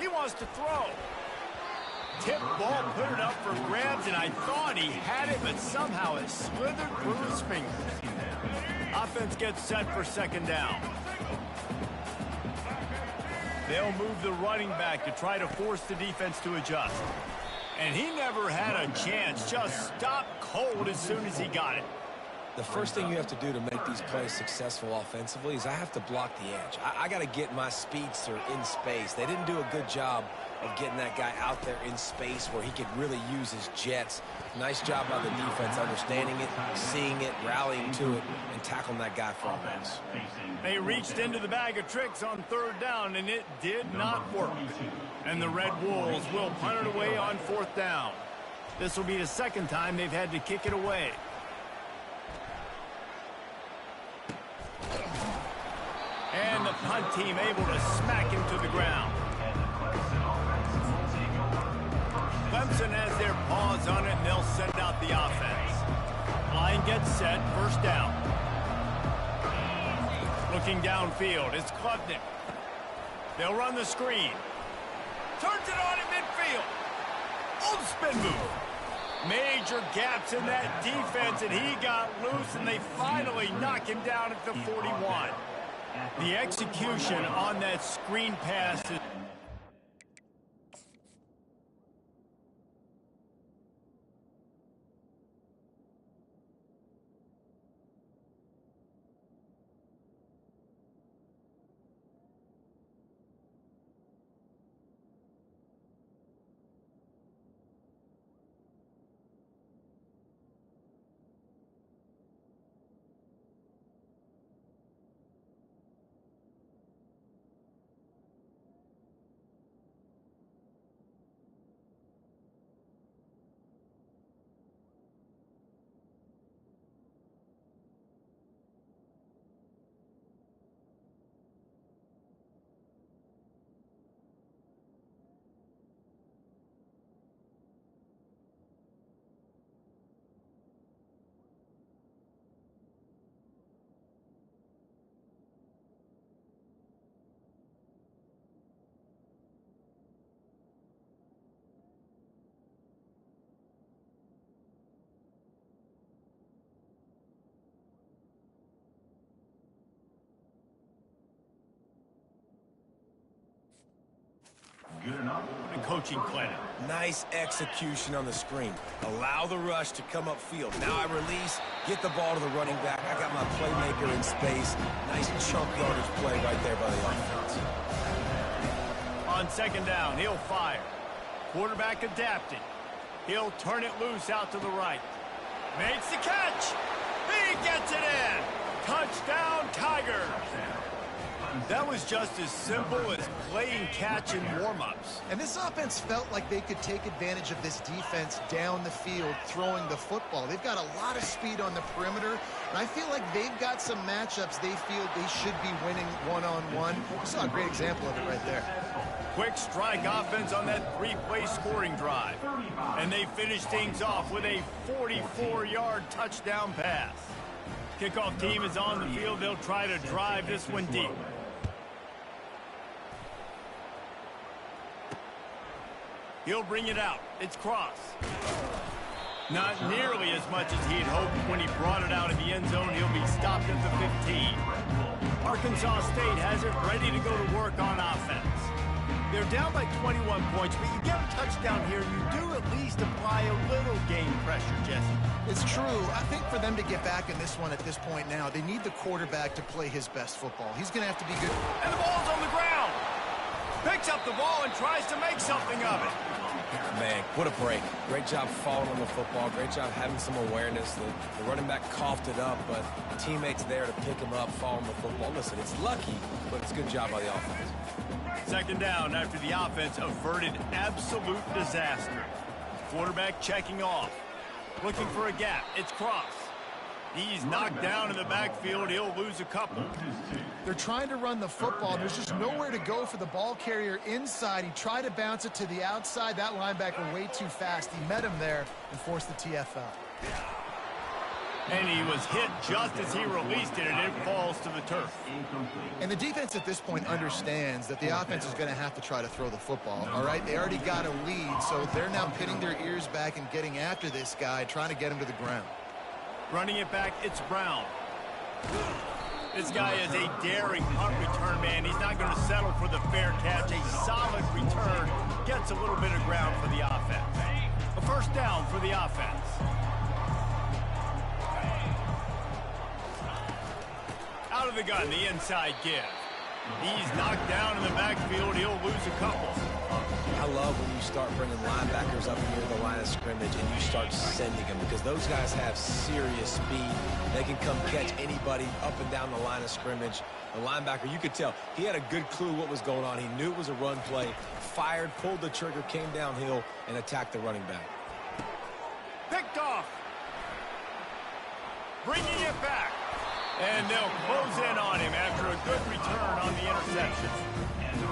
He wants to throw. Tip ball, put it up for grabs, and I thought he had it, but somehow it slithered through his fingers. Offense gets set for second down. They'll move the running back to try to force the defense to adjust. And he never had a chance, just stopped cold as soon as he got it. The first thing you have to do to make these plays successful offensively is I have to block the edge. I got to get my speedster in space. They didn't do a good job of getting that guy out there in space where he could really use his jets. Nice job by the defense understanding it, seeing it, rallying to it, and tackling that guy for a mess. They reached into the bag of tricks on third down, and it did not work. And the Red Wolves will punt it away on fourth down. This will be the second time they've had to kick it away. Hunt team able to smack him to the ground. Clemson has their paws on it, and they'll send out the offense. Line gets set, first down. Looking downfield, it's Klubnik. They'll run the screen. Turns it on in midfield. Oh, spin move. Major gaps in that defense, and he got loose, and they finally knock him down at the 41. The execution on that screen pass is... The coaching clinic. Nice execution on the screen. Allow the rush to come upfield. Now I release, get the ball to the running back. I got my playmaker in space. Nice chunk yardage play right there by the offense. On second down, he'll fire. Quarterback adapting. He'll turn it loose out to the right. Makes the catch. He gets it in. Touchdown, Tigers. That was just as simple as playing catch in warm-ups. And this offense felt like they could take advantage of this defense down the field throwing the football. They've got a lot of speed on the perimeter, and I feel like they've got some matchups they feel they should be winning one-on-one. We saw a great example of it right there. Quick strike offense on that three-play scoring drive. And they finish things off with a 44-yard touchdown pass. Kickoff team is on the field. They'll try to drive this one deep. He'll bring it out. It's Cross. Not nearly as much as he had hoped when he brought it out of the end zone. He'll be stopped at the 15. Arkansas State has it ready to go to work on offense. They're down by 21 points, but you get a touchdown here, you do at least apply a little game pressure, Jesse. It's true. I think for them to get back in this one at this point now, they need the quarterback to play his best football. He's going to have to be good. And the ball's on the ground. Picks up the ball and tries to make something of it. Man, what a break. Great job following on the football. Great job having some awareness. The running back coughed it up, but teammates there to pick him up, following the football. Listen, it's lucky, but it's a good job by the offense. Second down after the offense averted absolute disaster. Quarterback checking off. Looking for a gap. It's Cross. He's knocked down in the backfield. He'll lose a couple. They're trying to run the football. There's just nowhere to go for the ball carrier inside. He tried to bounce it to the outside. That linebacker way too fast. He met him there and forced the TFL. And he was hit just as he released it, and it falls to the turf. And the defense at this point understands that the offense is going to have to try to throw the football, all right? They already got a lead, so they're now pinning their ears back and getting after this guy, trying to get him to the ground. Running it back, it's Brown. This guy is a daring punt return man. He's not going to settle for the fair catch. A solid return gets a little bit of ground for the offense. A first down for the offense. Out of the gun, the inside give. He's knocked down in the backfield. He'll lose a couple. I love when you start bringing linebackers up near the line of scrimmage and you start sending them, because those guys have serious speed. They can come catch anybody up and down the line of scrimmage. The linebacker, you could tell, he had a good clue what was going on. He knew it was a run play, fired, pulled the trigger, came downhill, and attacked the running back. Picked off. Bringing it back. And they'll close in on him after a good return on the interception.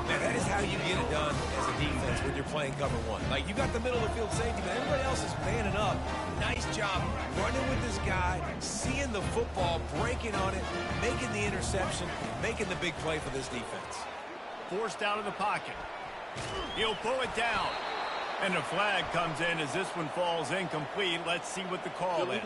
Man, that is how you get it done as a defense when you're playing cover one. Like, you got the middle of the field safety, but everybody else is manning up. Nice job running with this guy, seeing the football, breaking on it, making the interception, making the big play for this defense. Forced out of the pocket. He'll pull it down. And the flag comes in as this one falls incomplete. Let's see what the call is.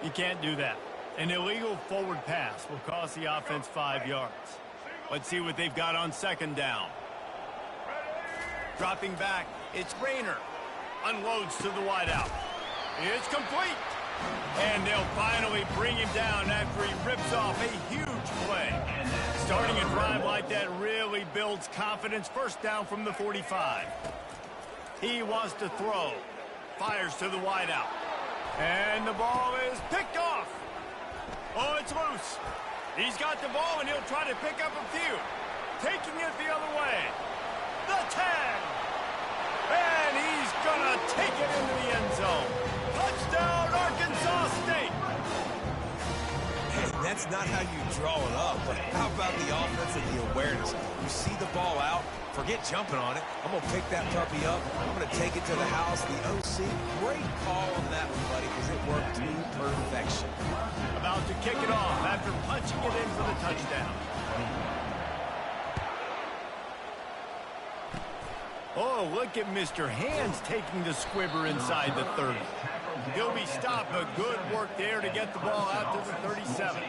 You can't do that. An illegal forward pass will cost the offense 5 yards. Let's see what they've got on second down. Dropping back, it's Rayner. Unloads to the wideout. It's complete. And they'll finally bring him down after he rips off a huge play. Starting a drive like that really builds confidence. First down from the 45. He wants to throw. Fires to the wideout. And the ball is picked off. Oh, it's loose. He's got the ball, and he'll try to pick up a few. Taking it the other way. The 10. And he's going to take it into the end zone. Touchdown, Arkansas State. Hey, that's not how you draw it up, but how about the offense and the awareness? You see the ball out, forget jumping on it. I'm going to pick that puppy up. I'm going to take it to the house. The OC, great call on that one, buddy, because it worked to perfection. About to kick it off after punching it in for the touchdown. Oh, look at Mr. Hands taking the squibber inside the 30. He'll be stopped, but good work there to get the ball out to the 37.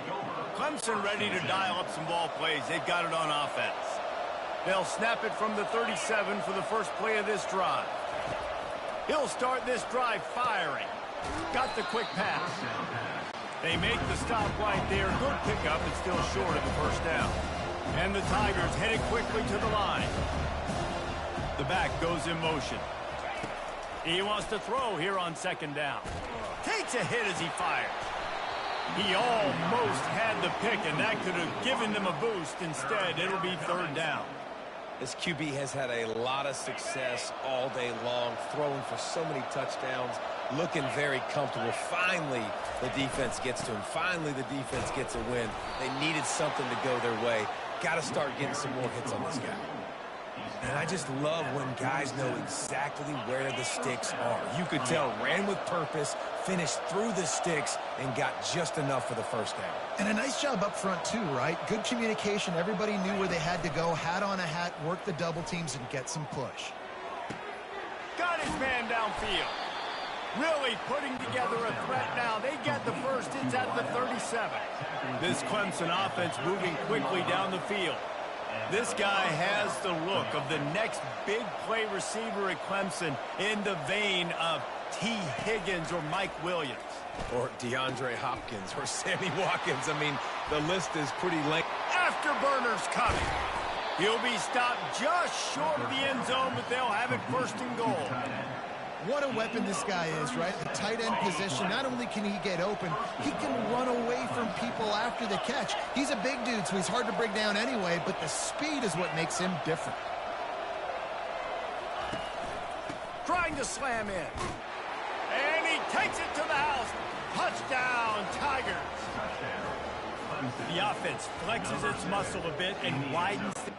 Clemson ready to dial up some ball plays. They've got it on offense. They'll snap it from the 37 for the first play of this drive. He'll start this drive firing. Got the quick pass. They make the stop right there. Good pickup, but still short of the first down. And the Tigers headed quickly to the line. The back goes in motion. He wants to throw here on second down. Takes a hit as he fires. He almost had the pick, and that could have given them a boost. Instead, it'll be third down. This QB has had a lot of success all day long, throwing for so many touchdowns, looking very comfortable. Finally, the defense gets to him. Finally, the defense gets a win. They needed something to go their way. Got to start getting some more hits on this guy. And I just love when guys know exactly where the sticks are. You could tell, ran with purpose, finished through the sticks, and got just enough for the first down. And a nice job up front, too, right? Good communication. Everybody knew where they had to go. Hat on a hat, work the double teams, and get some push. Got his man downfield. Really putting together a threat now. They get the first. It's at the 37. This Clemson offense moving quickly down the field. This guy has the look of the next big play receiver at Clemson in the vein of T. Higgins or Mike Williams. Or DeAndre Hopkins or Sammy Watkins. I mean, the list is pretty lengthy. Afterburners coming. He'll be stopped just short of the end zone, but they'll have it first and goal. What a weapon this guy is, right? The tight end position, not only can he get open, he can run away from people after the catch. He's a big dude, so he's hard to bring down anyway, but the speed is what makes him different. Trying to slam in. And he takes it to the house. Touchdown, Tigers. The offense flexes its muscle a bit and widens the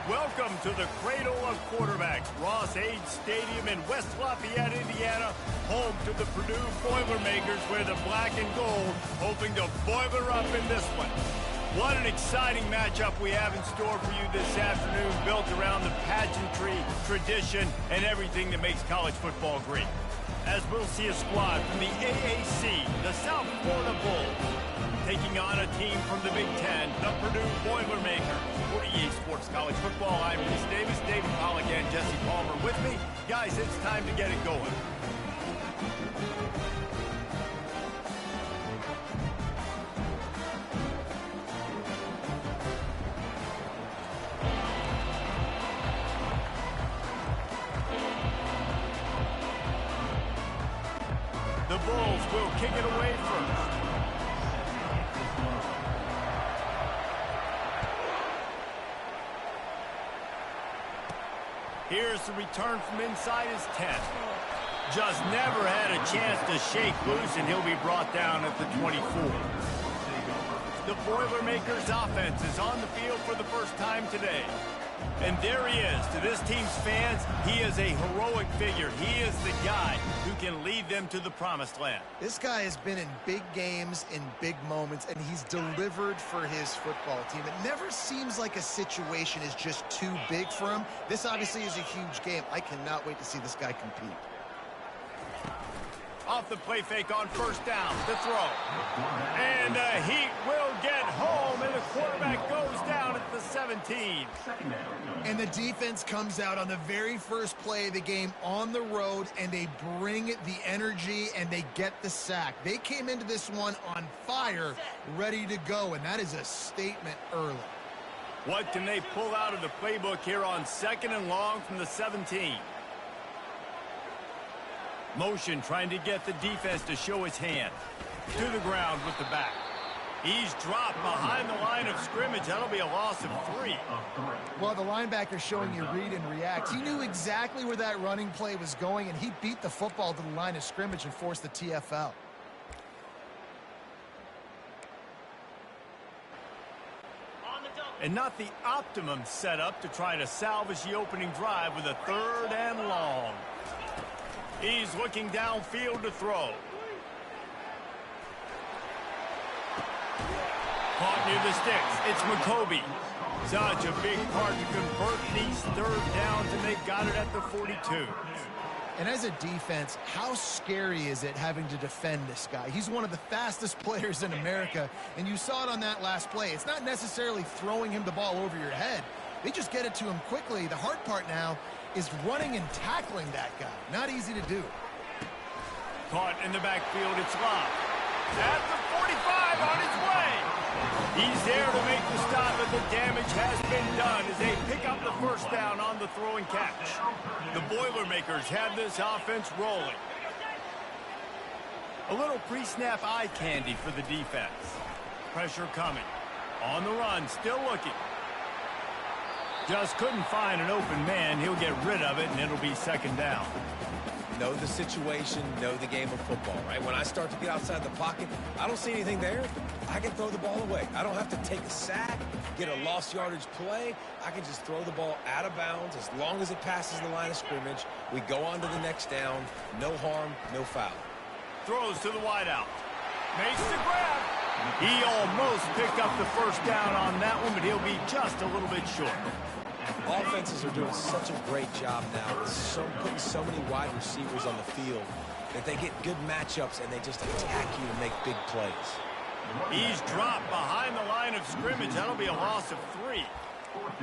Welcome to the cradle of quarterbacks, Ross Age Stadium in West Lafayette, Indiana, home to the Purdue Boilermakers, where the black and gold hoping to boiler up in this one. What an exciting matchup we have in store for you this afternoon, built around the pageantry, tradition, and everything that makes college football great. As we'll see a squad from the AAC, the South Florida Bulls, taking on a team from the Big Ten, the Purdue Boilermakers. For EA Sports College Football, I'm Reese Davis, David Pollock, and Jesse Palmer with me. Guys, it's time to get it going. The Bulls will kick it away first. Here's the return from inside his 10. Just never had a chance to shake loose, and he'll be brought down at the 24. The Boilermakers offense is on the field for the first time today. And there he is. To this team's fans, he is a heroic figure. He is the guy who can lead them to the promised land. This guy has been in big games, in big moments, and he's delivered for his football team. It never seems like a situation is just too big for him. This obviously is a huge game. I cannot wait to see this guy compete. Off the play fake on first down, the throw. And the Heat will get home, and the quarterback goes down at the 17. And the defense comes out on the very first play of the game on the road, and they bring the energy, and they get the sack. They came into this one on fire, ready to go, and that is a statement early. What can they pull out of the playbook here on 2nd and long from the 17? Motion trying to get the defense to show his hand. To the ground with the back. He's dropped behind the line of scrimmage. That'll be a loss of 3. Well, the linebacker's showing you read and react. He knew exactly where that running play was going, and he beat the football to the line of scrimmage and forced the TFL. And not the optimum setup to try to salvage the opening drive with a 3rd and long. He's looking downfield to throw. Caught near the sticks. It's McCoby. Such a big part to convert these 3rd downs, and they've got it at the 42. And as a defense, how scary is it having to defend this guy? He's one of the fastest players in America, and you saw it on that last play. It's not necessarily throwing him the ball over your head. They just get it to him quickly. The hard part now is running and tackling that guy. Not easy to do. Caught in the backfield, it's Love. At the 45 on his way. He's there to make the stop, and the damage has been done as they pick up the first down on the throw and catch. The Boilermakers have this offense rolling. A little pre-snap eye candy for the defense. Pressure coming. On the run, still looking. Just couldn't find an open man. He'll get rid of it, and it'll be 2nd down. Know the situation, know the game of football, right? When I start to get outside the pocket, I don't see anything there. I can throw the ball away. I don't have to take a sack, get a lost yardage play. I can just throw the ball out of bounds as long as it passes the line of scrimmage. We go on to the next down. No harm, no foul. Throws to the wideout. Makes the grab. He almost picked up the first down on that one, but he'll be just a little bit short. Offenses are doing such a great job now with putting so many wide receivers on the field that they get good matchups and they just attack you to make big plays. He's dropped behind the line of scrimmage. That'll be a loss of 3.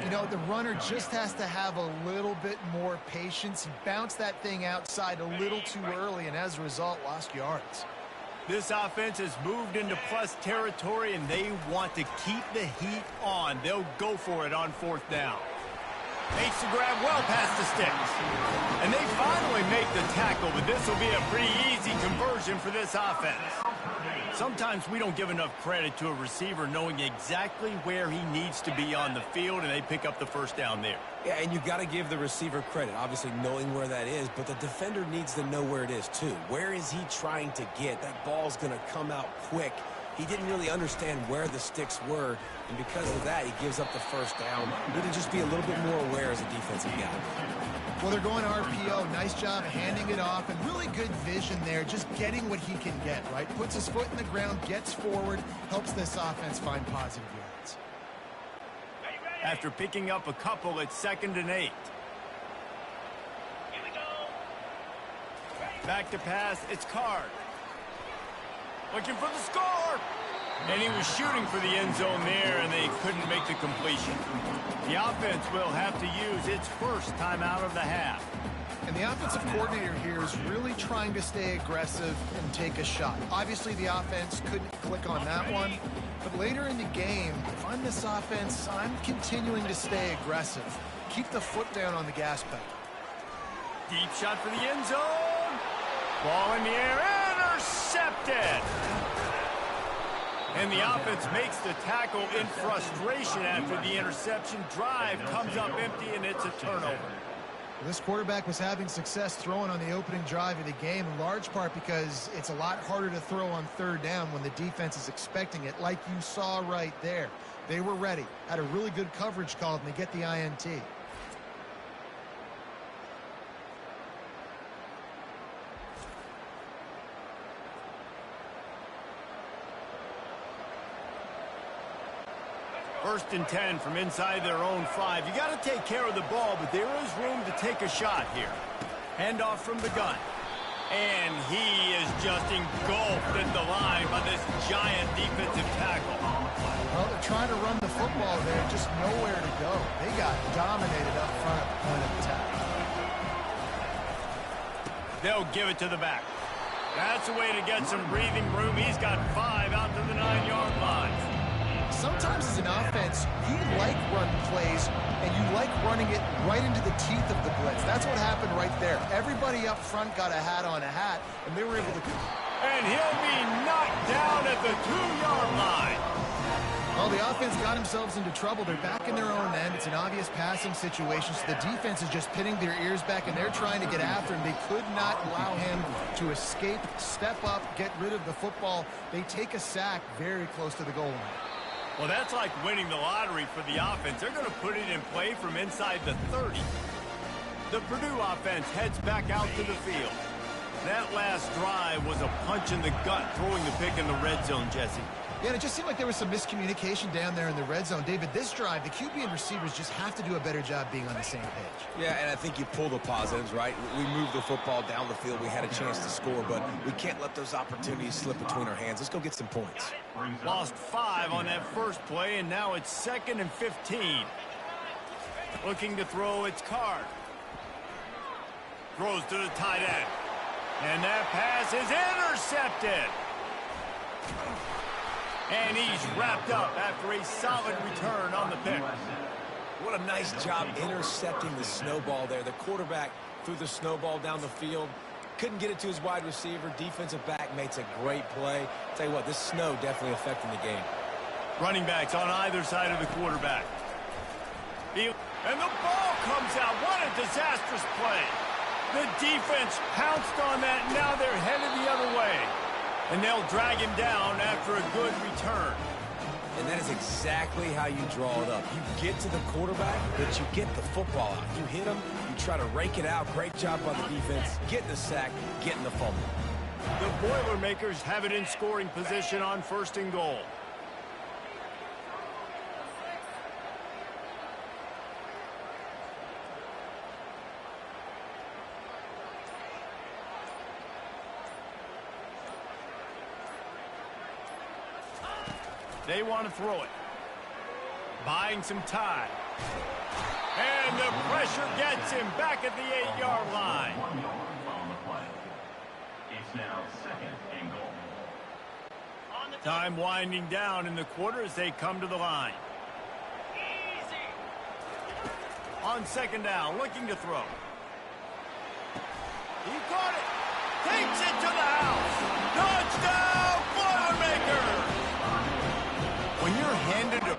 You know, the runner just has to have a little bit more patience. He bounced that thing outside a little too early, and as a result, lost yards. This offense has moved into plus territory, and they want to keep the heat on. They'll go for it on 4th down. Makes the grab well past the sticks. And they finally make the tackle, but this will be a pretty easy conversion for this offense. Sometimes we don't give enough credit to a receiver knowing exactly where he needs to be on the field, and they pick up the first down there. Yeah, and you've got to give the receiver credit, obviously knowing where that is, but the defender needs to know where it is too. Where is he trying to get? That ball's going to come out quick. He didn't really understand where the sticks were, and because of that, he gives up the first down. Need to just be a little bit more aware as a defensive guy. Well, they're going RPO. Nice job handing it off, and really good vision there, just getting what he can get, right? Puts his foot in the ground, gets forward, helps this offense find positive yards. After picking up a couple, it's 2nd and 8. Back to pass, it's Card. Looking for the score! And he was shooting for the end zone there, and they couldn't make the completion. The offense will have to use its first timeout of the half. And the offensive coordinator here is really trying to stay aggressive and take a shot. Obviously, the offense couldn't click on that one. But later in the game, if I'm this offense, I'm continuing to stay aggressive. Keep the foot down on the gas pedal. Deep shot for the end zone. Ball in the air, intercepted. And the offense makes the tackle in frustration after the interception. Drive comes up empty, and it's a turnover. Well, this quarterback was having success throwing on the opening drive of the game, in large part because it's a lot harder to throw on 3rd down when the defense is expecting it, like you saw right there. They were ready, had a really good coverage call, and they get the INT. First and 10 from inside their own 5. You got to take care of the ball, but there is room to take a shot here. Handoff from the gun. And he is just engulfed at the line by this giant defensive tackle. Well, they're trying to run the football there, just nowhere to go. They got dominated up front at the point of attack. They'll give it to the back. That's a way to get some breathing room. He's got 5 out to the 9-yard line. Sometimes as an offense, you like run plays, and you like running it right into the teeth of the blitz. That's what happened right there. Everybody up front got a hat on a hat, and they were able to... And he'll be knocked down at the 2-yard line. Well, the offense got themselves into trouble. They're back in their own end. It's an obvious passing situation, so the defense is just pinning their ears back, and they're trying to get after him. They could not allow him to escape, step up, get rid of the football. They take a sack very close to the goal line. Well, that's like winning the lottery for the offense. They're going to put it in play from inside the 30. The Purdue offense heads back out to the field. That last drive was a punch in the gut, throwing the pick in the red zone, Jesse. Yeah, and it just seemed like there was some miscommunication down there in the red zone. David, this drive, the QB and receivers just have to do a better job being on the same page. Yeah, and I think you pull the positives, right? We moved the football down the field. We had a chance to score, but we can't let those opportunities slip between our hands. Let's go get some points. Lost 5 on that first play, and now it's 2nd and 15. Looking to throw, it's Card. Throws to the tight end. And that pass is intercepted. And he's wrapped up after a solid return on the pick. What a nice job intercepting the snowball there. The quarterback threw the snowball down the field. Couldn't get it to his wide receiver. Defensive back makes a great play. Tell you what, this snow definitely affecting the game. Running backs on either side of the quarterback. And the ball comes out. What a disastrous play. The defense pounced on that. Now they're headed the other way. And they'll drag him down after a good return. And that is exactly how you draw it up. You get to the quarterback, but you get the football out. You hit him, you try to rake it out. Great job by the defense. Getting the sack, getting the fumble. The Boilermakers have it in scoring position on 1st and goal. They want to throw it. Buying some time. And the pressure gets him back at the 8-yard line. It's now 2nd and goal. Time winding down in the quarter as they come to the line. On 2nd down, looking to throw. He caught it. Takes it to the house. Touchdown, Boilermakers! When you're handed a...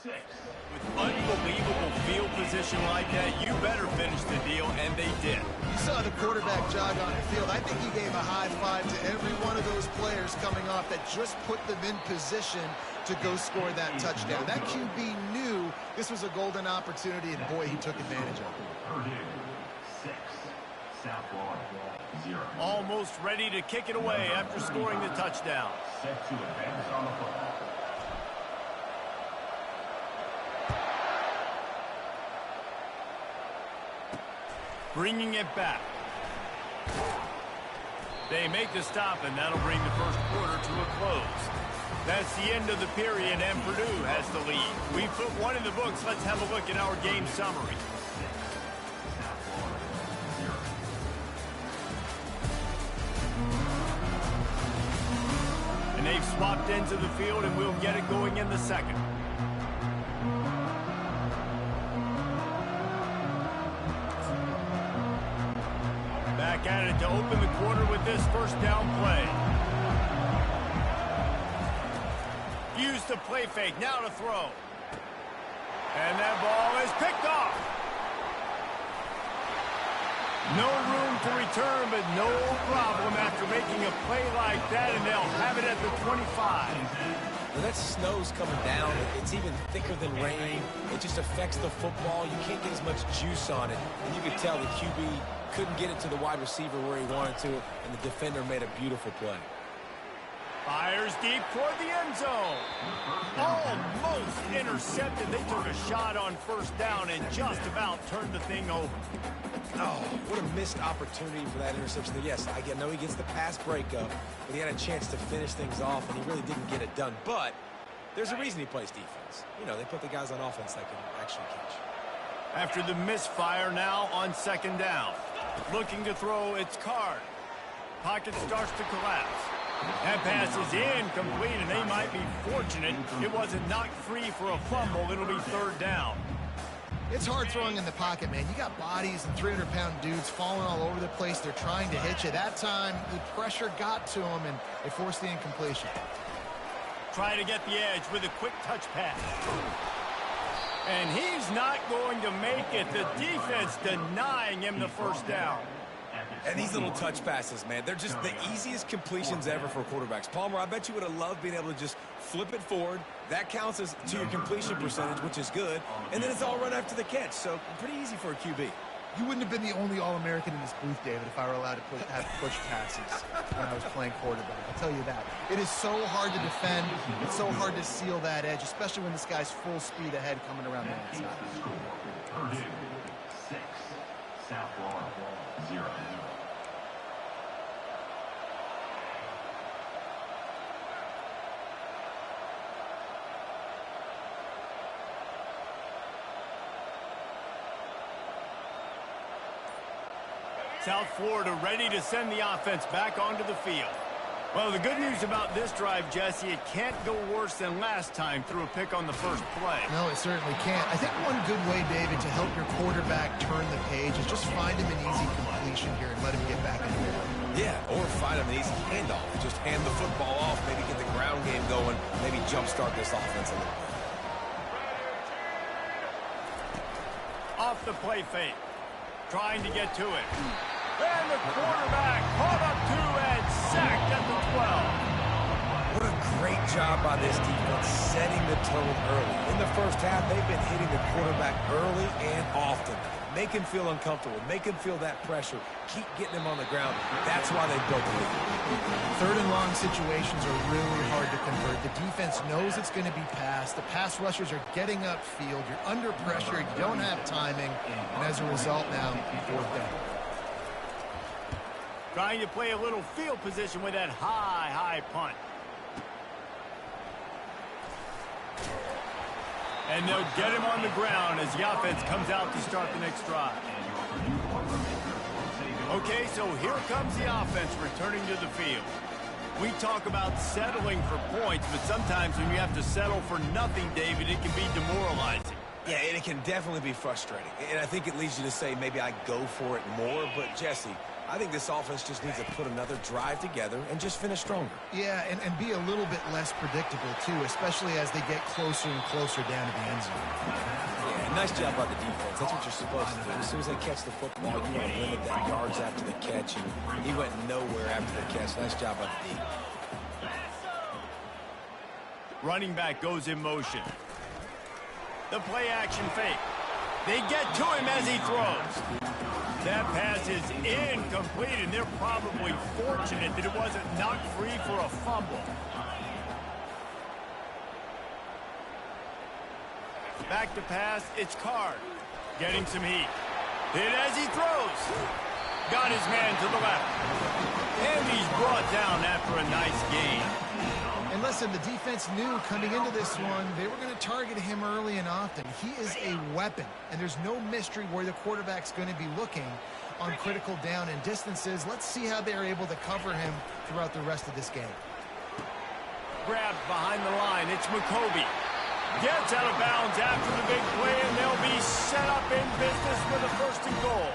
with unbelievable field position like that, you better finish the deal, and they did. You saw the quarterback jog on the field. I think he gave a high five to every one of those players coming off that just put them in position to go score that touchdown. That QB knew this was a golden opportunity, and boy, he took advantage of it. Purdue 6, South Florida 0. Almost ready to kick it away after scoring the touchdown. Set to advance on the football. Bringing it back. They make the stop, and that'll bring the first quarter to a close. That's the end of the period, and Purdue has the lead. We put one in the books. Let's have a look at our game summary. South Florida 0. And they've swapped ends of the field, and we'll get it going in the second. Back at it to open the quarter with this first down play. Use the play fake, now to throw. And that ball is picked off. No room to return, but no problem after making a play like that, and they'll have it at the 25. Well, that snow's coming down. It's even thicker than rain. It just affects the football. You can't get as much juice on it. And you could tell the QB couldn't get it to the wide receiver where he wanted to, and the defender made a beautiful play. Fires deep toward the end zone. Almost intercepted. They took a shot on first down and just about turned the thing over. Oh, what a missed opportunity for that interception. Yes, I know he gets the pass breakup, but he had a chance to finish things off, and he really didn't get it done. But there's a reason he plays defense. You know, they put the guys on offense that can actually catch. After the misfire, now on second down. Looking to throw, it's Card. Pocket starts to collapse. That pass is incomplete, and they might be fortunate it wasn't knocked free for a fumble. It'll be third down. It's hard throwing in the pocket, man. You got bodies and 300-pound dudes falling all over the place. They're trying to hit you. That time, the pressure got to them, and they forced the incompletion. Try to get the edge with a quick touch pass. And he's not going to make it. The defense denying him the first down. And these little touch passes, man, they're just the easiest completions ever for quarterbacks. Palmer, I bet you would have loved being able to just flip it forward. That counts as to your completion percentage, which is good. And then it's all run after the catch, so pretty easy for a QB. You wouldn't have been the only All-American in this booth, David, if I were allowed to have push passes when I was playing quarterback. I'll tell you that. It is so hard to defend. It's so hard to seal that edge, especially when this guy's full speed ahead coming around the outside. Purdue 6, South Florida 0. South Florida ready to send the offense back onto the field. Well, the good news about this drive, Jesse, it can't go worse than last time through a pick on the first play. No, it certainly can't. I think one good way, David, to help your quarterback turn the page is just find him an easy completion here and let him get back into it. Yeah, or find him an easy handoff. Just hand the football off, maybe get the ground game going, maybe jumpstart this offense a little bit. Off the play fake. Trying to get to it. And the quarterback caught up to and sacked at the 12. What a great job by this defense setting the tone early. In the first half, they've been hitting the quarterback early and often. Make him feel uncomfortable. Make him feel that pressure. Keep getting him on the ground. That's why they built the lead. Third and long situations are really hard to convert. The defense knows it's going to be passed. The pass rushers are getting upfield. You're under pressure. You don't have timing. And as a result now, fourth down. Trying to play a little field position with that high punt. And they'll get him on the ground as the offense comes out to start the next drive. Okay, so here comes the offense returning to the field. We talk about settling for points, but sometimes when you have to settle for nothing, David, it can be demoralizing. Yeah, and it can definitely be frustrating. And I think it leads you to say maybe I go for it more. But, Jesse, I think this offense just needs to put another drive together and just finish stronger. Yeah, and be a little bit less predictable, too, especially as they get closer and closer down to the end zone. Yeah, and Nice job by the defense. That's what you're supposed to do. As soon as they catch the football, you want to limit that yards after the catch, and he went nowhere after the catch. Nice job by the D. Running back goes in motion. The play action fake. They get to him as he throws. That pass is incomplete, and they're probably fortunate that it wasn't knocked free for a fumble. Back to pass, it's Card. Getting some heat. Hit as he throws. Got his man to the left. And he's brought down after a nice gain. And listen, the defense knew coming into this one, they were going to target him early and often. He is a weapon, and there's no mystery where the quarterback's going to be looking on critical down and distances. Let's see how they're able to cover him throughout the rest of this game. Grabbed behind the line, it's McCoby. Gets out of bounds after the big play, and they'll be set up in business with a 1st and goal.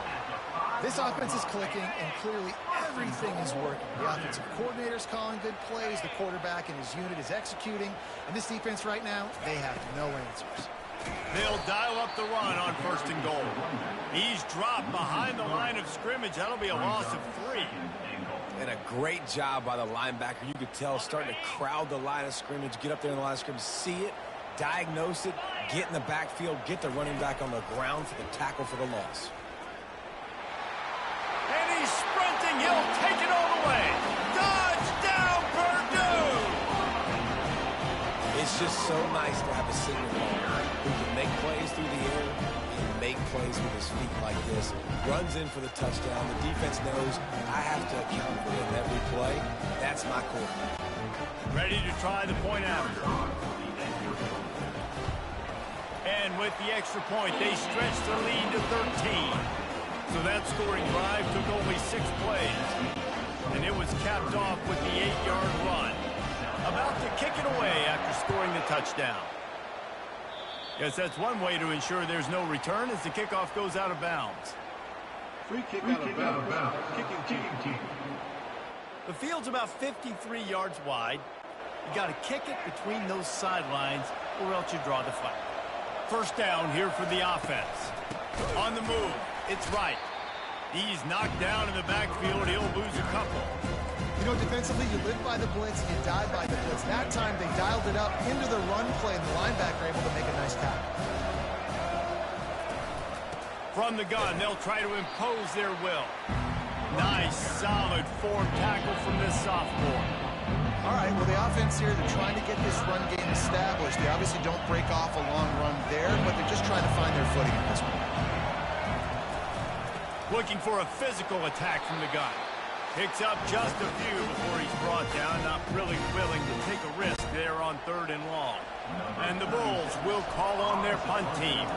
This offense is clicking, and clearly everything is working. The offensive coordinator's calling good plays, the quarterback and his unit is executing, and this defense right now, they have no answers. They'll dial up the run on 1st and goal. He's dropped behind the line of scrimmage. That'll be a loss of 3. And a great job by the linebacker. You could tell starting to crowd the line of scrimmage, get up there in the line of scrimmage, see it, diagnose it, get in the backfield, get the running back on the ground for the tackle for the loss. And he's sprinting. He'll take it all the way. Touchdown, Purdue! It's just so nice to have a senior ball who can make plays through the air and make plays with his feet like this. Runs in for the touchdown. The defense knows I have to account for him every play. That's my quarterback. Ready to try the point after. And with the extra point, they stretch the lead to 13. So that scoring drive took only 6 plays. And it was capped off with the 8-yard run. About to kick it away after scoring the touchdown. Guess that's one way to ensure there's no return as the kickoff goes out of bounds. Free kick out of bounds. Kicking team. The field's about 53 yards wide. You got to kick it between those sidelines or else you draw the flag. 1st down here for the offense. On the move, it's right. He's knocked down in the backfield. He'll lose a couple. You know, defensively, you live by the blitz, you die by the blitz. That time, they dialed it up into the run play, and the linebacker able to make a nice tackle. From the gun, they'll try to impose their will. Nice, solid form tackle from this sophomore. All right, well, the offense here, they're trying to get this run game established. They obviously don't break off a long run there, but they're just trying to find their footing at this point. Looking for a physical attack from the gun. Picks up just a few before he's brought down, not really willing to take a risk there on 3rd and long. And the Bulls will call on their punt team.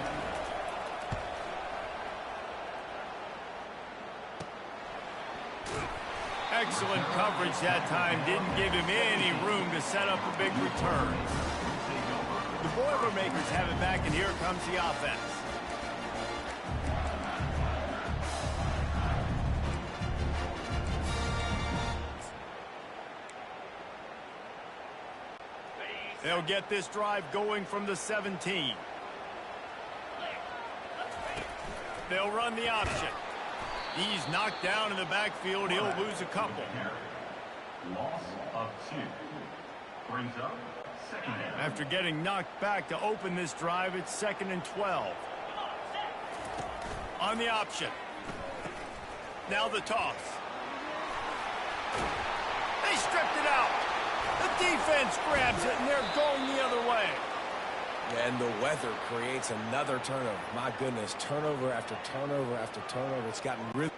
Excellent coverage that time. Didn't give him any room to set up a big return. The Boilermakers have it back, and here comes the offense. They'll get this drive going from the 17. They'll run the option. He's knocked down in the backfield. He'll lose a couple. Loss of 2. Brings up 2nd down. After getting knocked back to open this drive, it's 2nd and 12. On the option. Now the toss. They stripped it out. The defense grabs it, and they're going the other way. And the weather creates another turnover. My goodness, turnover after turnover after turnover. It's gotten really...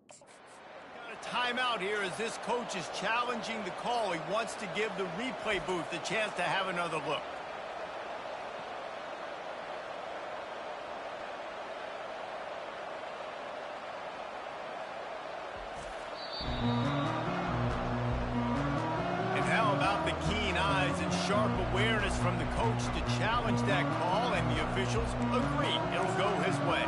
Got a timeout here as this coach is challenging the call. He wants to give the replay booth the chance to have another look. The keen eyes and sharp awareness from the coach to challenge that call, and the officials agree it'll go his way.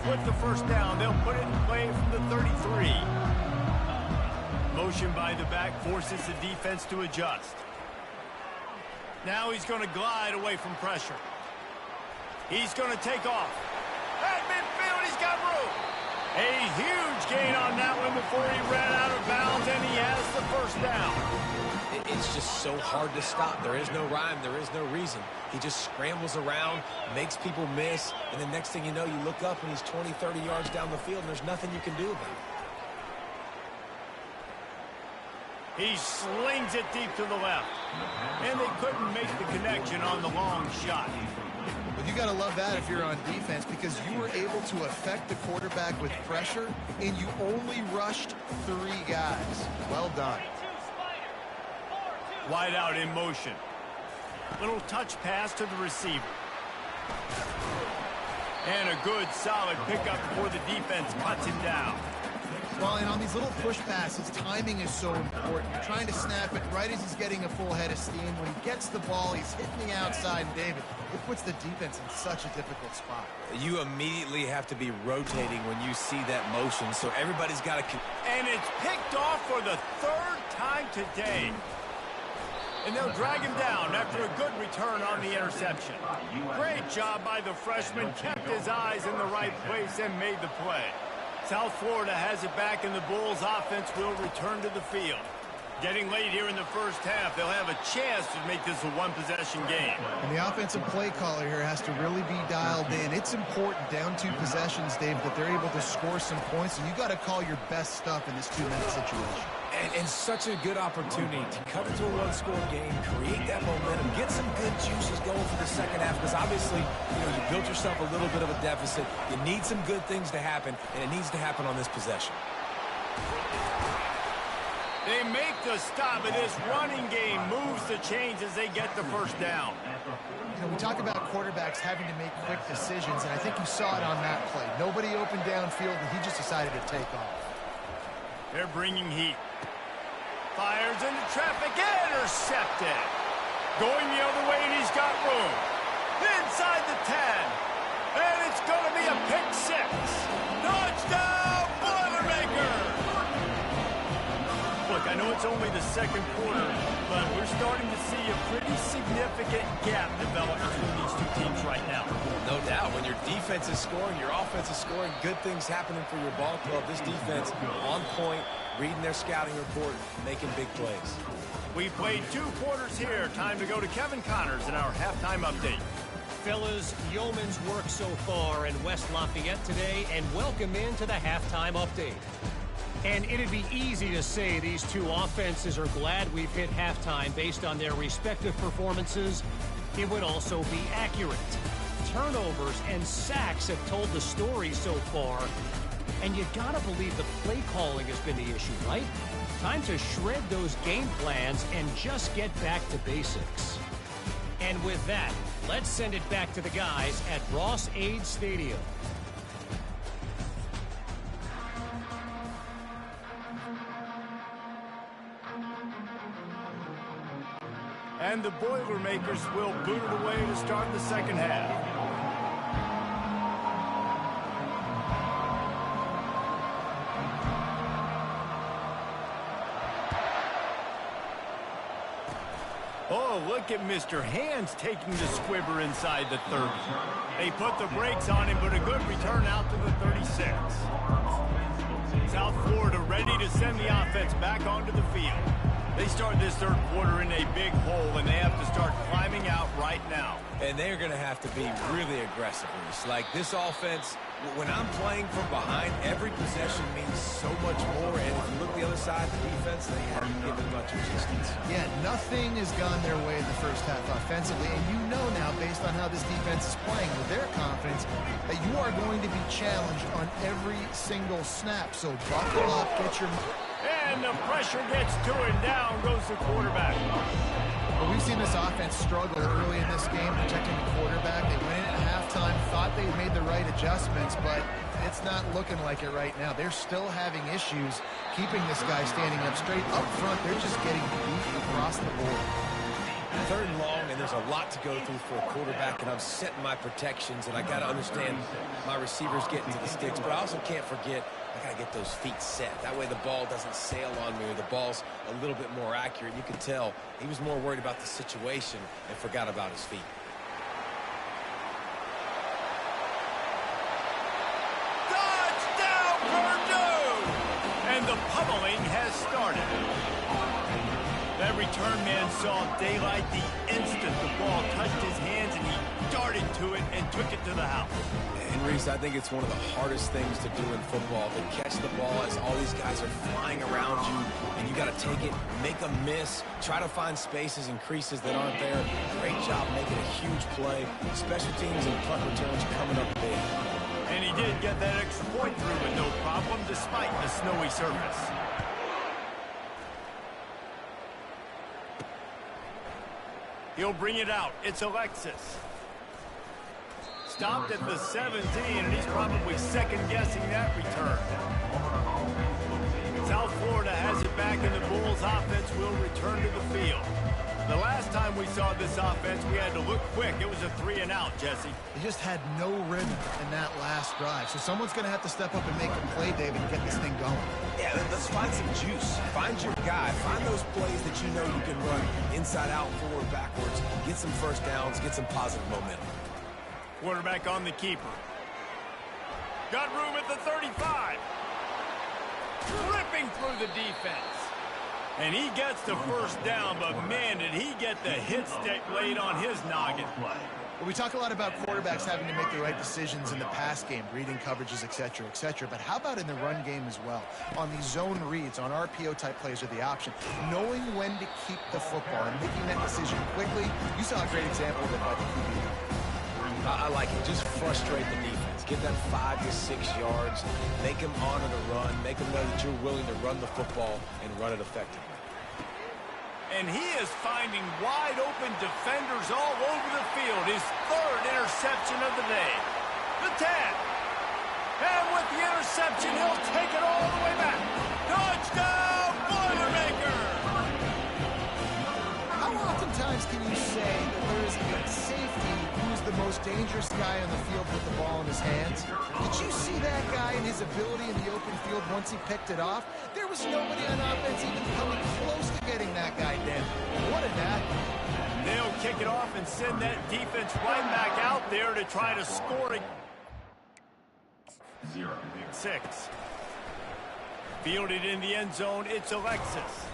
With the 1st down, they'll put it in play from the 33. Motion by the back forces the defense to adjust. Now he's going to glide away from pressure. He's going to take off. At midfield, he's got room. A huge gain on that one before he ran out of bounds, and he has the first down. It's just so hard to stop. There is no rhyme. There is no reason. He just scrambles around, makes people miss, and the next thing you know, you look up and he's 20, 30 yards down the field, and there's nothing you can do about it. He slings it deep to the left. And they couldn't make the connection on the long shot. Well, you got to love that if you're on defense, because you were able to affect the quarterback with pressure, and you only rushed 3 guys. Well done. Wide out in motion. Little touch pass to the receiver. And a good, solid pickup before the defense cuts him down. Well, and on these little push passes, timing is so important. You're trying to snap it right as he's getting a full head of steam. When he gets the ball, he's hitting the outside, and David, it puts the defense in such a difficult spot. You immediately have to be rotating when you see that motion, so everybody's got to... And it's picked off for the 3rd time today. And they'll drag him down after a good return on the interception. Great job by the freshman. Kept his eyes in the right place and made the play. South Florida has it back, and the Bulls offense will return to the field. Getting late here in the first half, they'll have a chance to make this a one-possession game. And the offensive play caller here has to really be dialed in. It's important down 2 possessions, Dave, that they're able to score some points, and you got to call your best stuff in this 2-minute situation. And such a good opportunity to cut into a one-score game, create that momentum, get some good juices going for the second half, because obviously, you built yourself a little bit of a deficit. You need some good things to happen, and it needs to happen on this possession. They make the stop, and this running game moves the chains as they get the first down. We talk about quarterbacks having to make quick decisions, and I think you saw it on that play. Nobody opened downfield, and he just decided to take off. They're bringing heat. Fires into traffic, intercepted. Going the other way, and he's got room. Inside the 10. And it's going to be a pick 6. Touchdown, Boilermakers! Look, I know it's only the 2nd quarter, but we're starting to see a pretty significant gap develop between these 2 teams right now. No doubt. When your defense is scoring, your offense is scoring, good things happening for your ball club. This defense on point, reading their scouting report, making big plays. We played 2 quarters here. Time to go to Kevin Connors in our halftime update. Fellas, yeoman's work so far in West Lafayette today, and welcome into the halftime update. And it'd be easy to say these 2 offenses are glad we've hit halftime based on their respective performances. It would also be accurate. Turnovers and sacks have told the story so far. And you gotta believe the play calling has been the issue, right? Time to shred those game plans and just get back to basics. And with that, let's send it back to the guys at Ross-Ade Stadium. And the Boilermakers will boot it away to start the second half. Oh, look at Mr. Hands taking the squibber inside the 30. They put the brakes on him, but a good return out to the 36. South Florida ready to send the offense back onto the field. They start this 3rd quarter in a big hole, and they have to start climbing out right now. And they're going to have to be really aggressive. Like this offense, when I'm playing from behind, every possession means so much more. And if you look the other side, the defense, they haven't given much resistance. Yeah, nothing has gone their way in the first half offensively. And you know now, based on how this defense is playing with their confidence, that you are going to be challenged on every single snap. So buckle up, get your... And the pressure gets to him. Down goes the quarterback. Well, we've seen this offense struggle early in this game protecting the quarterback. They went in at halftime, thought they made the right adjustments, but it's not looking like it right now. They're still having issues keeping this guy standing up straight. Up front, they're just getting beat across the board. 3rd and long, and and there's a lot to go through for a quarterback, and I'm setting my protections, and I got to understand my receivers getting to the sticks, but I also can't forget I got to get those feet set. That way the ball doesn't sail on me, or the ball's a little bit more accurate. You can tell he was more worried about the situation and forgot about his feet. Touchdown, Purdue! And the pummeling has started. That return man saw daylight the instant the ball touched his hands, and he darted to it and took it to the house. And Reese, I think it's one of the hardest things to do in football, to catch the ball as all these guys are flying around you, and you got to take it, make a miss, try to find spaces and creases that aren't there. Great job making a huge play. Special teams and punt returns coming up big. And he did get that extra point through with no problem, despite the snowy surface. He'll bring it out. It's Alexis. Stopped at the 17, and he's probably second-guessing that return. South Florida has it back, and the Bulls offense will return to the field. The last time we saw this offense, we had to look quick. It was a 3-and-out, Jesse. They just had no rhythm in that last drive. So someone's going to have to step up and make a play, David, and get this thing going. Yeah, let's find some juice. Find your guy. Find those plays that you know you can run inside out, forward, backwards. Get some first downs. Get some positive momentum. Quarterback on the keeper. Got room at the 35. Ripping through the defense. And he gets the first down, but man, did he get the hit stick laid on his noggin. Well, we talk a lot about quarterbacks having to make the right decisions in the pass game, reading coverages, et cetera, but how about in the run game as well? On these zone reads, on RPO-type plays are the option. Knowing when to keep the football and making that decision quickly. You saw a great example of it by the QB. I like it. Just frustrate the defense. Get them 5 to 6 yards. Make them honor the run. Make them know that you're willing to run the football and run it effectively. And he is finding wide-open defenders all over the field. His third interception of the day. The 10. And with the interception, he'll take it all the way back. Touchdown, Boilermaker! How oftentimes can you say that there is a safety who's the most dangerous guy on the field with the ball in his hands? Did you see that guy and his ability in the open field once he picked it off? There was nobody on offense even coming close to getting that guy down. What a knack. They'll kick it off and send that defense right back out there to try to score it. 6. Fielded in the end zone, it's Alexis.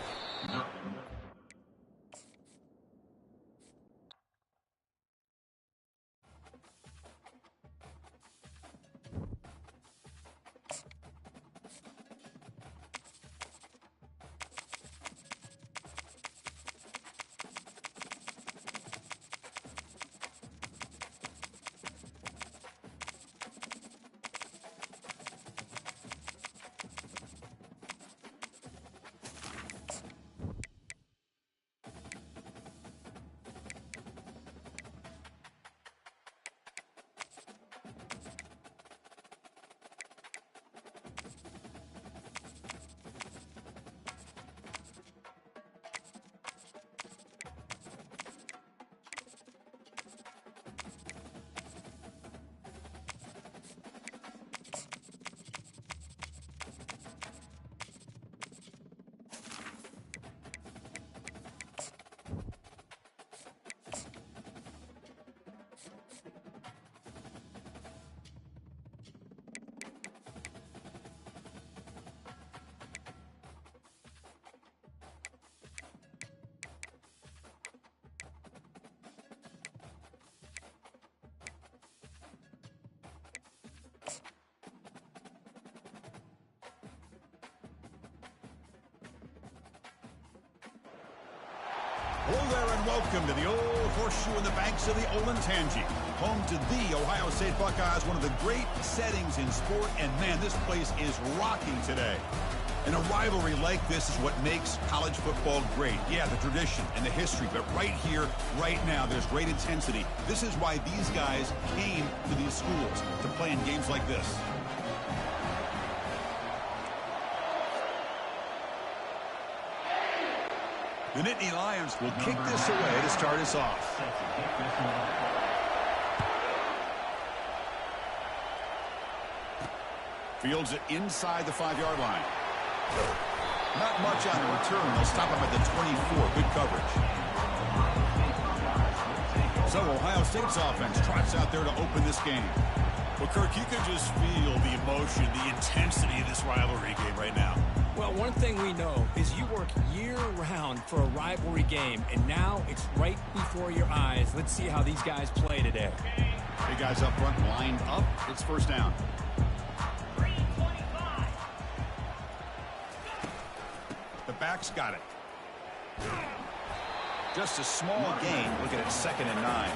Hello there and welcome to the old horseshoe in the banks of the Olentangy, home to the Ohio State Buckeyes, one of the great settings in sport, and man, this place is rocking today. And a rivalry like this is what makes college football great. Yeah, the tradition and the history, but right here, right now, there's great intensity. This is why these guys came to these schools, to play in games like this. The Nittany Lions will kick this away to start us off. Fields it inside the 5-yard line. Not much on the return. They'll stop him at the 24. Good coverage. So Ohio State's offense trots out there to open this game. Well, Kirk, you can just feel the emotion, the intensity of this rivalry game right now. Well, one thing we know is you work year-round for a rivalry game, and now it's right before your eyes. Let's see how these guys play today. Big guys up front lined up. It's first down. The back's got it. Just a small gain. Looking at 2nd and 9.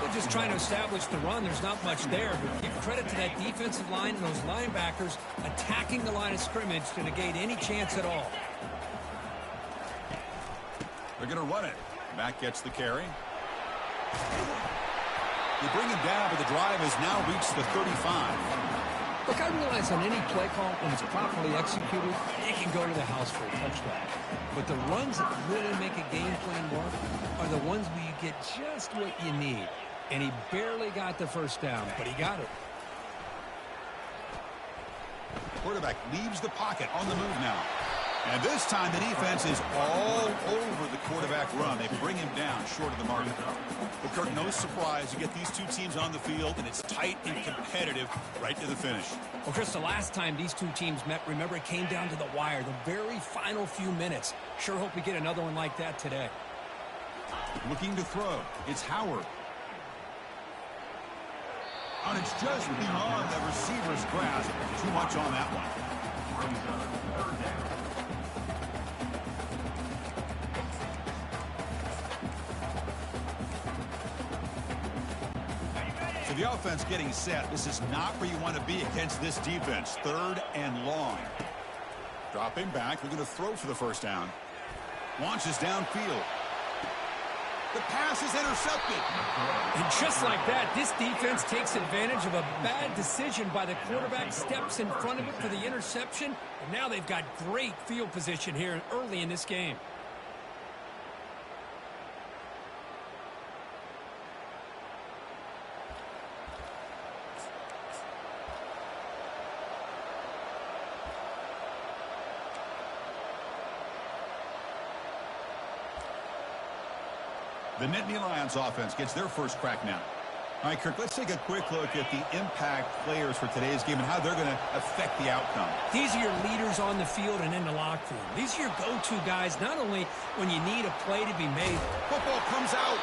They're just trying to establish the run. There's not much there, but give credit to that defensive line and those linebackers attacking the line of scrimmage to negate any chance at all. They're going to run it. Mack gets the carry. They bring him down, but the drive has now reached the 35. Look, I realize on any play call, when it's properly executed, it can go to the house for a touchdown. But the runs that really make a game plan work are the ones where you get just what you need. And he barely got the first down, but he got it. Quarterback leaves the pocket on the move now. And this time the defense is all over the quarterback run. They bring him down short of the mark. But Kirk, no surprise. You get these two teams on the field, and it's tight and competitive right to the finish. Well, Chris, the last time these two teams met, remember, it came down to the wire, the very final few minutes. Sure hope we get another one like that today. Looking to throw. It's Howard. And it's just beyond the receiver's grasp. Too much on that one. So the offense getting set. This is not where you want to be against this defense. 3rd and long. Dropping back. Looking to throw for the first down. Launches downfield. The pass is intercepted. And just like that, this defense takes advantage of a bad decision by the quarterback, steps in front of it for the interception, and now they've got great field position here early in this game. The Nittany Lions offense gets their first crack now. All right, Kirk, let's take a quick look at the impact players for today's game and how they're going to affect the outcome. These are your leaders on the field and in the locker room. These are your go-to guys, not only when you need a play to be made. Football comes out,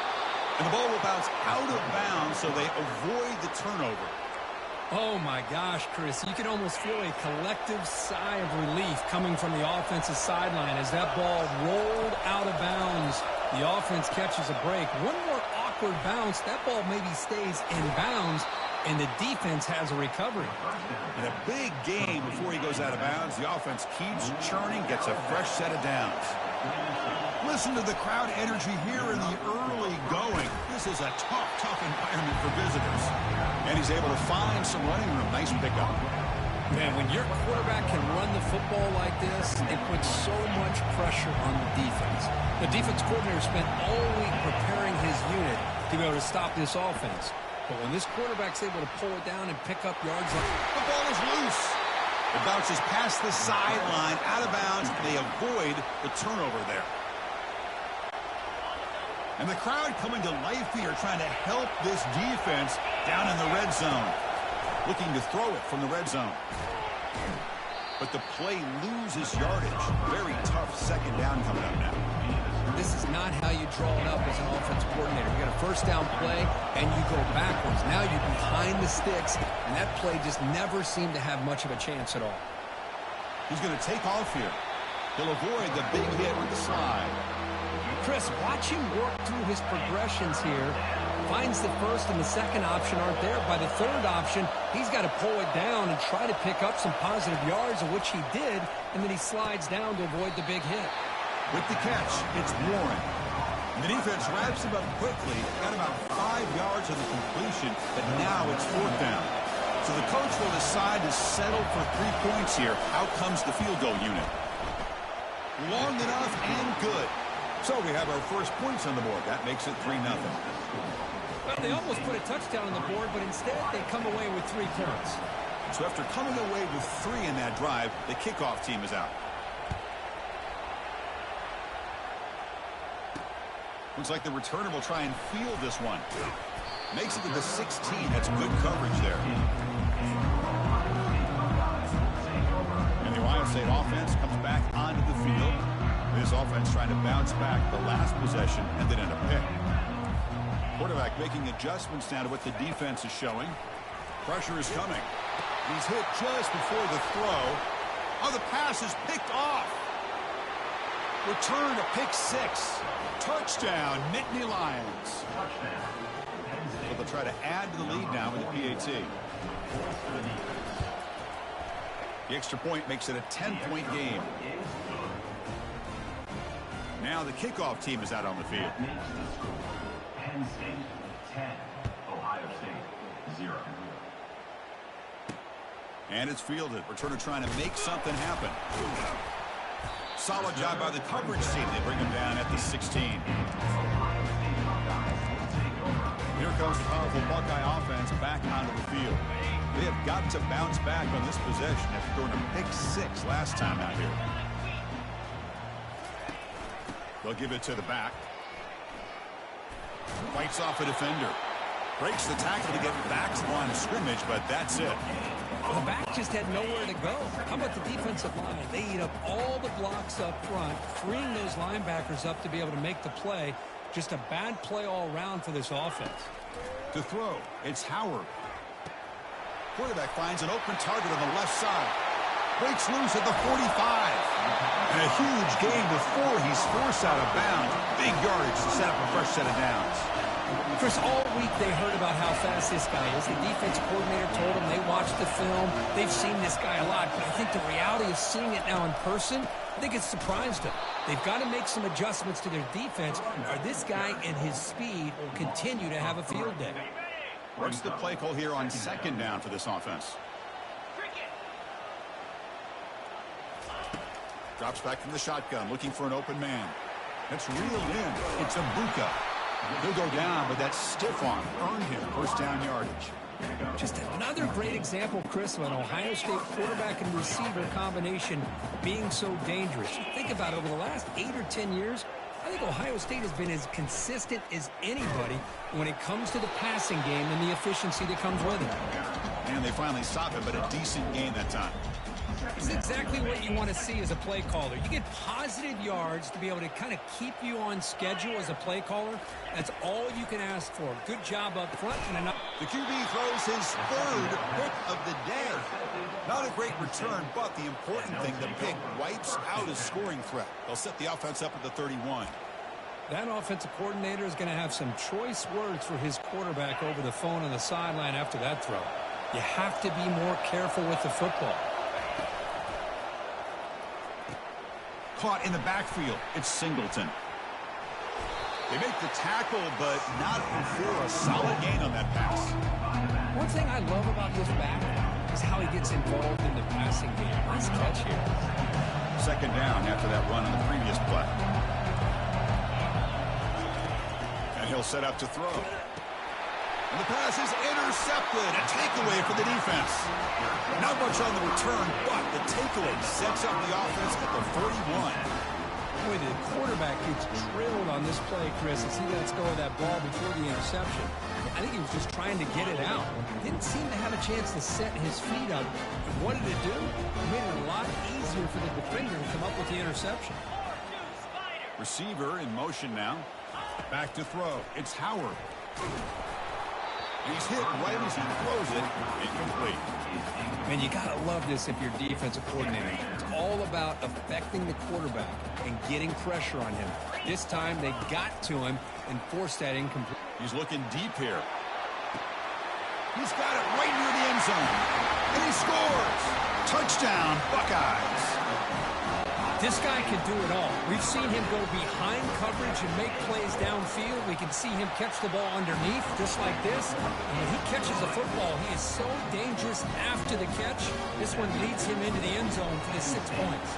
and the ball will bounce out of bounds, so they avoid the turnover. Oh, my gosh, Chris. You can almost feel a collective sigh of relief coming from the offensive sideline as that ball rolled out of bounds. The offense catches a break. One more awkward bounce. That ball maybe stays in bounds, and the defense has a recovery. In a big game before he goes out of bounds, the offense keeps churning, gets a fresh set of downs. Listen to the crowd energy here in the early going. This is a tough environment for visitors. And he's able to find some running room. Nice pickup. Man, when your quarterback can run the football like this, it puts so much pressure on the defense. The defense coordinator spent all week preparing his unit to be able to stop this offense. But when this quarterback's able to pull it down and pick up yards, the ball is loose. It bounces past the sideline, out of bounds. They avoid the turnover there. And the crowd coming to life here, trying to help this defense down in the red zone. Looking to throw it from the red zone. But the play loses yardage. Very tough 2nd down coming up now. This is not how you draw it up as an offensive coordinator. You got a first down play, and you go backwards. Now you're behind the sticks, and that play just never seemed to have much of a chance at all. He's going to take off here. He'll avoid the big hit with the slide. Chris, watch him work through his progressions here. Finds the first and the second option aren't there. By the third option, he's got to pull it down and try to pick up some positive yards, of which he did, and then he slides down to avoid the big hit. With the catch, it's Warren. And the defense wraps him up quickly. Got about 5 yards of the completion, but now it's 4th down. So the coach will decide to settle for 3 points here. Out comes the field goal unit. Long enough and good. So we have our first points on the board. That makes it 3-0. Well, they almost put a touchdown on the board, but instead they come away with 3 points. So after coming away with 3 in that drive, the kickoff team is out. Looks like the returner will try and field this one. Makes it to the 16. That's good coverage there. And the Ohio State offense comes back onto the field. This offense trying to bounce back the last possession and then end a pick. Quarterback making adjustments now to what the defense is showing. Pressure is coming. He's hit just before the throw. Oh, the pass is picked off. Return to pick 6. Touchdown, Nittany Lions. So they'll try to add to the lead now with the PAT. The extra point makes it a 10-point game. Now the kickoff team is out on the field. Penn State 10, Ohio State 0. And it's fielded. Returner trying to make something happen. Solid job by the coverage team. They bring him down at the 16. Here comes the powerful Buckeye offense back onto the field. They have got to bounce back on this possession after throwing a pick 6 last time out here. They'll give it to the back. Fights off a defender. Breaks the tackle to get back to the line of scrimmage, but that's it. The back just had nowhere to go. How about the defensive line? They eat up all the blocks up front, freeing those linebackers up to be able to make the play. Just a bad play all around for this offense. To throw, it's Howard. Quarterback finds an open target on the left side. Breaks loose at the 45. And a huge gain before he's forced out of bounds. Big yardage to set up a fresh set of downs. Chris, all week they heard about how fast this guy is. The defense coordinator told them they watched the film. They've seen this guy a lot. But I think the reality of seeing it now in person, I think it's surprised them. They've got to make some adjustments to their defense, or this guy and his speed will continue to have a field day. What's the play call here on 2nd down for this offense? Drops back from the shotgun, looking for an open man. That's reeled in. It's Abuka. He'll go down, but that stiff arm earned him first down yardage. Just another great example, Chris, of an Ohio State quarterback and receiver combination being so dangerous. You think about it, over the last 8 or 10 years, I think Ohio State has been as consistent as anybody when it comes to the passing game and the efficiency that comes with it. And they finally stop it, but a decent gain that time. It's exactly what you want to see as a play caller. You get positive yards to be able to kind of keep you on schedule as a play caller. That's all you can ask for. Good job up front. And the QB throws his 3rd pick of the day. Not a great return, but the important thing, the pick wipes out a scoring threat. They'll set the offense up at the 31. That offensive coordinator is going to have some choice words for his quarterback over the phone on the sideline after that throw. You have to be more careful with the football. Caught in the backfield. It's Singleton. They make the tackle, but not before a solid gain on that pass. One thing I love about this back is how he gets involved in the passing game. Nice catch here. 2nd down after that run on the previous play. And he'll set up to throw. And the pass is intercepted. A takeaway for the defense. Not much on the return, but the takeaway sets up the offense at the 41. Boy, the quarterback gets drilled on this play, Chris, as he lets go of that ball before the interception. I think he was just trying to get it out. Didn't seem to have a chance to set his feet up. What did it do? It made it a lot easier for the defender to come up with the interception. Receiver in motion now. Back to throw. It's Howard. He's hit right as he throws it. Incomplete. Man, you got to love this if you're defensive coordinator. It's all about affecting the quarterback and getting pressure on him. This time they got to him and forced that incomplete. He's looking deep here. He's got it right near the end zone. And he scores. Touchdown, Buckeyes. This guy can do it all. We've seen him go behind coverage and make plays downfield. We can see him catch the ball underneath, just like this. And when he catches the football, he is so dangerous after the catch. This one leads him into the end zone for the 6 points.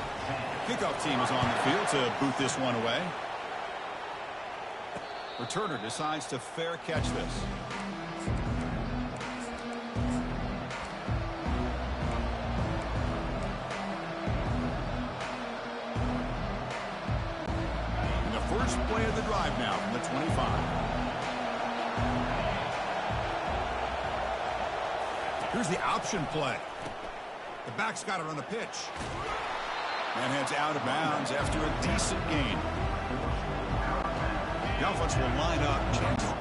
Kickoff team is on the field to boot this one away. Returner decides to fair catch this. And the first play of the drive now from the 25. Here's the option play. The back's got it on the pitch. And heads out of bounds after a decent gain. The offense will line up. Chance.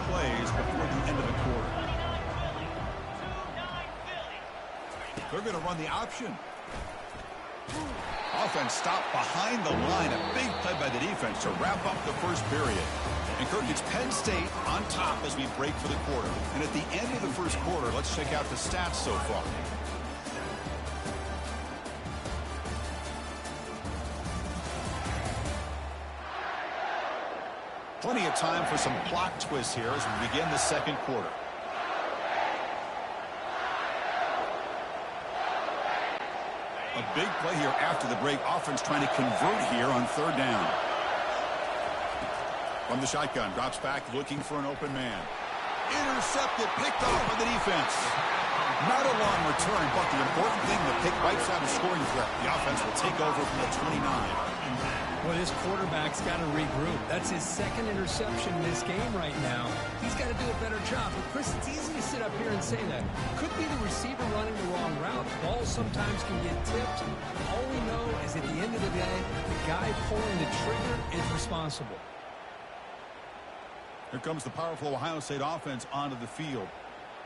Plays before the end of the quarter. They're going to run the option. Offense stopped behind the line. A big play by the defense to wrap up the first period. And Kirk, it's Penn State on top as we break for the quarter. And at the end of the first quarter, let's check out the stats so far. Plenty of time for some plot twists here as we begin the second quarter. A big play here after the break. Offense trying to convert here on third down. From the shotgun, drops back looking for an open man. Intercepted, picked off by the defense. Not a long return, but the important thing, the pick wipes out a scoring threat. The offense will take over from the 29. Well, this quarterback's got to regroup. That's his second interception in this game right now. He's got to do a better job. But, Chris, it's easy to sit up here and say that. Could be the receiver running the wrong route. Balls sometimes can get tipped. All we know is at the end of the day, the guy pulling the trigger is responsible. Here comes the powerful Ohio State offense onto the field.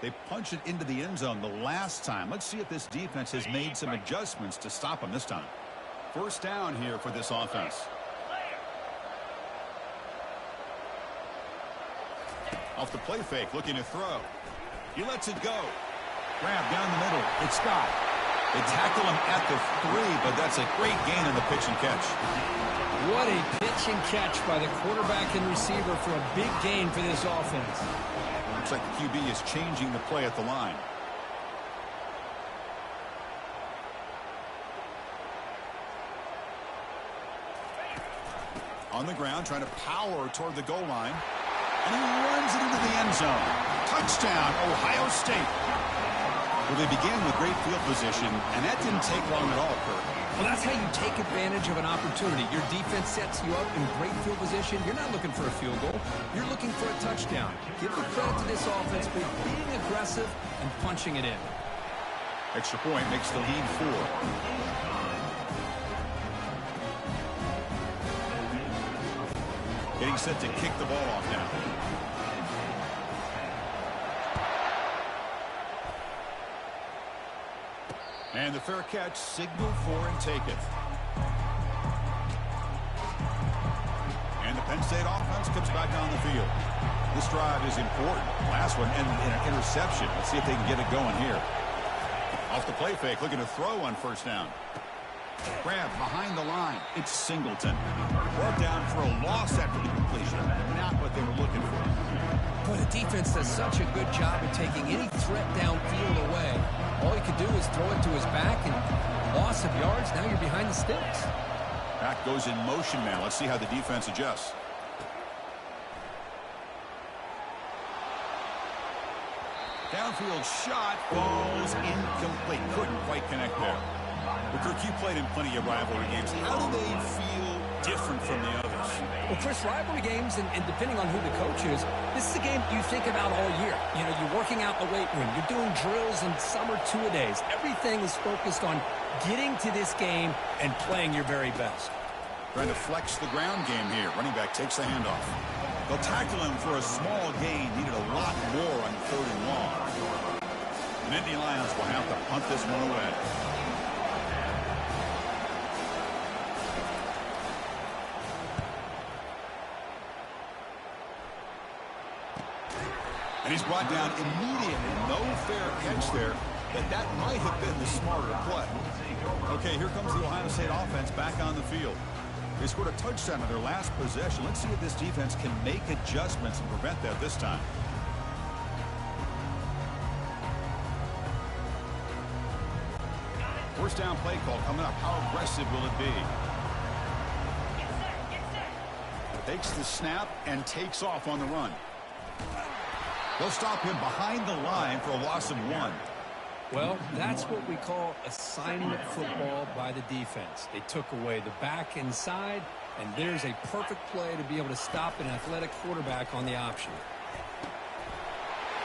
They punch it into the end zone the last time. Let's see if this defense has made some adjustments to stop them this time. First down here for this offense. Off the play fake, looking to throw. He lets it go. Grab down the middle. It's Scott. They tackle him at the 3, but that's a great gain in the pitch and catch. What a pitch and catch by the quarterback and receiver for a big gain for this offense. Looks like the QB is changing the play at the line. On the ground, trying to power toward the goal line. And he runs it into the end zone. Touchdown, Ohio State. Well, they began with great field position, and that didn't take long at all, Kurt. Well, that's how you take advantage of an opportunity. Your defense sets you up in great field position. You're not looking for a field goal. You're looking for a touchdown. Give the credit to this offense for being aggressive and punching it in. Extra point makes the lead 4. Getting set to kick the ball off now. And the fair catch, signal for and take it. And the Penn State offense comes back on the field. This drive is important. Last one ended in an interception. Let's see if they can get it going here. Off the play fake, looking to throw on first down. Grab behind the line. It's Singleton. Brought down for a loss after the completion. Not what they were looking for. Boy, the defense does such a good job of taking any threat downfield away. All he could do is throw it to his back, and loss of yards. Now you're behind the sticks. Back goes in motion now. Let's see how the defense adjusts. Downfield shot falls incomplete. Couldn't quite connect there. Well, Kirk, you played in plenty of rivalry games. How do they feel different from the others? Well, Chris, rivalry games, and depending on who the coach is, this is a game you think about all year. You know, you're working out in the weight room. You're doing drills and summer two-a-days. Everything is focused on getting to this game and playing your very best. Trying to flex the ground game here. Running back takes the handoff. They'll tackle him for a small gain. Needed a lot more on 3rd and long. The Indy Lions will have to punt this one away. And he's brought down immediately. No fair catch there, but that might have been the smarter play. Okay, here comes the Ohio State offense back on the field. They scored a touchdown in their last possession. Let's see if this defense can make adjustments and prevent that this time. First down play call coming up. How aggressive will it be? Takes the snap and takes off on the run. They'll stop him behind the line for a loss of 1. Well, that's what we call assignment football by the defense. They took away the back inside, and there's a perfect play to be able to stop an athletic quarterback on the option.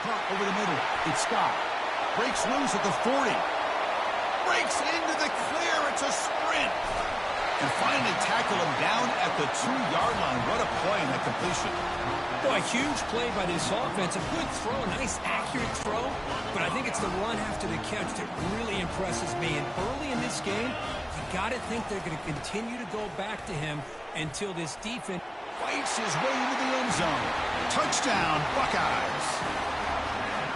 Caught over the middle. It's Scott. Breaks loose at the 40. Breaks into the clear. It's a sprint. And finally tackle him down at the 2-yard line. What a play in that completion. Boy, a huge play by this offense. A good throw, a nice accurate throw. But I think it's the run after the catch that really impresses me. And early in this game, you got to think they're going to continue to go back to him until this defense fights his way into the end zone. Touchdown, Buckeyes.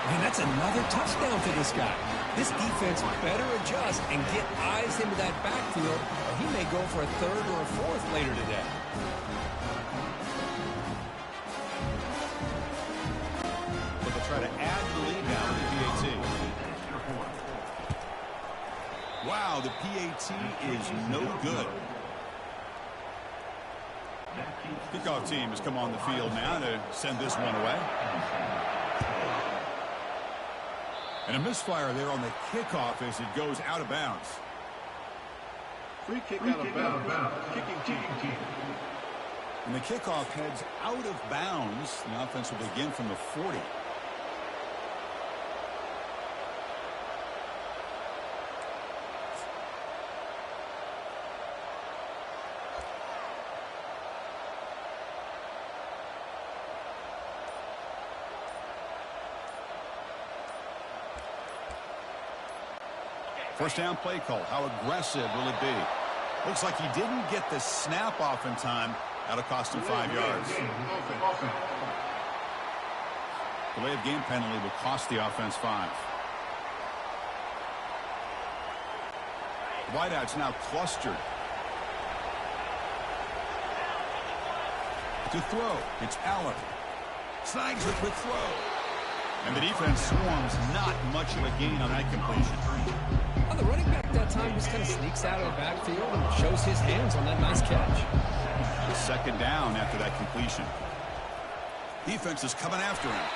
And that's another touchdown for this guy. This defense better adjust and get eyes into that backfield, or he may go for a 3rd or a 4th later today. But they'll try to add the lead now with the PAT. Wow, the PAT is no good. Kickoff team has come on the field now to send this one away. And a misfire there on the kickoff as it goes out of bounds. Free kick out of bounds. Kicking team. And the kickoff heads out of bounds. The offense will begin from the 40. First down play call. How aggressive will it be? Looks like he didn't get the snap off in time. That'll cost him 5 yards. Delay of game penalty will cost the offense 5. Wideouts now clustered. To throw. It's Allen. Snags a quick throw. And the defense swarms. Not much of a gain on that completion. Well, the running back that time just kind of sneaks out of the backfield and shows his hands on that nice catch. Second down after that completion. Defense is coming after him.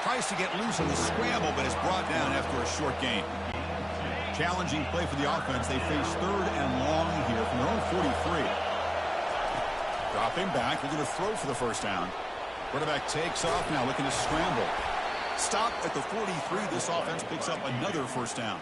Tries to get loose on the scramble, but is brought down after a short gain. Challenging play for the offense. They face 3rd and long here from their own 43. Dropping back. They're going to throw for the first down. Quarterback takes off now, looking to scramble. Stop at the 43. This offense picks up another first down.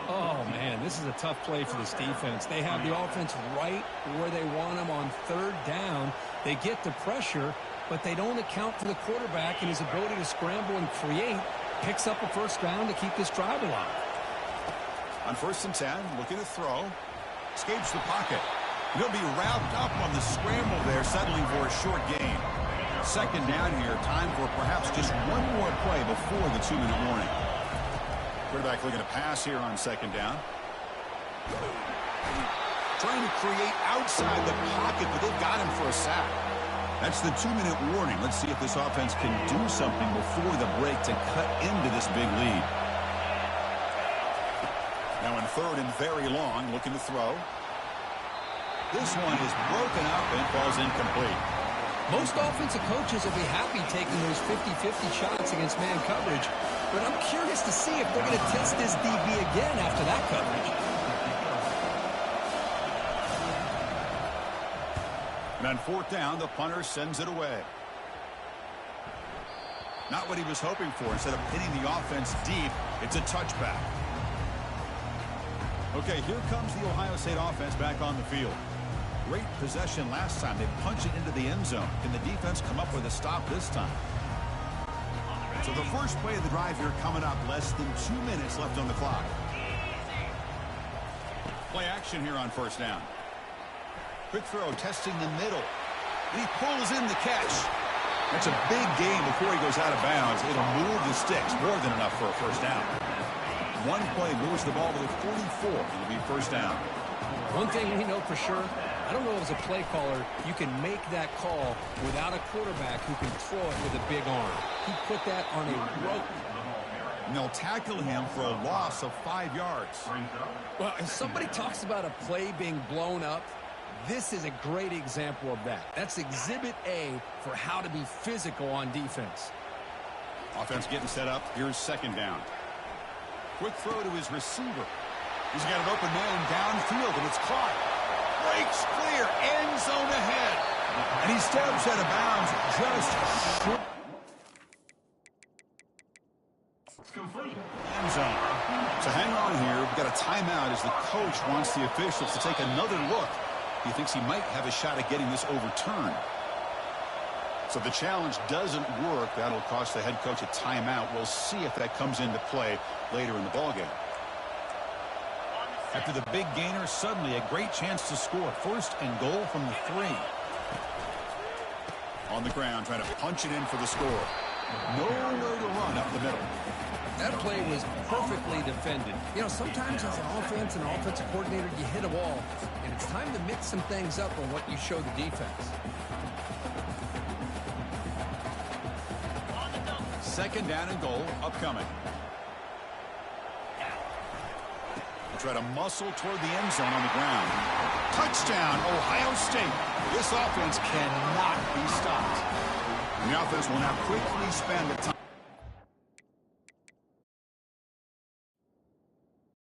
Oh, man, this is a tough play for this defense. They have the offense right where they want them on 3rd down. They get the pressure, but they don't account for the quarterback and his ability to scramble and create. Picks up a first down to keep this drive alive. On 1st and 10, looking to throw. Escapes the pocket. He'll be wrapped up on the scramble there, settling for a short gain. Second down here, time for perhaps just one more play before the 2-minute warning. Quarterback looking to pass here on 2nd down. Trying to create outside the pocket, but they've got him for a sack. That's the 2-minute warning. Let's see if this offense can do something before the break to cut into this big lead. Now in third and very long, looking to throw. This one is broken up and falls incomplete. Most offensive coaches will be happy taking those 50-50 shots against man coverage, but I'm curious to see if they're going to test this DB again after that coverage. And on fourth down, the punter sends it away. Not what he was hoping for. Instead of hitting the offense deep, it's a touchback. Okay, here comes the Ohio State offense back on the field. Great possession last time. They punch it into the end zone. Can the defense come up with a stop this time? So the first play of the drive here coming up. Less than 2 minutes left on the clock. Play action here on first down. Quick throw, testing the middle. And he pulls in the catch. That's a big gain before he goes out of bounds. It'll move the sticks. More than enough for a first down. One play moves the ball to the 44. It'll be first down. One thing we know for sure, I don't know as a play caller, you can make that call without a quarterback who can throw it with a big arm. He put that on a rope. And they'll tackle him for a loss of 5 yards. Well, if somebody talks about a play being blown up, this is a great example of that. That's exhibit A for how to be physical on defense. Offense getting set up. Here's second down. Quick throw to his receiver. He's got an open man downfield, and it's caught. Breaks clear. End zone ahead. And he steps out of bounds just short. End zone. So hang on here. We've got a timeout as the coach wants the officials to take another look. He thinks he might have a shot at getting this overturned. So if the challenge doesn't work, that'll cost the head coach a timeout. We'll see if that comes into play later in the ballgame. After the big gainer, suddenly a great chance to score. First and goal from the 3. On the ground, trying to punch it in for the score. Nowhere to run up the middle. That play was perfectly defended. You know, sometimes as an offense and offensive coordinator, you hit a wall, and it's time to mix some things up on what you show the defense. Second down and goal upcoming. Try to muscle toward the end zone on the ground. Touchdown, Ohio State. This offense cannot be stopped. And the offense will now quickly spend the time.